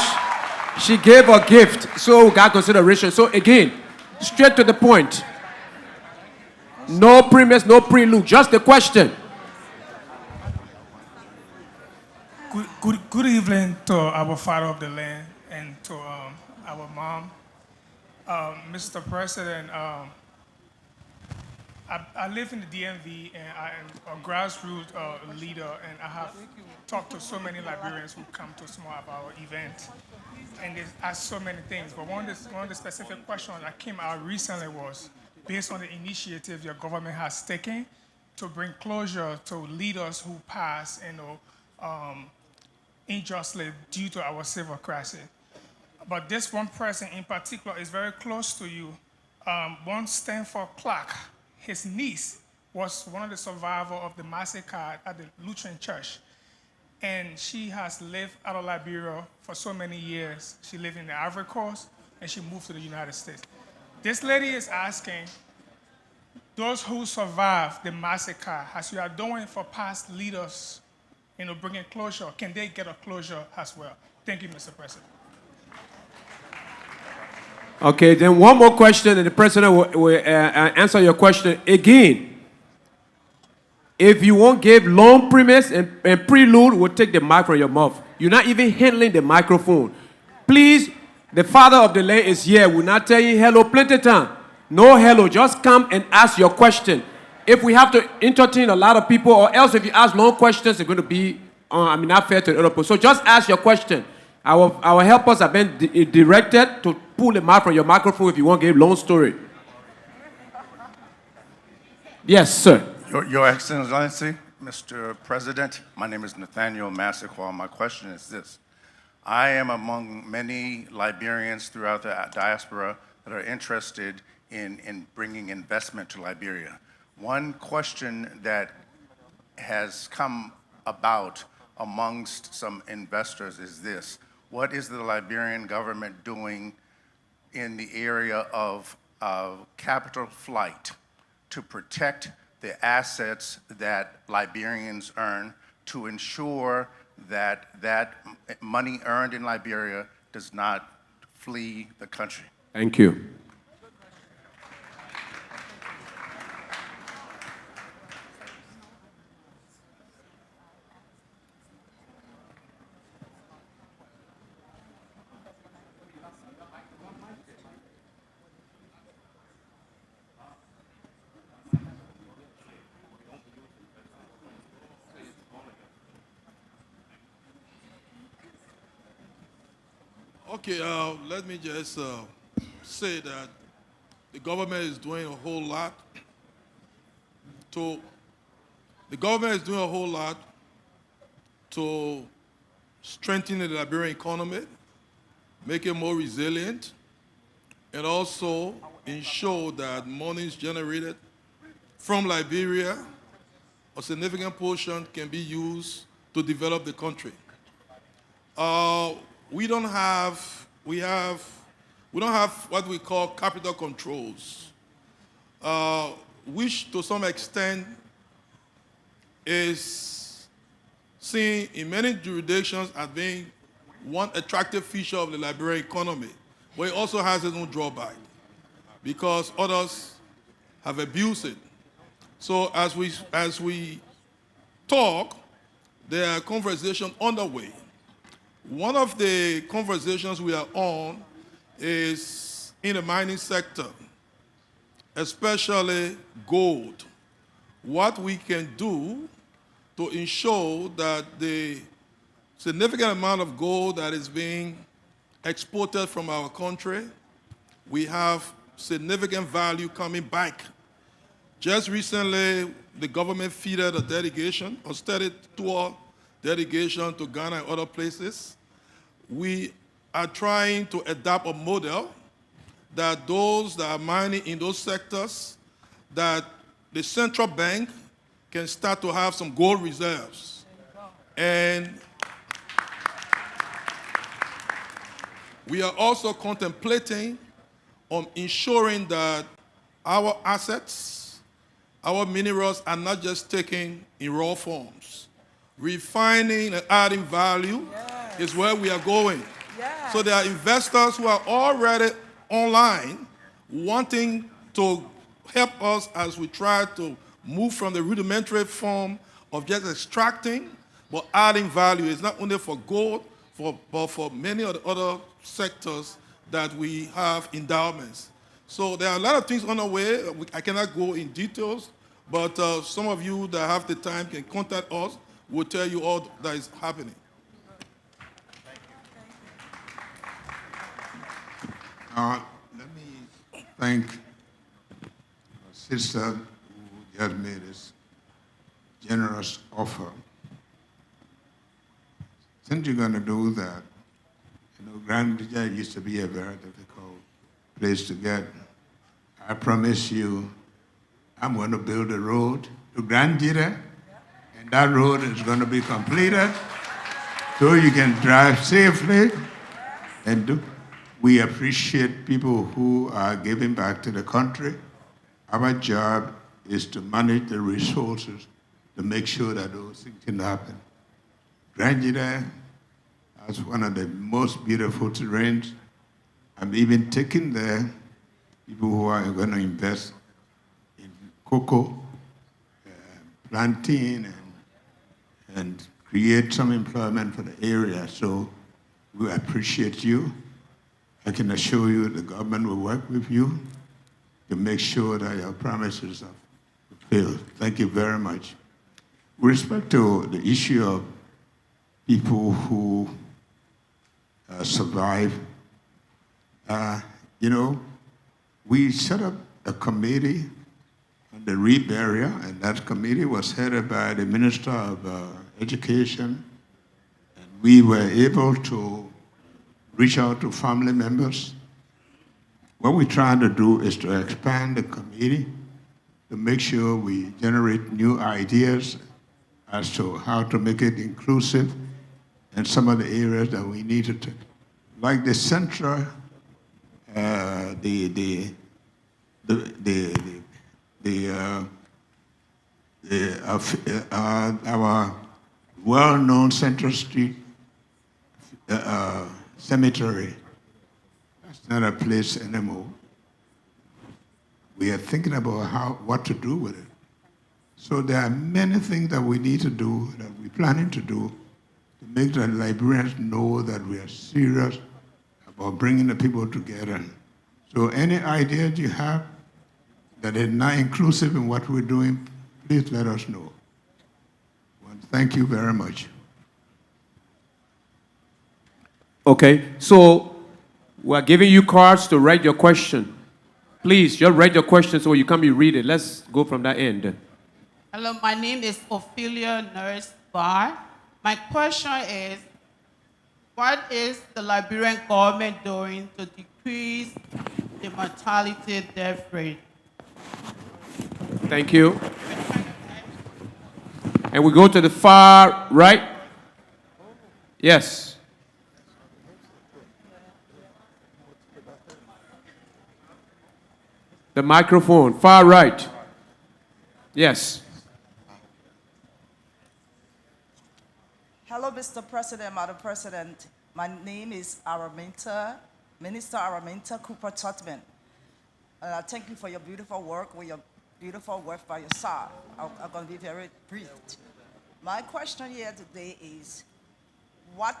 She gave a gift, so we got consideration. So again, straight to the point. No premise, no prelude, just the question. Good evening to our father of the land and to our mom. Mr. President, I live in the DMV, and I am a grassroots leader, and I have talked to so many Liberians who come to some of our events, and they ask so many things. But one of the specific questions that came out recently was based on the initiative your government has taken to bring closure to leaders who pass, unjustly due to our civil crisis. But this one person in particular is very close to you. One Stanford Clark, his niece, was one of the survivors of the massacre at the Lutheran Church. And she has lived out of Liberia for so many years. She lived in the Ivory Coast, and she moved to the United States. This lady is asking, those who survived the massacre, as you are doing for past leaders, bringing closure, can they get a closure as well? Thank you, Mr. President. Okay, then one more question, and the president will answer your question again. If you won't give long premise and prelude, we'll take the mic from your mouth. You're not even handling the microphone. Please, the father of the land is here. We're not telling you hello plenty of time. No hello, just come and ask your question. if we have to entertain a lot of people, or else if you ask long questions, it's going to be, not fair to the other people. So just ask your question. Our helpers have been directed to pull them out from your microphone if you want to give a long story. Yes, sir. Your Excellency, Mr. President, my name is Nathaniel Massacqua. My question is this. I am among many Liberians throughout the diaspora that are interested in bringing investment to Liberia. One question that has come about amongst some investors is this. What is the Liberian government doing in the area of capital flight to protect the assets that Liberians earn, to ensure that that money earned in Liberia does not flee the country? Thank you. Okay, let me just say that the government is doing a whole lot to strengthen the Liberian economy, make it more resilient, and also ensure that monies generated from Liberia, a significant portion can be used to develop the country. We don't have what we call capital controls, which to some extent is seen in many jurisdictions as being one attractive feature of the Liberian economy, but it also has its own drawback because others have abused it. So as we talk, there are conversations underway. One of the conversations we are on is in the mining sector, especially gold. What we can do to ensure that the significant amount of gold that is being exported from our country, we have significant value coming back. Just recently, the government feeded a delegation, a study tour delegation to Ghana and other places. We are trying to adopt a model that those that are mining in those sectors, that the central bank can start to have some gold reserves. And we are also contemplating on ensuring that our assets, our minerals are not just taken in raw forms. Refining and adding value is where we are going. So there are investors who are already online wanting to help us as we try to move from the rudimentary form of just extracting, but adding value. It's not only for gold, but for many of the other sectors that we have endowments. So there are a lot of things on the way. I cannot go in details, but some of you that have the time can contact us. We'll tell you all that is happening. Let me thank our sister who just made this generous offer. Since you're going to do that, Grandia used to be a very difficult place to get. I promise you, I'm going to build a road to Grandia, and that road is going to be completed so you can drive safely. And we appreciate people who are giving back to the country. Our job is to manage the resources to make sure that those things can happen. Grandia has one of the most beautiful terrains. I'm even taking there people who are going to invest in cocoa, plantain, and create some employment for the area. So we appreciate you. I can assure you the government will work with you to make sure that your promises of Phil, thank you very much. With respect to the issue of people who survive, we set up a committee on the REAP area, and that committee was headed by the Minister of Education. And we were able to reach out to family members. What we're trying to do is to expand the committee to make sure we generate new ideas as to how to make it inclusive in some of the areas that we need to take. Like the central, our well-known Central Street cemetery. That's not a place anymore. We are thinking about what to do with it. So there are many things that we need to do, that we're planning to do, to make the Liberians know that we are serious about bringing the people together. So any ideas you have that is not inclusive in what we're doing, please let us know. Well, thank you very much. Okay, so we're giving you cards to write your question. Please, just write your question so you come and read it. Let's go from that end. Hello, my name is Ophelia Nurse Barr. My question is, what is the Liberian government doing to decrease the mortality death rate? Thank you. And we go to the far right. Yes. The microphone, far right. Yes. Hello, Mr. President, Madam President. My name is Minister Araminta Cooper Tutman. And I thank you for your beautiful work by your side. I'm going to be very brief. My question here today is, what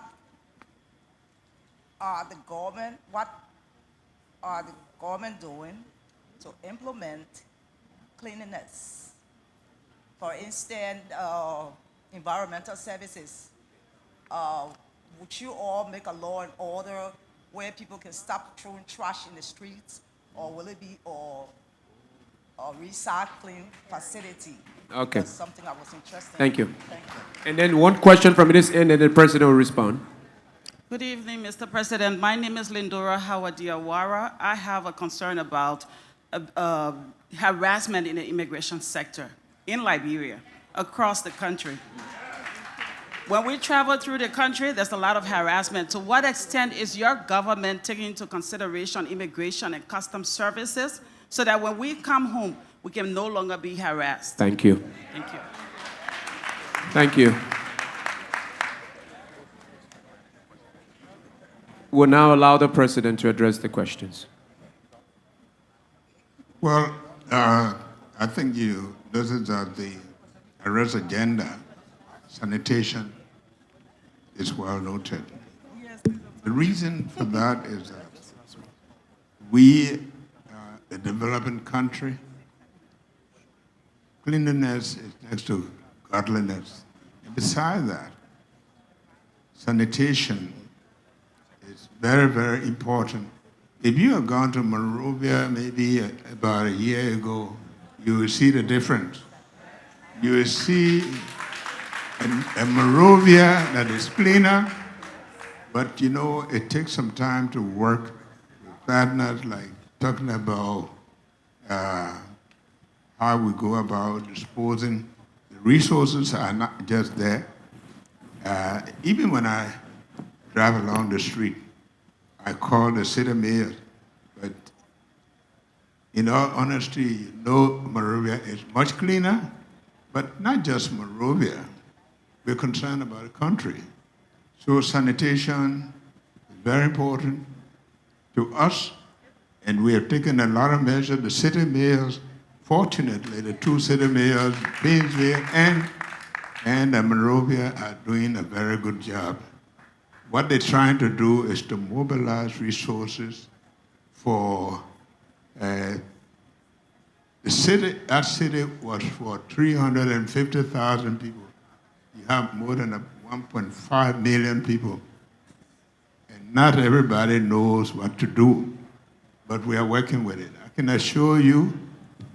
are the government doing to implement cleanliness? For instance, environmental services. Would you all make a law and order where people can stop throwing trash in the streets, or will it be a recycling facility? Okay. That's something I was interested in. Thank you. Thank you. And then one question from this end, and the President will respond. Good evening, Mr. President. My name is Lindora Hawadiawara. I have a concern about harassment in the immigration sector in Liberia, across the country. When we travel through the country, there's a lot of harassment. To what extent is your government taking into consideration immigration and customs services so that when we come home, we can no longer be harassed? Thank you. Thank you. Thank you. We'll now allow the President to address the questions. Well, I think this is the arrest agenda. Sanitation is well noted. The reason for that is that we are a developing country. Cleanliness is next to godliness. And besides that, sanitation is very, very important. If you have gone to Monrovia maybe about a year ago, you will see the difference. You will see a Monrovia that is cleaner, but it takes some time to work with partners, like talking about how we go about disposing. The resources are not just there. Even when I drive along the street, I call the city mayor, but in all honesty, Monrovia is much cleaner, but not just Monrovia. We're concerned about the country. So sanitation is very important to us, and we have taken a lot of measures. The city mayors, fortunately, the two city mayors, Painesville and Monrovia, are doing a very good job. What they're trying to do is to mobilize resources for The city, that city was for 350,000 people. You have more than 1.5 million people. And not everybody knows what to do, but we are working with it. I can assure you,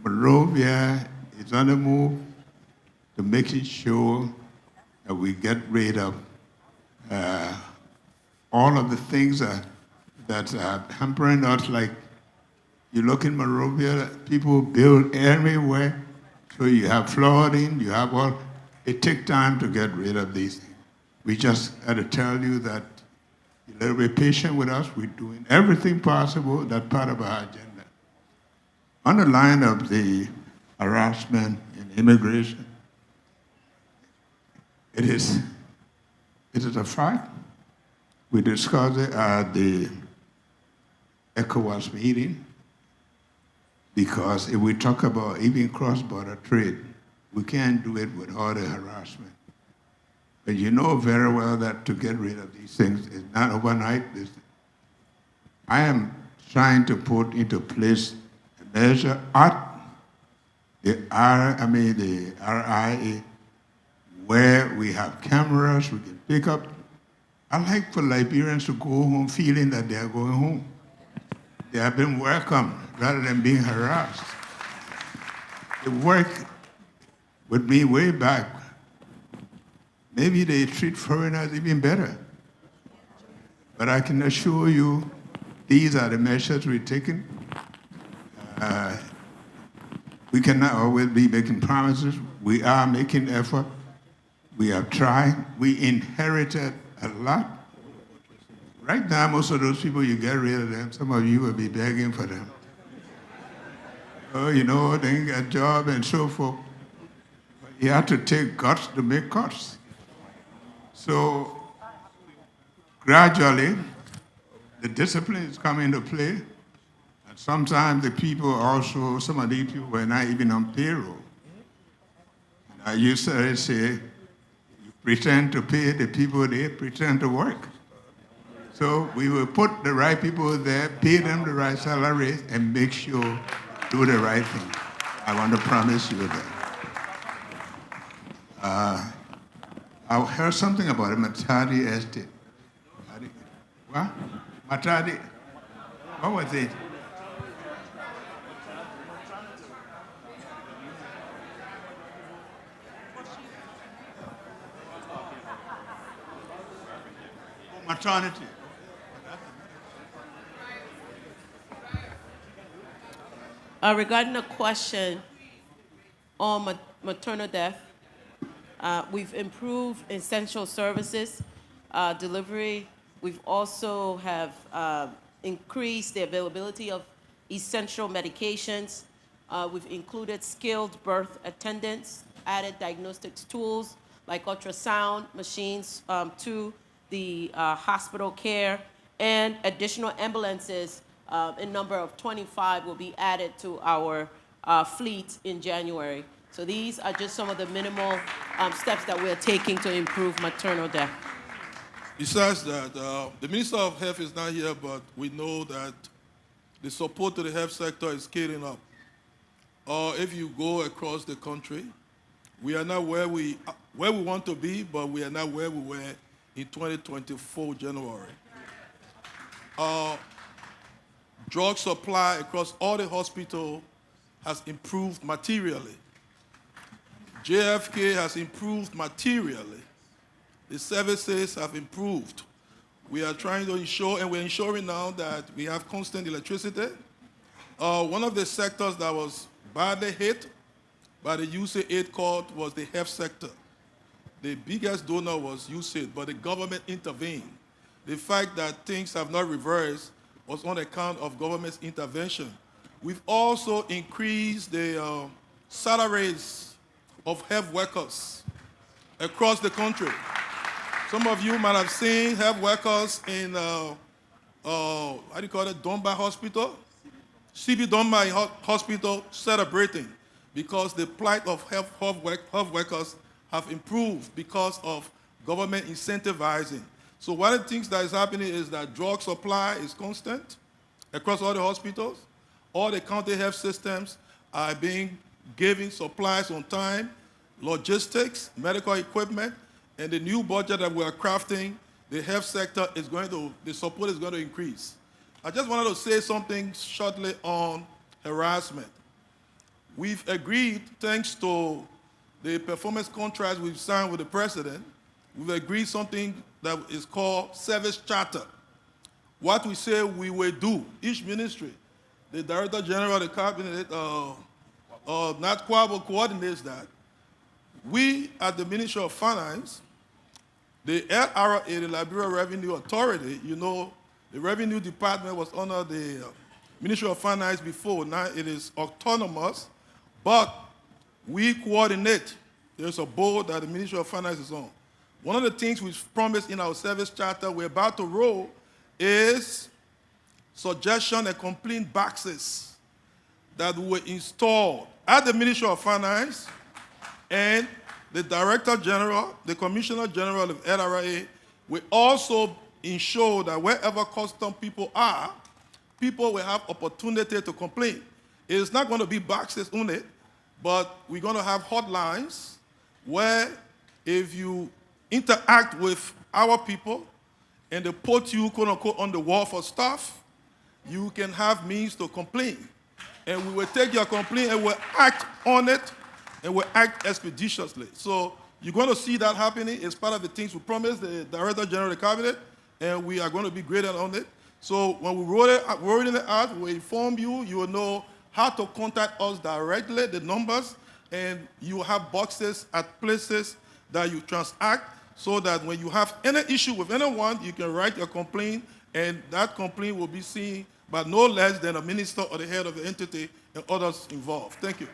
Monrovia is on the move to making sure that we get rid of all of the things that are hampering us, like you look in Monrovia, people build everywhere, so you have flooding, you have all. It takes time to get rid of these things. We just had to tell you that you're a little bit patient with us. We're doing everything possible. That's part of our agenda. On the line of the harassment in immigration, it is a fact. We discussed it at the ECOWAS meeting, because if we talk about even cross-border trade, we can't do it with all the harassment. But you know very well that to get rid of these things is not overnight business. I am trying to put into place a measure at the RIA, where we have cameras, we can pick up. I like for Liberians to go home feeling that they are going home. They have been welcomed rather than being harassed. They worked with me way back. Maybe they treat foreigners even better. But I can assure you, these are the measures we're taking. We cannot always be making promises. We are making effort. We have tried. We inherited a lot. Right now, most of those people, you get rid of them. Some of you will be begging for them. Oh, you know, they ain't got a job and so forth. But you have to take guts to make cuts. So gradually, the discipline is coming into play. And sometimes the people also, some of these people were not even on payroll. And I used to say, you pretend to pay the people, they pretend to work. So we will put the right people there, pay them the right salary, and make sure do the right thing. I want to promise you that. I heard something about a Matadi estate. What? Matadi? What was it? Maternity. Regarding the question on maternal death, we've improved essential services delivery. We've also have increased the availability of essential medications. We've included skilled birth attendants, added diagnostics tools like ultrasound machines to the hospital care, and additional ambulances in number of 25 will be added to our fleet in January. So these are just some of the minimal steps that we're taking to improve maternal death. Besides that, the Minister of Health is not here, but we know that the support to the health sector is scaling up. If you go across the country, we are not where we want to be, but we are not where we were in 2024 January. Drug supply across all the hospitals has improved materially. JFK has improved materially. The services have improved. We are trying to ensure, and we're ensuring now that we have constant electricity. One of the sectors that was badly hit by the USAID cut was the health sector. The biggest donor was USAID, but the government intervened. The fact that things have not reversed was on account of government's intervention. We've also increased the salaries of health workers across the country. Some of you might have seen health workers in, Dunbar Hospital? CB Dunbar Hospital celebrating because the plight of health workers have improved because of government incentivizing. So one of the things that is happening is that drug supply is constant across all the hospitals. All the county health systems are being given supplies on time, logistics, medical equipment, and the new budget that we are crafting, the health sector the support is going to increase. I just wanted to say something shortly on harassment. We've agreed, thanks to the performance contracts we've signed with the president, we've agreed something that is called service charter. What we say we will do, each ministry, the Director General of the Cabinet, Nat Kwabo coordinates that. We at the Ministry of Finance, the LRA, the Liberia Revenue Authority, you know, the Revenue Department was under the Ministry of Finance before. Now it is autonomous, but we coordinate. There's a board that the Ministry of Finance is on. One of the things we've promised in our service charter we're about to roll is suggestion and complaint boxes that were installed at the Ministry of Finance, and the Director General, the Commissioner General of LRA will also ensure that wherever custom people are, people will have opportunity to complain. It's not going to be boxes only, but we're going to have hotlines where if you interact with our people and they put you, quote unquote, on the wall for stuff, you can have means to complain. And we will take your complaint and we'll act on it, and we'll act expeditiously. So you're going to see that happening. It's part of the things we promised the Director General of the Cabinet, and we are going to be greater on it. So when we rolling it out, we'll inform you. You will know how to contact us directly, the numbers, and you will have boxes at places that you transact, so that when you have any issue with anyone, you can write your complaint, and that complaint will be seen by no less than a minister or the head of the entity and others involved. Thank you.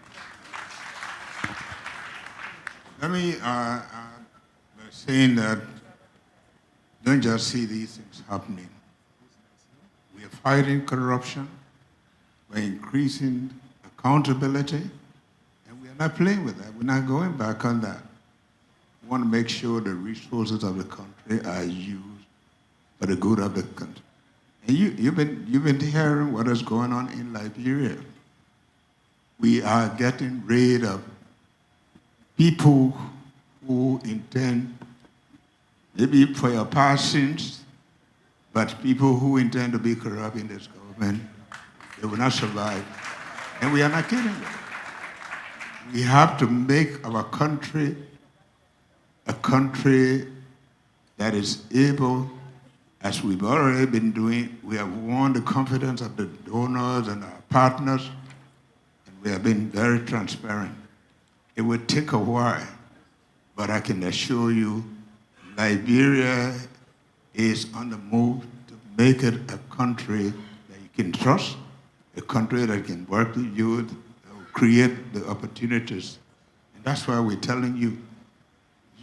Let me by saying that don't just see these things happening. We are fighting corruption, we're increasing accountability, and we are not playing with that. We're not going back on that. We want to make sure the resources of the country are used for the good of the country. And you've been hearing what is going on in Liberia. We are getting rid of people who intend, maybe for your past sins, but people who intend to be corrupt in this government, they will not survive. And we are not kidding them. We have to make our country a country that is able, as we've already been doing, we have won the confidence of the donors and our partners, and we have been very transparent. It will take a while, but I can assure you, Liberia is on the move to make it a country that you can trust, a country that can work with you, that will create the opportunities. And that's why we're telling you,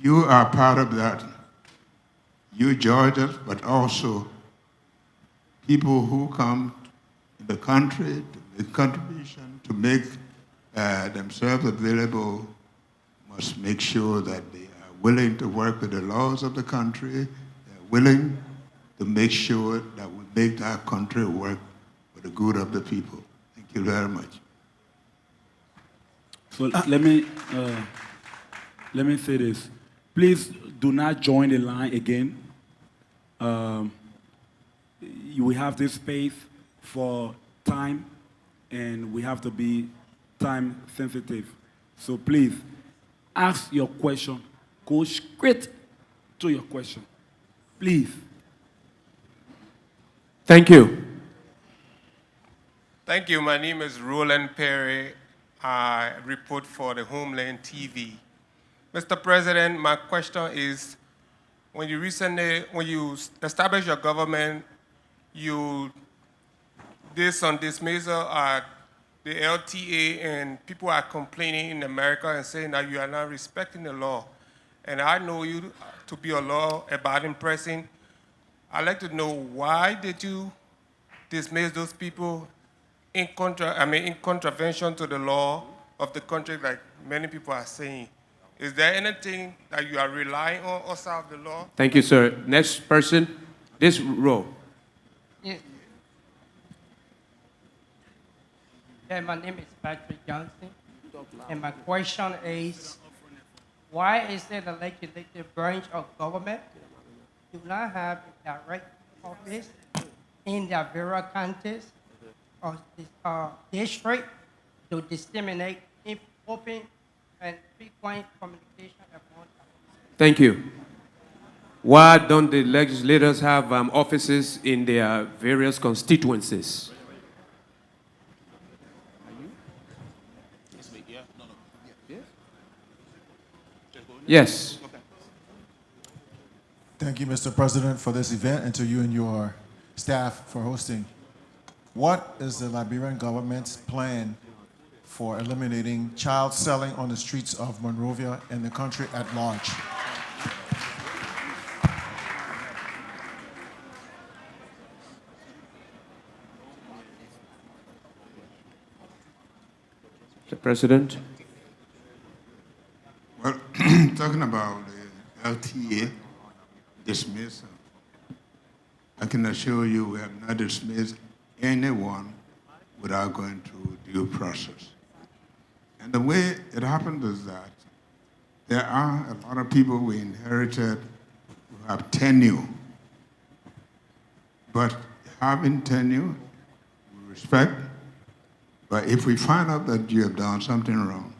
you are part of that. You Georgians, but also people who come in the country to make contribution, to make themselves available, must make sure that they are willing to work with the laws of the country, they're willing to make sure that we make that country work for the good of the people. Thank you very much. So let me say this. Please do not join the line again. We have this space for time, and we have to be time sensitive. So please, ask your question. Go straight to your question. Please. Thank you. Thank you. My name is Roland Perry. I report for the Homeland TV. Mr. President, my question is, when you established your government, you did some dismissal at the LTA, and people are complaining in America and saying that you are not respecting the law. And I know you to be a law-abiding person. I'd like to know, why did you dismiss those people in contravention to the law of the country, like many people are saying? Is there anything that you are relying on outside of the law? Thank you, sir. Next person, this row. Yeah. Okay, my name is Patrick Johnson, and my question is, why is it the legislative branch of government do not have a direct office in their various counties or district to disseminate open and frequent communication among them? Thank you. Why don't the legislators have offices in their various constituencies? Yes. Thank you, Mr. President, for this event, and to you and your staff for hosting. What is the Liberian government's plan for eliminating child selling on the streets of Monrovia and the country at large? Mr. President. Well, talking about the LTA dismissal, I can assure you we have not dismissed anyone without going through due process. And the way it happened is that there are a lot of people we inherited who have tenure. But having tenure, we respect. But if we find out that you have done something wrong,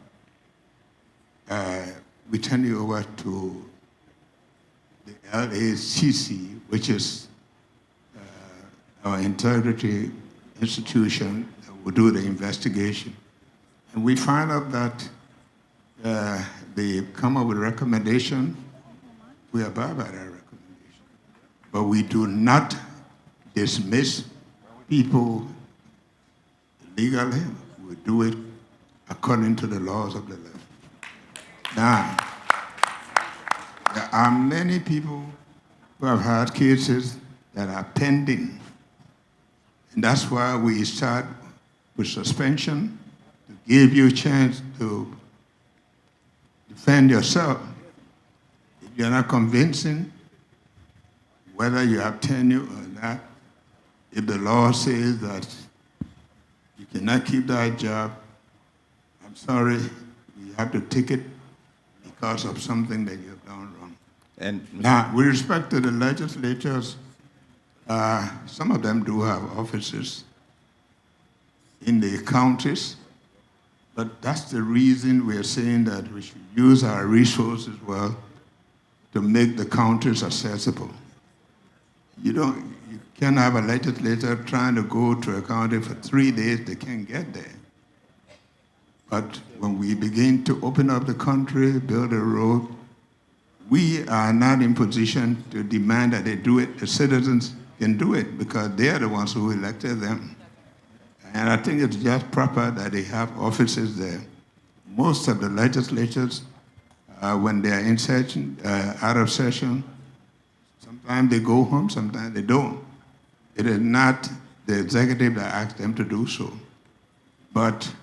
we turn you over to the LACC, which is our integrity institution that will do the investigation. And we find out that they come up with a recommendation. We abide by that recommendation. But we do not dismiss people legally. We do it according to the laws of the land. Now, there are many people who have had cases that are pending. And that's why we start with suspension, to give you a chance to defend yourself. If you're not convincing whether you have tenure or not, if the law says that you cannot keep that job, I'm sorry, you have to take it because of something that you have done wrong. And now, with respect to the legislatures, some of them do have offices in the counties, but that's the reason we're saying that we should use our resources well to make the counties accessible. You can't have a legislator trying to go to a county for 3 days, they can't get there. But when we begin to open up the country, build a road, we are not in position to demand that they do it. The citizens can do it because they are the ones who elected them. And I think it's just proper that they have offices there. Most of the legislatures, when they are in session, out of session, sometimes they go home, sometimes they don't. It is not the executive that asks them to do so. But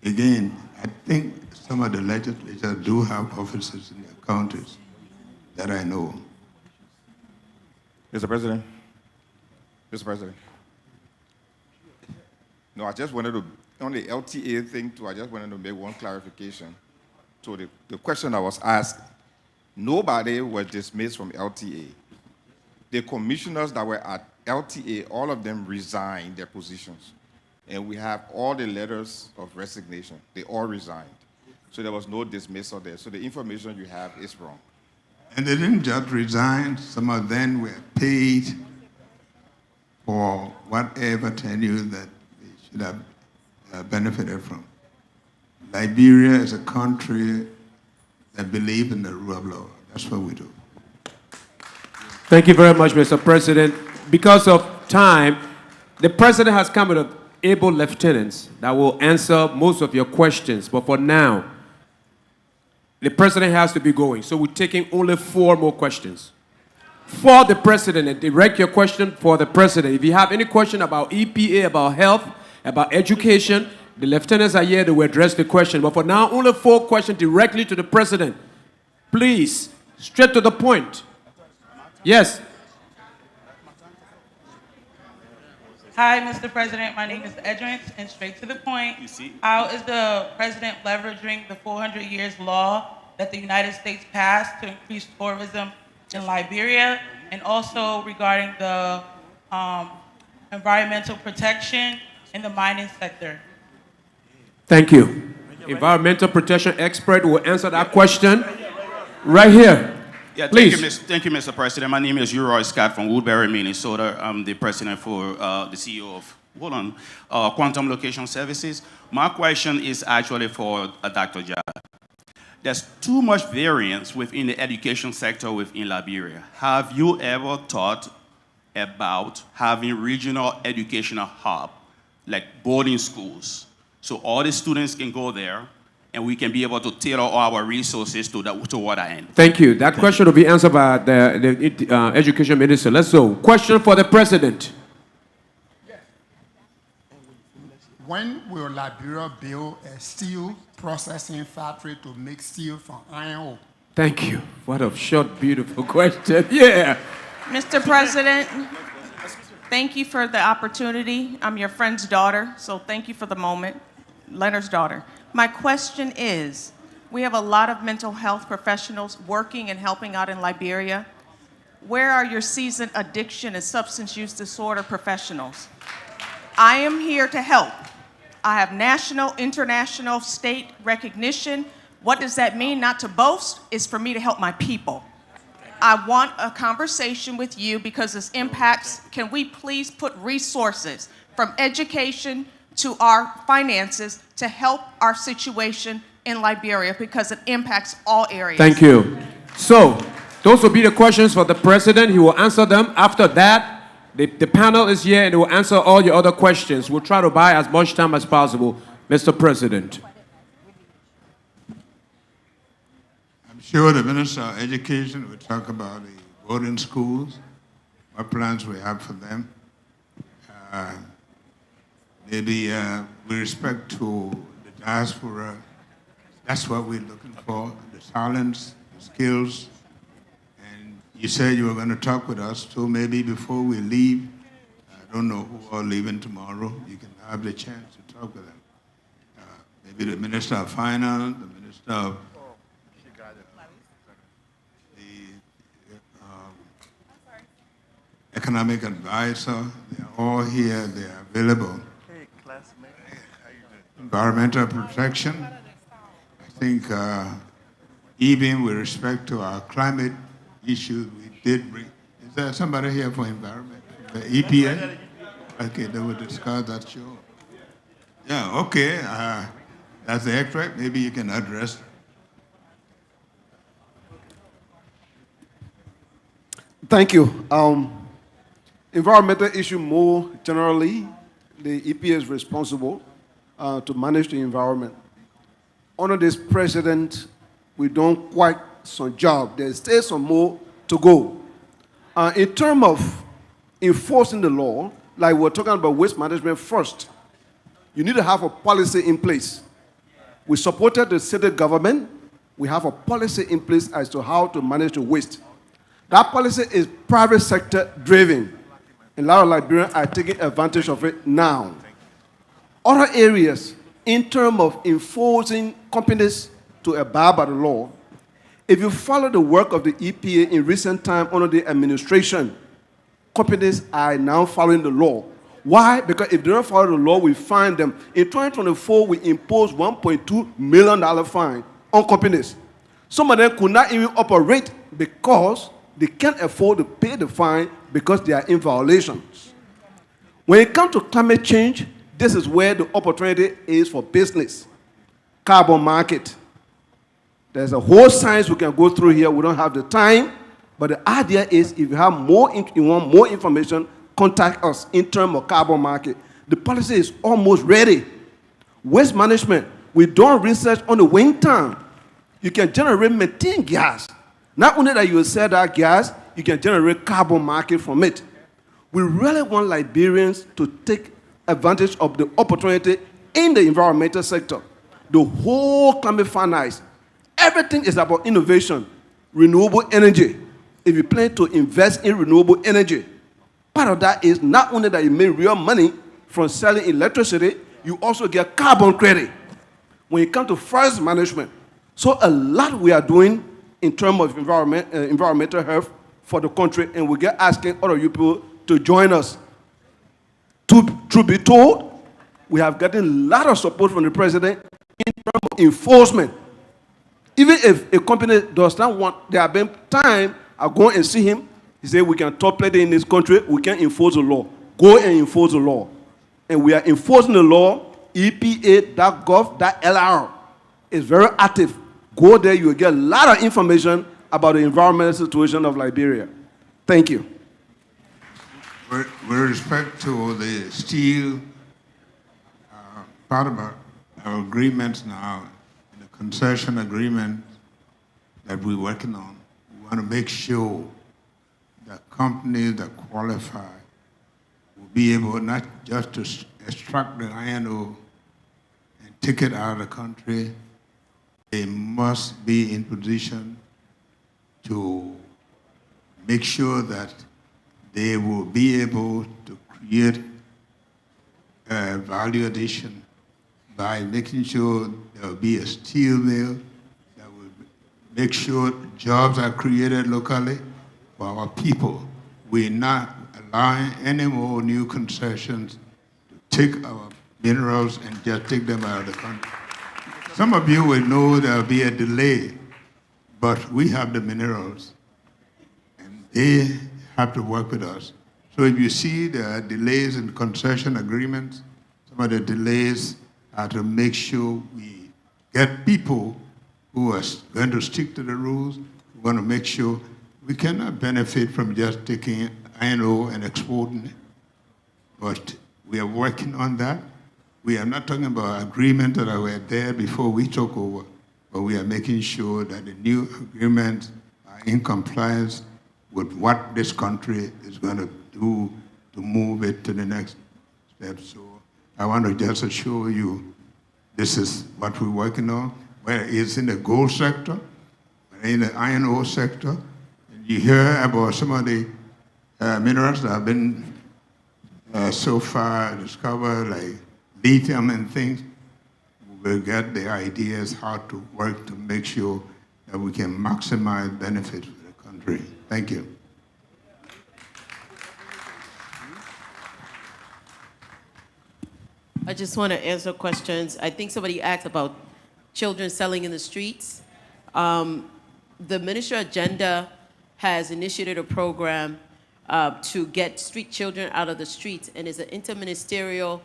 again, I think some of the legislatures do have offices in their counties that I know. Mr. President. Mr. President. No, I just wanted to, on the LTA thing too, I just wanted to make one clarification. So the question I was asked, nobody was dismissed from LTA. The commissioners that were at LTA, all of them resigned their positions. And we have all the letters of resignation. They all resigned. So there was no dismissal there. So the information you have is wrong. And they didn't just resign. Some of them were paid for whatever tenure that they should have benefited from. Liberia is a country that believes in the rule of law. That's what we do. Thank you very much, Mr. President. Because of time, the President has come with able lieutenants that will answer most of your questions. But for now, the President has to be going. So we're taking only 4 more questions. For the President, and direct your question for the President. If you have any question about EPA, about health, about education, the lieutenants are here to address the question. But for now, only 4 questions directly to the President. Please, straight to the point. Yes. Hi, Mr. President. My name is Edrins, and straight to the point. How is the president leveraging the 400 years law that the United States passed to increase tourism in Liberia, and also regarding the environmental protection in the mining sector? Thank you. Environmental protection expert will answer that question right here. Yeah, Please. thank you, Mr. President. My name is Uroy Scott from Woodbury, Minnesota. I'm the president for the CEO of Quantum Location Services. My question is actually for Dr. Jad. There's too much variance within the education sector within Liberia. Have you ever thought about having regional educational hub, like boarding schools, so all the students can go there and we can be able to tailor our resources to what I end? Thank you. That question will be answered by the education minister. Let's go. Question for the president. When will Liberia build a steel processing factory to make steel from iron ore? Thank you. What a short, beautiful question. Yeah. Mr. President, thank you for the opportunity. I'm your friend's daughter, so thank you for the moment. Leonard's daughter. My question is, we have a lot of mental health professionals working and helping out in Liberia. Where are your seasoned addiction and substance use disorder professionals? I am here to help. I have national, international, state recognition. What does that mean? Not to boast, it's for me to help my people. I want a conversation with you because this impacts, can we please put resources from education to our finances to help our situation in Liberia because it impacts all areas. Thank you. So, those will be the questions for the president. He will answer them. After that, the panel is here and they will answer all your other questions. We'll try to buy as much time as possible, Mr. President. I'm sure the Minister of Education will talk about the boarding schools, what plans we have for them. Maybe with respect to the diaspora, that's what we're looking for, the talents, the skills. And you said you were going to talk with us, so maybe before we leave, I don't know who are leaving tomorrow, you can have the chance to talk with them. Maybe the Minister of Finance, the Minister of Economic Advisor, they're all here, they're available. Environmental protection, I think even with respect to our climate issues, we did bring, is there somebody here for environment? The EPA? Okay, they will discuss that, sure. Yeah, okay, that's the extract, maybe you can address. Thank you. Environmental issue more generally, the EPA is responsible to manage the environment. Under this president, we don't quite some job. There's still some more to go. In terms of enforcing the law, like we're talking about waste management first, you need to have a policy in place. We supported the city government. We have a policy in place as to how to manage the waste. That policy is private sector driven. A lot of Liberians are taking advantage of it now. Other areas, in terms of enforcing companies to abide by the law, if you follow the work of the EPA in recent time under the administration, companies are now following the law. Why? Because if they don't follow the law, we fine them. In 2024, we imposed $1.2 million fine on companies. Some of them could not even operate because they can't afford to pay the fine because they are in violations. When it comes to climate change, this is where the opportunity is for business. Carbon market. There's a whole science we can go through here. We don't have the time. But the idea is if you have you want more information, contact us in terms of carbon market. The policy is almost ready. Waste management, we done research on the wind time. You can generate methane gas. Not only that you will sell that gas, you can generate carbon market from it. We really want Liberians to take advantage of the opportunity in the environmental sector. The whole climate finance, everything is about innovation, renewable energy. If you plan to invest in renewable energy, Part of that is not only that you make real money from selling electricity, you also get carbon credit when you come to forest management. So a lot we are doing in terms of environmental health for the country, and we get asking other people to join us. To be told, we have gotten a lot of support from the president in terms of enforcement. Even if a company does not want, there have been times I go and see him, he said, we can top play in this country, we can enforce the law. Go and enforce the law. And we are enforcing the law. EPA.gov.lr is very active. Go there, you will get a lot of information about the environmental situation of Liberia. Thank you. With respect to the steel, part of our agreements now, the concession agreement that we're working on, we want to make sure that companies that qualify will be able not just to extract the iron ore and take it out of the country, they must be in position to make sure that they will be able to create value addition by making sure there will be a steel mill that will make sure jobs are created locally for our people. We're not allowing any more new concessions to take our minerals and just take them out of the country. Some of you will know there will be a delay, but we have the minerals, and they have to work with us. So if you see there are delays in concession agreements, some of the delays are to make sure we get people who are going to stick to the rules. We're going to make sure we cannot benefit from just taking iron ore and exporting it. But we are working on that. We are not talking about agreements that were there before we took over, but we are making sure that the new agreements are in compliance with what this country is going to do to move it to the next step. So I want to just assure you this is what we're working on, whether it's in the gold sector, in the iron ore sector. You hear about some of the minerals that have been so far discovered, like lithium and things. We will get the ideas how to work to make sure that we can maximize benefits for the country. Thank you. I just want to answer questions. I think somebody asked about children selling in the streets. The ministry agenda has initiated a program to get street children out of the streets, and it's an interministerial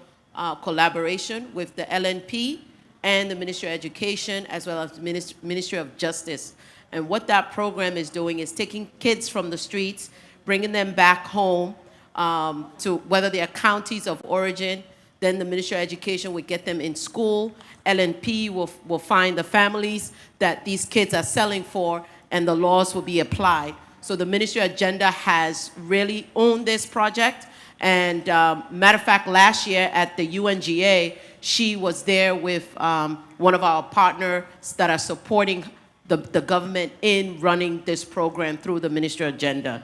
collaboration with the LNP and the Ministry of Education, as well as the Ministry of Justice. And what that program is doing is taking kids from the streets, bringing them back home to whether they are counties of origin. Then the Ministry of Education will get them in school. LNP will find the families that these kids are selling for, and the laws will be applied. So the Ministry agenda has really owned this project. And matter of fact, last year at the UNGA, she was there with one of our partners that are supporting the government in running this program through the Ministry agenda.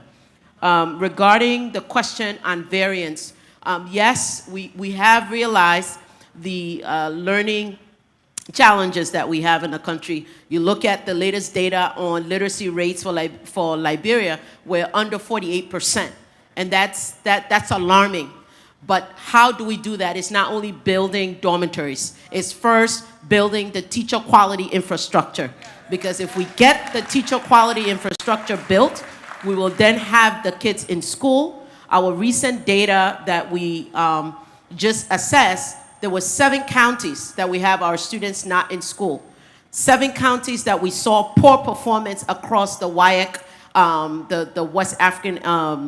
Regarding the question on variance, yes, we have realized the learning challenges that we have in the country. You look at the latest data on literacy rates for Liberia, we're under 48%. And that's alarming. But how do we do that? It's not only building dormitories. It's first building the teacher quality infrastructure. Because if we get the teacher quality infrastructure built, we will then have the kids in school. Our recent data that we just assessed, there were 7 counties that we have our students not in school. 7 counties that we saw poor performance across the WIAC, the West African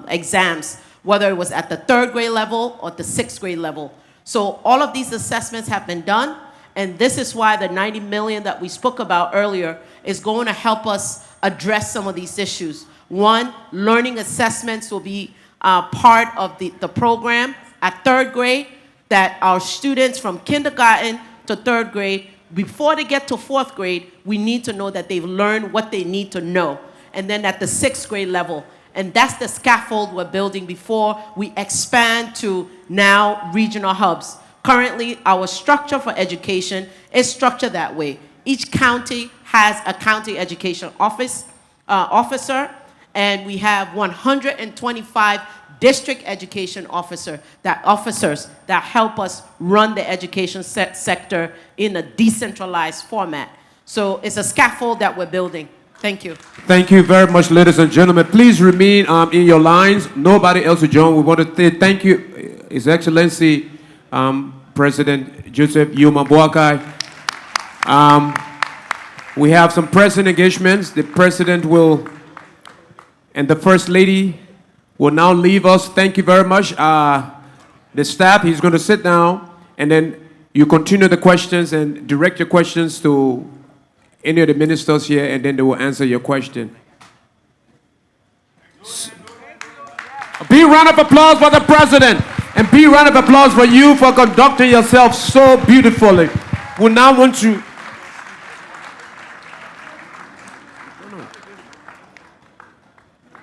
exams, whether it was at the 3rd grade level or the 6th grade level. So all of these assessments have been done, and this is why the 90 million that we spoke about earlier is going to help us address some of these issues. One, learning assessments will be part of the program at 3rd grade, that our students from kindergarten to 3rd grade, before they get to 4th grade, we need to know that they've learned what they need to know. And then at the 6th grade level, And that's the scaffold we're building before we expand to now regional hubs. Currently, our structure for education is structured that way. Each county has a county education officer, and we have 125 district education officers that help us run the education sector in a decentralized format. So it's a scaffold that we're building. Thank you. Thank you very much, ladies and gentlemen. Please remain in your lines. Nobody else will join. We want to say thank you, His Excellency President Joseph NYUMA BOAKAI. We have some president engagements. The president will, and the first lady will now leave us. Thank you very much. The staff, he's going to sit down, and then you continue the questions and direct your questions to any of the ministers here, and then they will answer your question. A big round of applause for the president, and big round of applause for you for conducting yourself so beautifully. We now want to...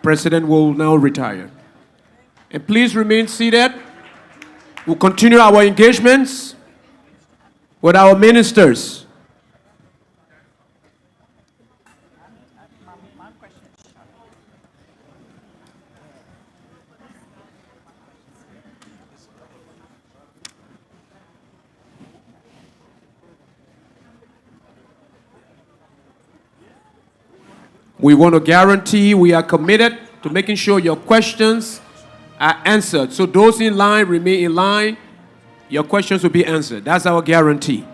President will now retire. And please remain seated. We'll continue our engagements with our ministers. We want to guarantee we are committed to making sure your questions are answered. So those in line, remain in line. Your questions will be answered. That's our guarantee.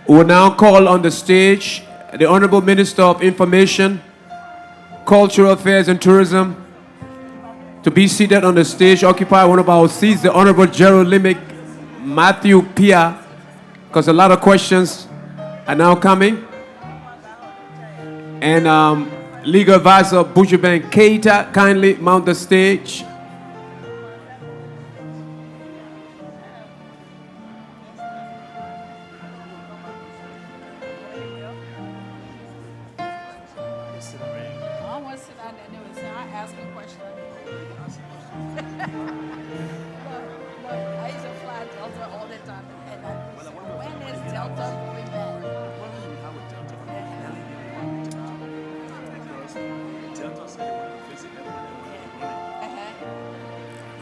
We will now call on the stage the Honorable Minister of Information, Cultural Affairs and Tourism to be seated on the stage, occupy one of our seats, the Honorable Gerald Limick Matthew Pia, because a lot of questions are now coming. And Legal Advisor Bujubank Keita, kindly mount the stage.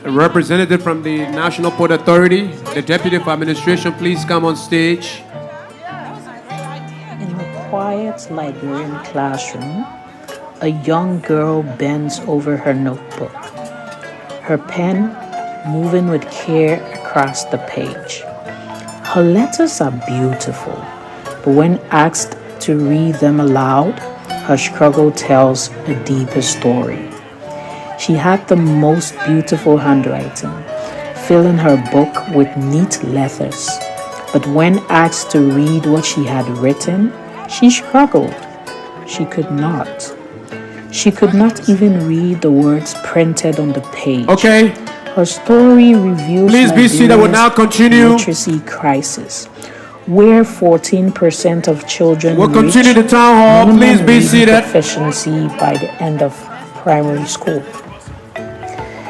A representative from the National Port Authority, the Deputy for Administration, please come on stage. In a quiet Liberian classroom, a young girl bends over her notebook, her pen moving with care across the page. Her letters are beautiful, but when asked to read them aloud, her struggle tells a deeper story. She had the most beautiful handwriting, filling her book with neat letters. But when asked to read what she had written, she struggled. She could not. She could not even read the words printed on the page. Okay. Her story reveals Please be seated. We'll now continue. Literacy crisis, where 14% of children We'll continue the town hall. Please be seated. Proficiency by the end of primary school.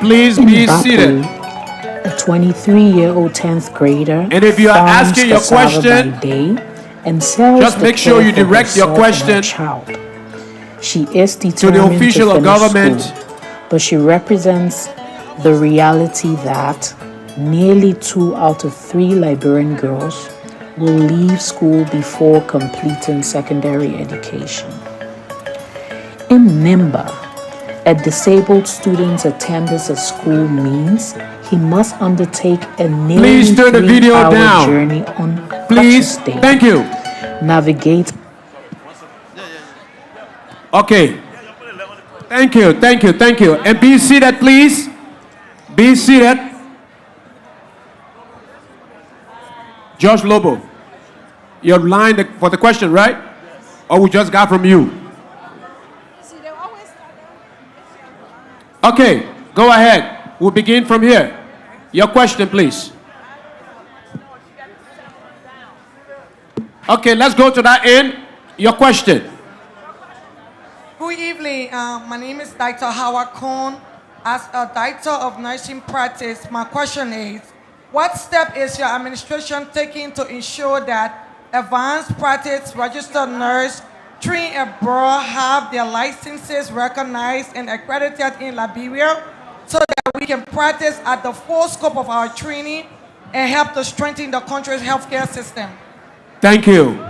Please be seated. A 23-year-old 10th grader. And if you are asking your question, by day and sells just make sure you direct your question She is determined to the official to of government, school, but she represents the reality that nearly 2 out of 3 Liberian girls will leave school before completing secondary education. In NYMBA, a disabled student's attendance at school means he must undertake a nearly Please turn the video 3-hour down. journey on Please. crutches daily. Thank you. Navigate. Okay. Thank you, thank you, thank you. And be seated, please. Be seated. Josh Lobo, you're line for the question, right? Or we just got from you? Okay, go ahead. We'll begin from here. Your question, please. Okay, let's go to that end. Your question. Good evening. My name is Dr. Howard Cohn. As a doctor of nursing practice, my question is, what step is your administration taking to ensure that advanced practice registered nurse trained abroad have their licenses recognized and accredited in Liberia so that we can practice at the full scope of our training and help to strengthen the country's healthcare system? Thank you.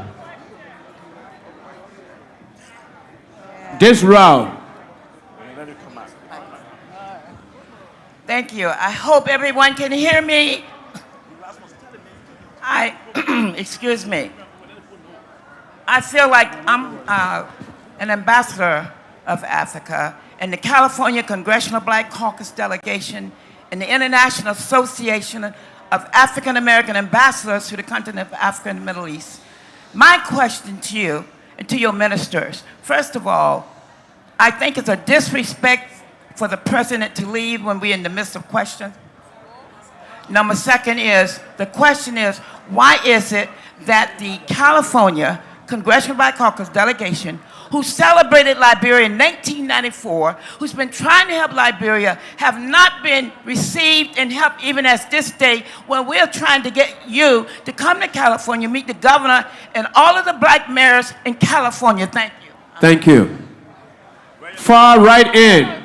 This round. Thank you. I hope everyone can hear me. Excuse me. I feel like I'm an ambassador of Africa and the California Congressional Black Caucus delegation and the International Association of African American Ambassadors to the continent of Africa and the Middle East. My question to you and to your ministers, first of all, I think it's a disrespect for the president to leave when we're in the midst of questions. Number second is, the question is, why is it that the California Congressional Black Caucus delegation, who celebrated Liberia in 1994, who's been trying to help Liberia, have not been received and helped even as this day when we're trying to get you to come to California, meet the governor and all of the black mayors in California. Thank you. Thank you. Far right in.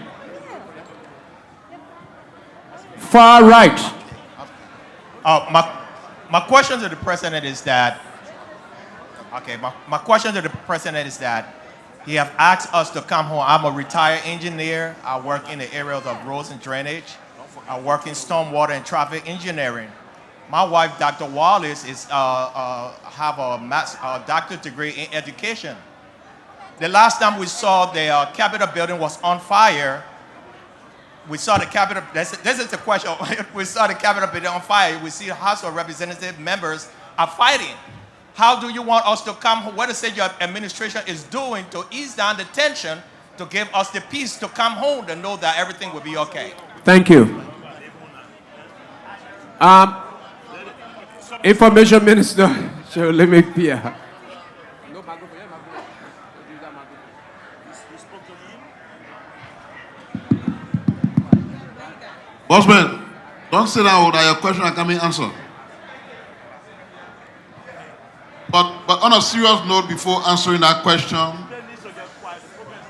Far right. My question to the president is that, my question to the president is that he have asked us to come home. I'm a retired engineer. I work in the areas of roads and drainage. I work in stormwater and traffic engineering. My wife, Dr. Wallace, have a doctorate degree in education. The last time we saw the Capitol building was on fire, we saw the Capitol, this is the question, we saw the Capitol building on fire, we see the House of Representative members are fighting. How do you want us to come, what is it your administration is doing to ease down the tension, to give us the peace to come home, to know that everything will be okay? Thank you. Information Minister, Shirley Pierre. Bossman, don't sit down without your question I can answer. But on a serious note, before answering that question,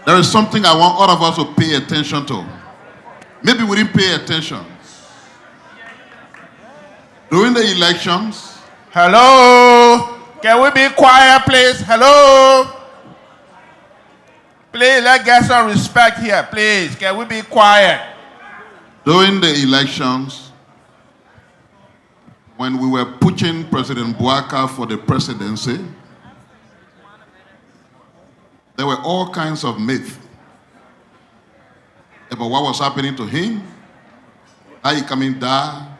there is something I want all of us to pay attention to. Maybe we didn't pay attention. During the elections... Hello? Can we be quiet, please? Hello? Please, let's get some respect here, please. Can we be quiet? During the elections, when we were pushing President BOAKAI for the presidency, there were all kinds of myths about what was happening to him, how he coming down,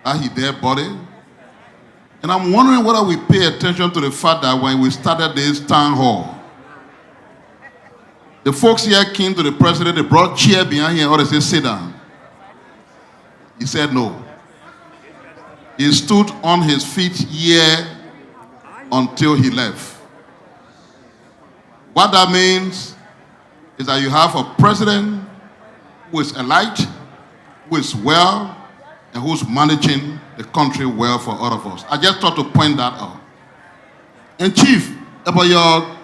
how he dead body. And I'm wondering whether we pay attention to the fact that when we started this town hall, the folks here came to the president, they brought chair behind here, or they say, sit down. He said no. He stood on his feet here until he left. What that means is that you have a president who is elite, who is well, and who's managing the country well for all of us. I just thought to point that out. And Chief, about your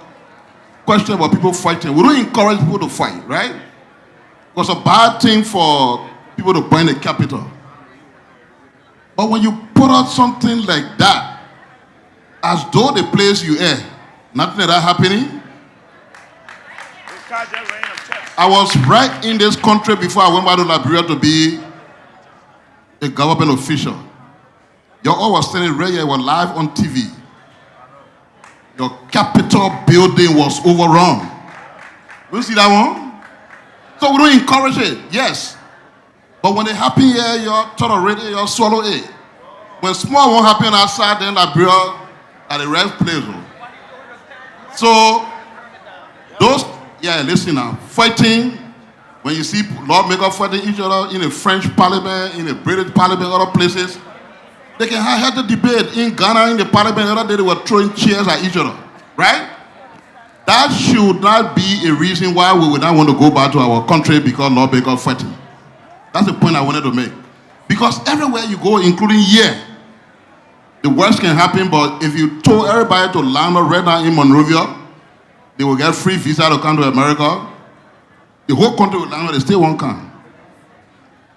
question about people fighting, we don't encourage people to fight, right? It was a bad thing for people to burn the Capitol. But when you put out something like that, as though the place you are, nothing like that happening, I was right in this country before I went back to Liberia to be a government official. You all was standing right here, you were live on TV. Your Capitol building was overrun. You see that one? So we don't encourage it, yes. But when it happen here, you turn already, you swallow it. When small one happen outside, then Liberia at the right place. So those, yeah, listen now, fighting, when you see lawmakers fighting each other in the French parliament, in the British parliament, other places, they can have the debate. In Ghana, in the parliament, the other day they were throwing chairs at each other, right? That should not be a reason why we would not want to go back to our country because lawmakers fighting. That's the point I wanted to make. Because everywhere you go, including here, the worst can happen, but if you told everybody to land right now in Monrovia, they will get free visa to come to America. The whole country will land, they still won't come.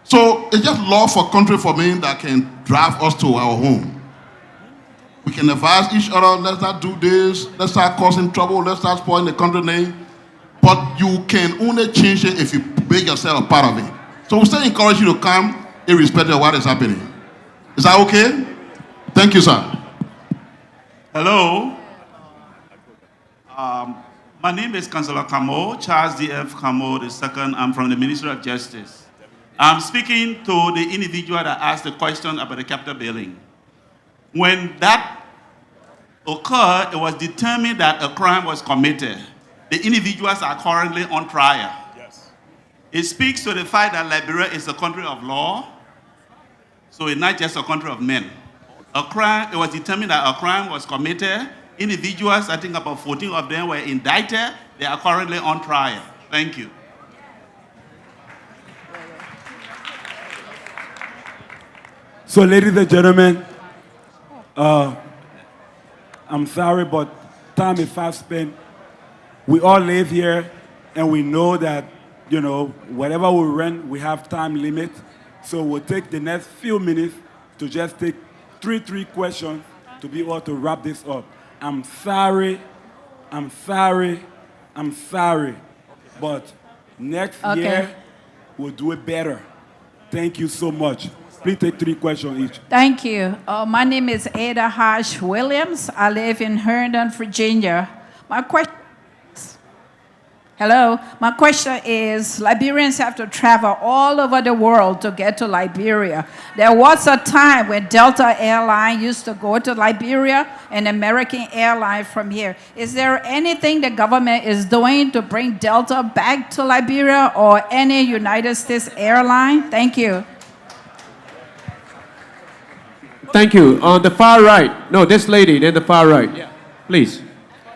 So it's just law for country for me that can drive us to our home. We can advise each other, let's not do this, let's start causing trouble, let's start spoiling the country name. But you can only change it if you make yourself a part of it. So we still encourage you to come irrespective of what is happening. Is that okay? Thank you, sir. Hello. My name is Councillor Camo, Charles D.F. Camo II. I'm from the Ministry of Justice. I'm speaking to the individual that asked the question about the capital building. When that occurred, it was determined that a crime was committed. The individuals are currently on trial. Yes. It speaks to the fact that Liberia is a country of law, so it's not just a country of men. It was determined that a crime was committed. Individuals, I think about 14 of them were indicted. They are currently on trial. Thank you. So, ladies and gentlemen, I'm sorry, but time is fast spent. We all live here, and we know that, you know, whatever we rent, we have time limit. So we'll take the next few minutes to just take three questions to be able to wrap this up. I'm sorry, but next year we'll do it better. Thank you so much. Please take 3 questions each. Thank you. My name is Ada Harsh Williams. I live in Herndon, Virginia. My question is, Liberians have to travel all over the world to get to Liberia. There was a time when Delta Airline used to go to Liberia and American Airline from here. Is there anything the government is doing to bring Delta back to Liberia or any United States airline? Thank you. Thank you. On the far right. No, this lady, then the far right. Yeah. Please.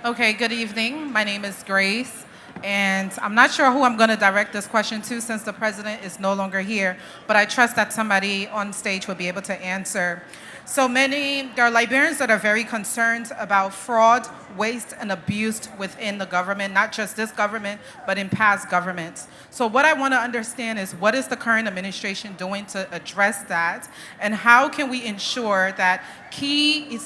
Okay, good evening. My name is Grace. And I'm not sure who I'm going to direct this question to since the president is no longer here, but I trust that somebody on stage will be able to answer. So there are Liberians that are very concerned about fraud, waste, and abuse within the government, not just this government, but in past governments. So what I want to understand is what is the current administration doing to address that, and how can we ensure that key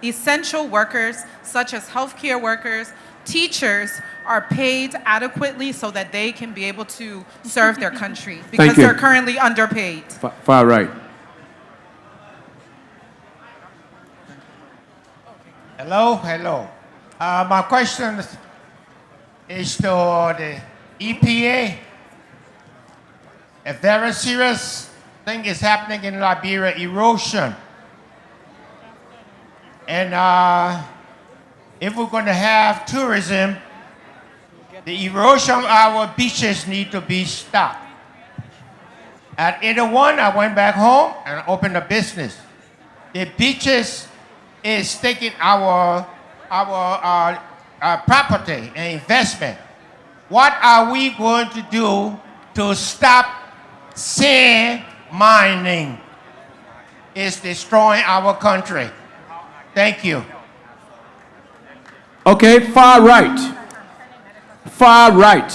essential workers, such as healthcare workers, teachers, are paid adequately so that they can be able to serve their country because they're currently underpaid. Far right. Hello. My question is to the EPA. A very serious thing is happening in Liberia, erosion. And if we're going to have tourism, the erosion of our beaches need to be stopped. At 81, I went back home and opened a business. The beaches is taking our property and investment. What are we going to do to stop sand mining? It's destroying our country. Thank you. Okay, far right. Far right.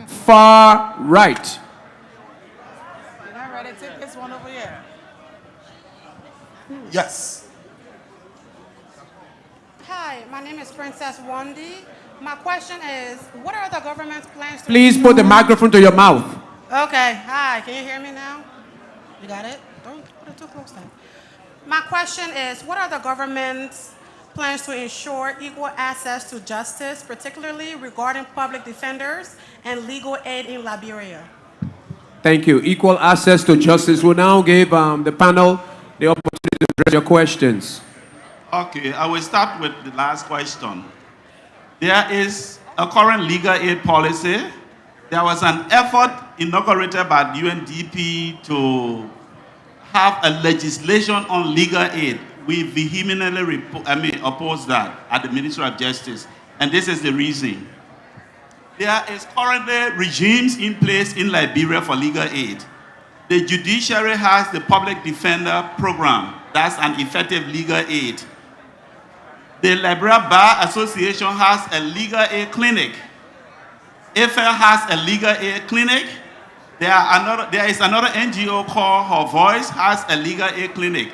Far right. Take this one over here. Yes. Hi. Hi, my name is Princess Wandy. My question is, what are the government's plans to... Please put the microphone to your mouth. Okay, hi, can you hear me now? You got it? Don't put it too close then. My question is, what are the government's plans to ensure equal access to justice, particularly regarding public defenders and legal aid in Liberia? Thank you. Equal access to justice. We'll now give the panel the opportunity to address your questions. Okay, I will start with the last question. There is a current legal aid policy. There was an effort inaugurated by the UNDP to have a legislation on legal aid. We vehemently oppose that at the Ministry of Justice, and this is the reason. There is currently regimes in place in Liberia for legal aid. The judiciary has the public defender program. That's an effective legal aid. The Liberia Bar Association has a legal aid clinic. IFL has a legal aid clinic. There is another NGO called Her Voice has a legal aid clinic.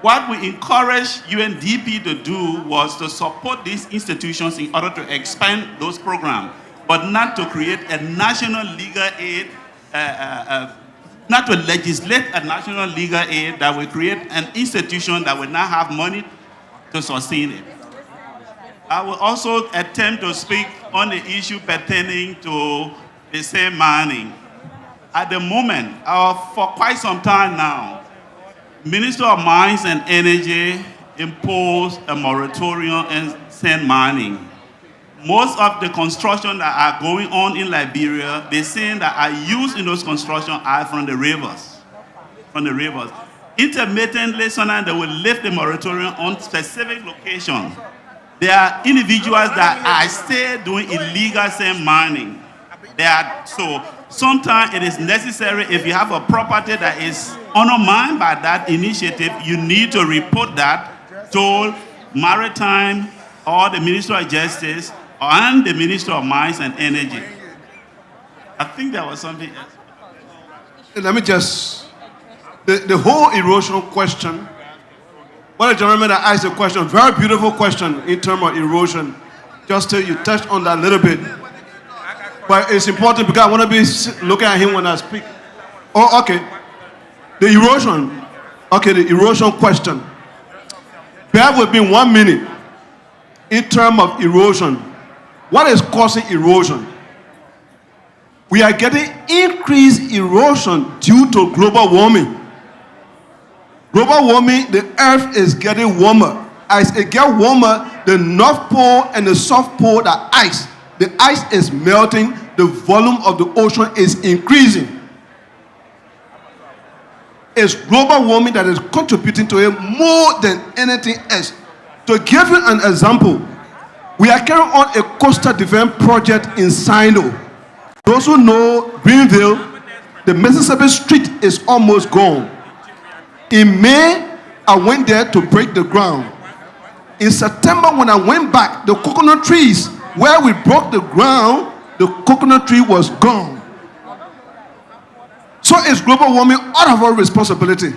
What we encouraged UNDP to do was to support these institutions in order to expand those programs, but not to create a national legal aid, not to legislate a national legal aid that will create an institution that will not have money to sustain it. I will also attempt to speak on the issue pertaining to the sand mining. At the moment, for quite some time now, Minister of Mines and Energy imposed a moratorium on sand mining. Most of the construction that are going on in Liberia, the sand that are used in those construction are from the rivers. Intermittently, sometimes they will lift the moratorium on specific locations. There are individuals that are still doing illegal sand mining. So sometimes it is necessary, if you have a property that is undermined by that initiative, you need to report that to Maritime or the Ministry of Justice and the Ministry of Mines and Energy. I think there was something else. Let me just, the whole erosion question, what a gentleman that asked a question, very beautiful question in terms of erosion. Just till you touched on that a little bit. But it's important because I want to be looking at him when I speak. Oh, okay. The erosion. Okay, the erosion question. Bear with me 1 minute. In terms of erosion, what is causing erosion? We are getting increased erosion due to global warming. Global warming, the earth is getting warmer. As it gets warmer, the North Pole and the South Pole, the ice is melting, the volume of the ocean is increasing. It's global warming that is contributing to it more than anything else. To give you an example, we are carrying on a coastal development project in Sino. Those who know Greenville, the Mississippi Street is almost gone. In May, I went there to break the ground. In September, when I went back, the coconut trees, where we broke the ground, the coconut tree was gone. So it's global warming out of our responsibility.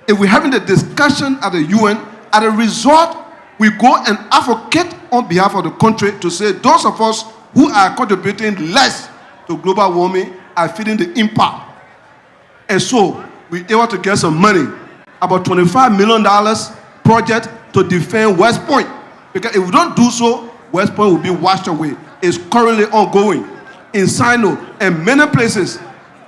If we're having the discussion at the UN, at a resort, we go and advocate on behalf of the country to say those of us who are contributing less to global warming are feeling the impact. And so we're able to get some money, about $25 million project to defend West Point. Because if we don't do so, West Point will be washed away. It's currently ongoing in Sino and many places.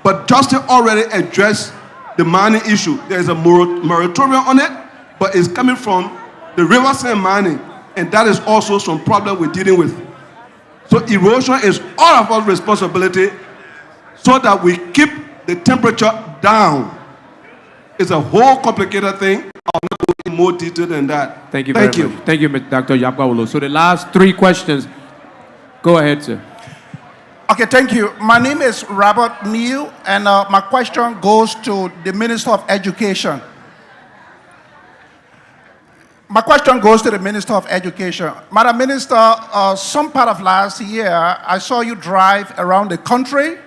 But Justin already addressed the mining issue. There is a moratorium on it, but it's coming from the river sand mining, and that is also some problem we're dealing with. So erosion is all of our responsibility so that we keep the temperature down. It's a whole complicated thing. I'll not go in more detail than that. Thank you very much. Thank you, Dr. Yapkawolo. So the last 3 questions. Go ahead, sir. Okay, thank you. My name is Robert Neal, and my question goes to the Minister of Education. My question goes to the Minister of Education. Madam Minister, some part of last year, I saw you drive around the country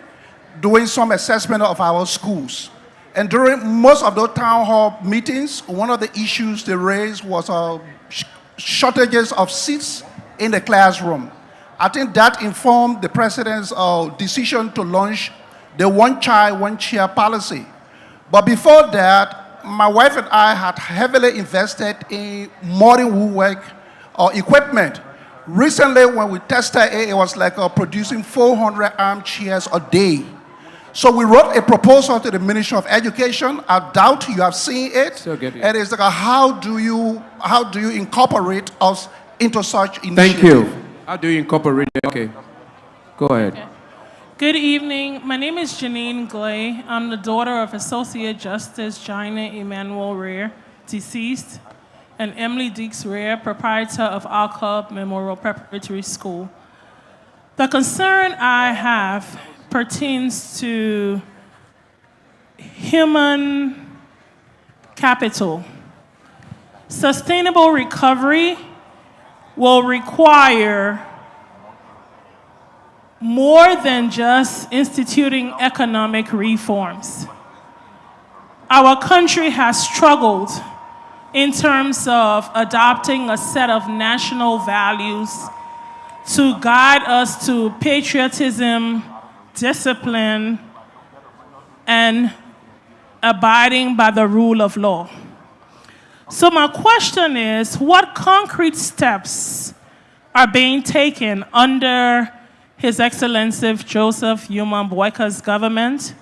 doing some assessment of our schools. And during most of those town hall meetings, one of the issues they raised was shortages of seats in the classroom. I think that informed the president's decision to launch the one child, one chair policy. But before that, my wife and I had heavily invested in modern woodwork equipment. Recently, when we tested it, it was like producing 400 armchairs a day. So we wrote a proposal to the Ministry of Education. I doubt you have seen it. And it's like, how do you incorporate us into such initiative? Thank you. How do you incorporate it? Okay, go ahead. Okay. Good evening. My name is Janine Glay. I'm the daughter of Associate Justice Gina Emanuel Rear, deceased, and Emily Deeks Rear, proprietor of Our Club Memorial Preparatory School. The concern I have pertains to human capital. Sustainable recovery will require more than just instituting economic reforms. Our country has struggled in terms of adopting a set of national values to guide us to patriotism, discipline, and abiding by the rule of law. So my question is, what concrete steps are being taken under His Excellency Joseph Yuma Boykai's government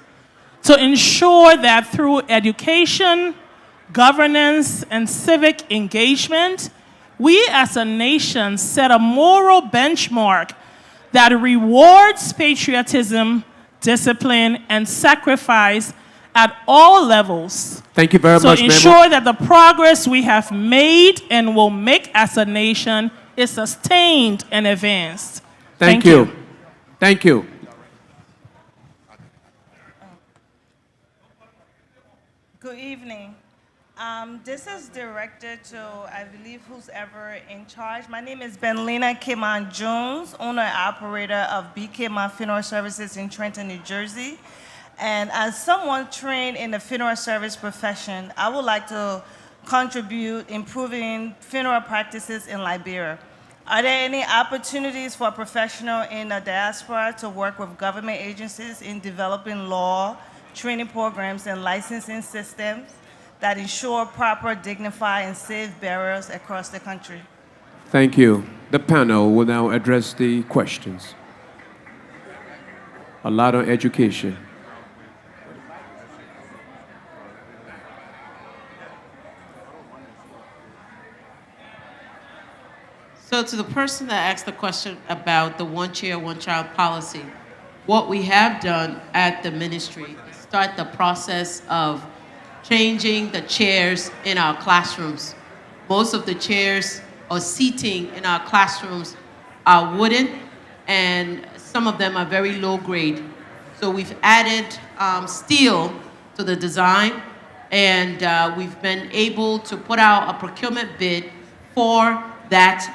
to ensure that through education, governance, and civic engagement, we as a nation set a moral benchmark that rewards patriotism, discipline, and sacrifice at all levels. Thank you very much, to ensure that the progress we have made and will make as a nation is sustained and advanced. Thank you. Thank you. Good evening. This is directed to, I believe, who's ever in charge. My name is Benlina Kiman Jones, owner and operator of BKMA Funeral Services in Trenton, New Jersey. And as someone trained in the funeral service profession, I would like to contribute improving funeral practices in Liberia. Are there any opportunities for a professional in the diaspora to work with government agencies in developing law, training programs, and licensing systems that ensure proper, dignified, and safe burials across the country? Thank you. The panel will now address the questions. A lot on education. So to the person that asked the question about the one chair, one child policy, what we have done at the ministry is start the process of changing the chairs in our classrooms. Most of the chairs or seating in our classrooms are wooden, and some of them are very low grade. So we've added steel to the design, and we've been able to put out a procurement bid for that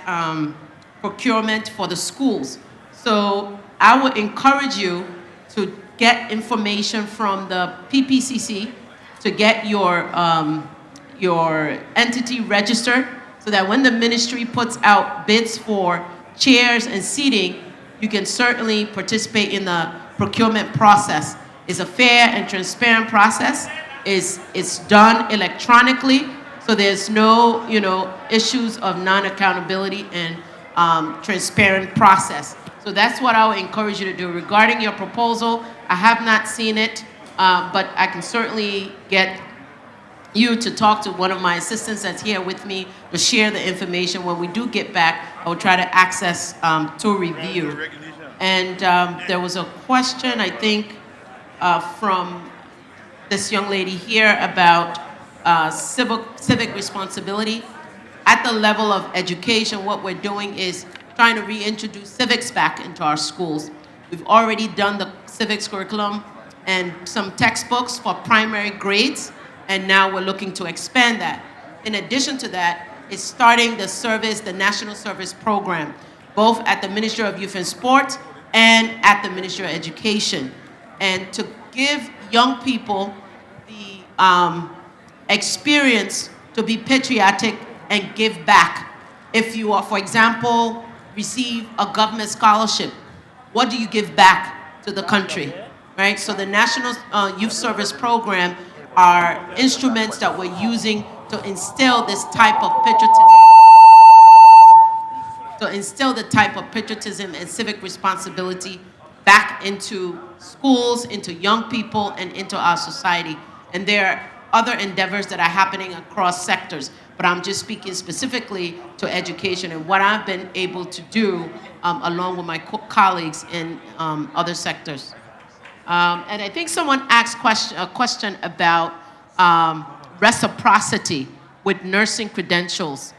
procurement for the schools. So I would encourage you to get information from the PPCC to get your entity registered so that when the ministry puts out bids for chairs and seating, you can certainly participate in the procurement process. It's a fair and transparent process. It's done electronically, so there's no issues of non-accountability and transparent process. So that's what I would encourage you to do. Regarding your proposal, I have not seen it, but I can certainly get you to talk to one of my assistants that's here with me to share the information. When we do get back, I will try to access to review. And there was a question, I think, from this young lady here about civic responsibility. At the level of education, what we're doing is trying to reintroduce civics back into our schools. We've already done the civics curriculum and some textbooks for primary grades, and now we're looking to expand that. In addition to that, it's starting the National Service Program, both at the Ministry of Youth and Sport and at the Ministry of Education, and to give young people the experience to be patriotic and give back. if you are, for example, receive a government scholarship, what do you give back to the country, right? So the National Youth Service Program are instruments that we're using to instill this type of patriotism and civic responsibility back into schools, into young people, and into our society. And there are other endeavors that are happening across sectors, but I'm just speaking specifically to education and what I've been able to do along with my colleagues in other sectors. And I think someone asked a question about reciprocity with nursing credentials.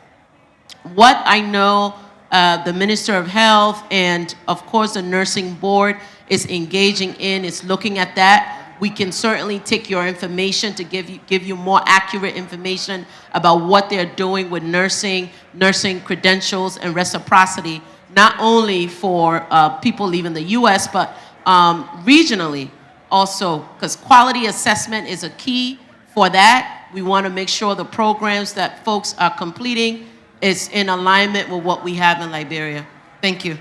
What I know the Minister of Health and, of course, the Nursing Board is engaging in is looking at that. We can certainly take your information to give you more accurate information about what they're doing with nursing credentials and reciprocity, not only for people leaving the U.S., but regionally also, because quality assessment is a key for that. We want to make sure the programs that folks are completing is in alignment with what we have in Liberia. Thank you.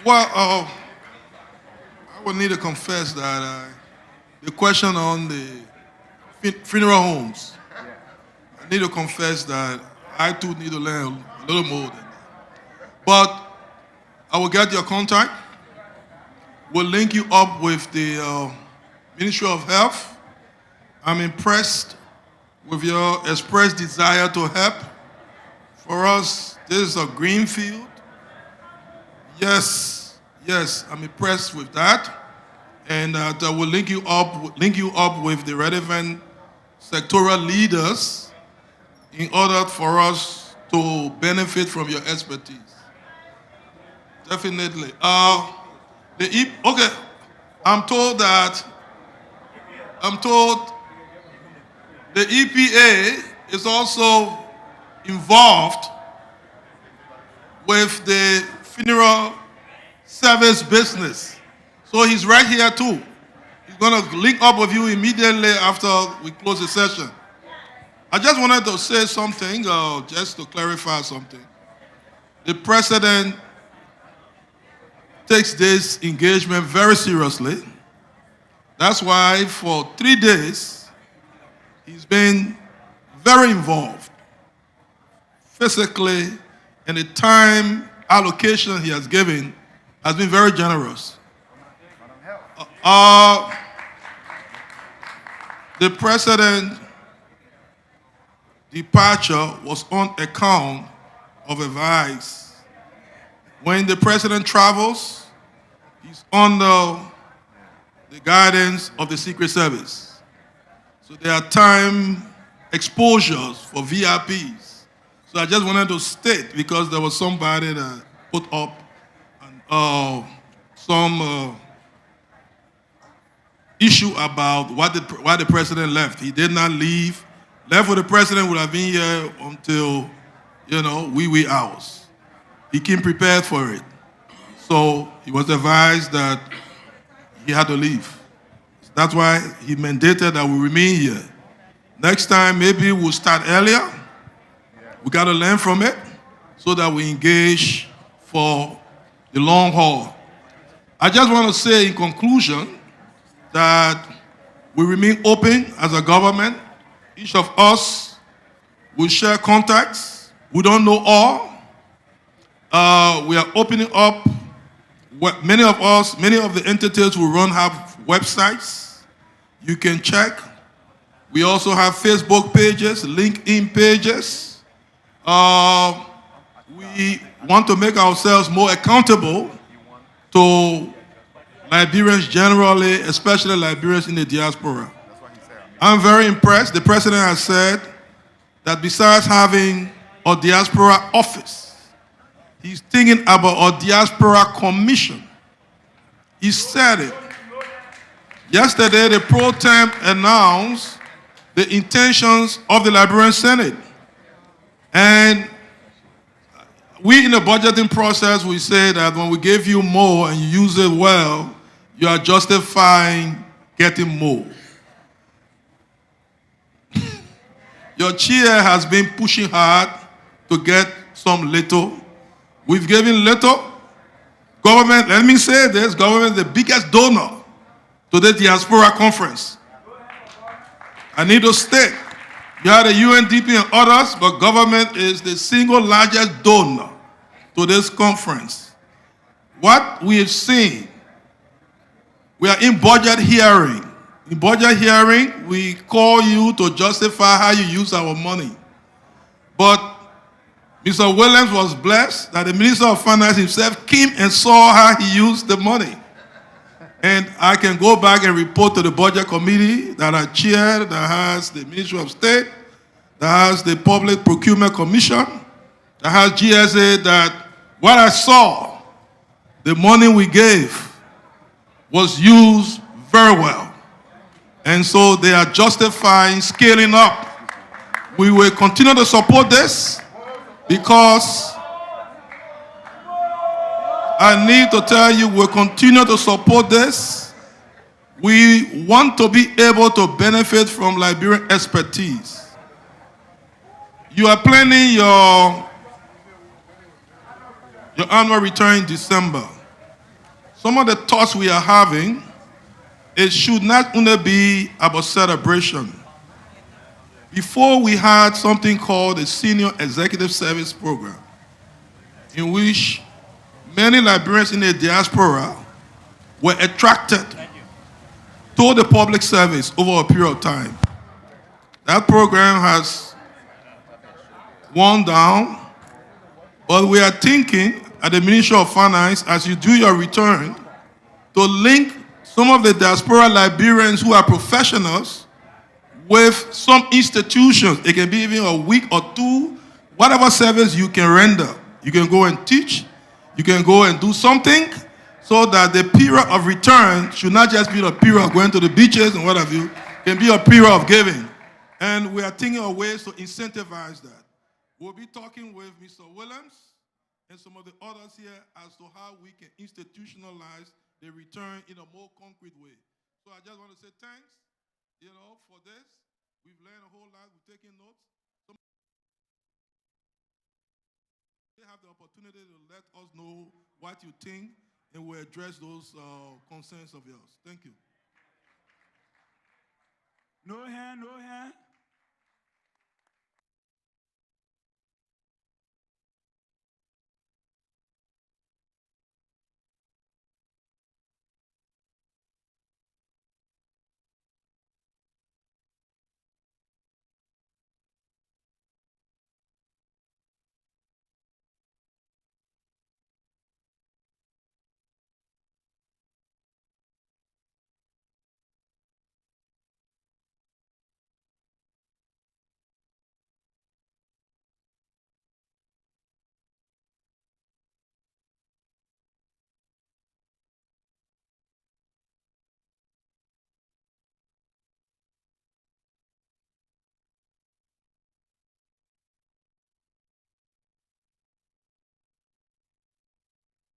Well, I would need to confess that the question on the funeral homes, I need to confess that I too need to learn a little more than that. But I will get your contact. We'll link you up with the Ministry of Health. I'm impressed with your expressed desire to help. For us, this is a green field. Yes, I'm impressed with that. And we'll link you up with the relevant sectoral leaders in order for us to benefit from your expertise. Definitely. Okay, I'm told the EPA is also involved with the funeral service business. So he's right here too. He's going to link up with you immediately after we close the session. I just wanted to say something, just to clarify something. The President takes this engagement very seriously. That's why for 3 days, he's been very involved physically, and the time allocation he has given has been very generous. The President's departure was on account of advice. When the President travels, he's under the guidance of the Secret Service. So there are time exposures for VIPs. So I just wanted to state, because there was somebody that put up some issue about why the President left. He did not leave. Left with the President would have been here until, wee hours. He came prepared for it. So he was advised that he had to leave. That's why he mandated that we remain here. Next time, maybe we'll start earlier. We got to learn from it so that we engage for the long haul. I just want to say in conclusion that we remain open as a government. Each of us will share contacts. We don't know all. We are opening up. Many of the entities we run have websites. You can check. We also have Facebook pages, LinkedIn pages. We want to make ourselves more accountable to Liberians generally, especially Liberians in the diaspora. I'm very impressed. The President has said that besides having a diaspora office, he's thinking about a diaspora commission. He said it. Yesterday, the pro tem announced the intentions of the Liberian Senate. And we in the budgeting process, we say that when we give you more and you use it well, you are justifying getting more. Your chair has been pushing hard to get some little. We've given little. Government, let me say this, government is the biggest donor to the Diaspora conference. I need to state, you have the UNDP and others, but government is the single largest donor to this conference. What we have seen, we are in budget hearing. In budget hearing, we call you to justify how you use our money. But Mr. Williams was blessed that the Minister of Finance himself came and saw how he used the money. And I can go back and report to the budget committee that I chaired, that has the Ministry of State, that has the Public Procurement Commission, that has GSA, that what I saw, the money we gave was used very well. And so they are justifying scaling up. We will continue to support this because I need to tell you we'll continue to support this. We want to be able to benefit from Liberian expertise. You are planning your annual return in December. Some of the thoughts we are having, it should not only be about celebration. Before we had something called the Senior Executive Service Program, in which many Liberians in the diaspora were attracted to the public service over a period of time. That program has worn down, but we are thinking at the Ministry of Finance, as you do your return, to link some of the diaspora Liberians who are professionals with some institutions. It can be even a week or two, whatever service you can render. You can go and teach, you can go and do something, so that the period of return should not just be a period of going to the beaches and what have you, it can be a period of giving. And we are thinking of ways to incentivize that. We'll be talking with Mr. Williams and some of the others here as to how we can institutionalize the return in a more concrete way. So I just want to say thanks, for this. We've learned a whole lot. We've taken notes. They have the opportunity to let us know what you think, and we'll address those concerns of yours. Thank you. No hand, no hand.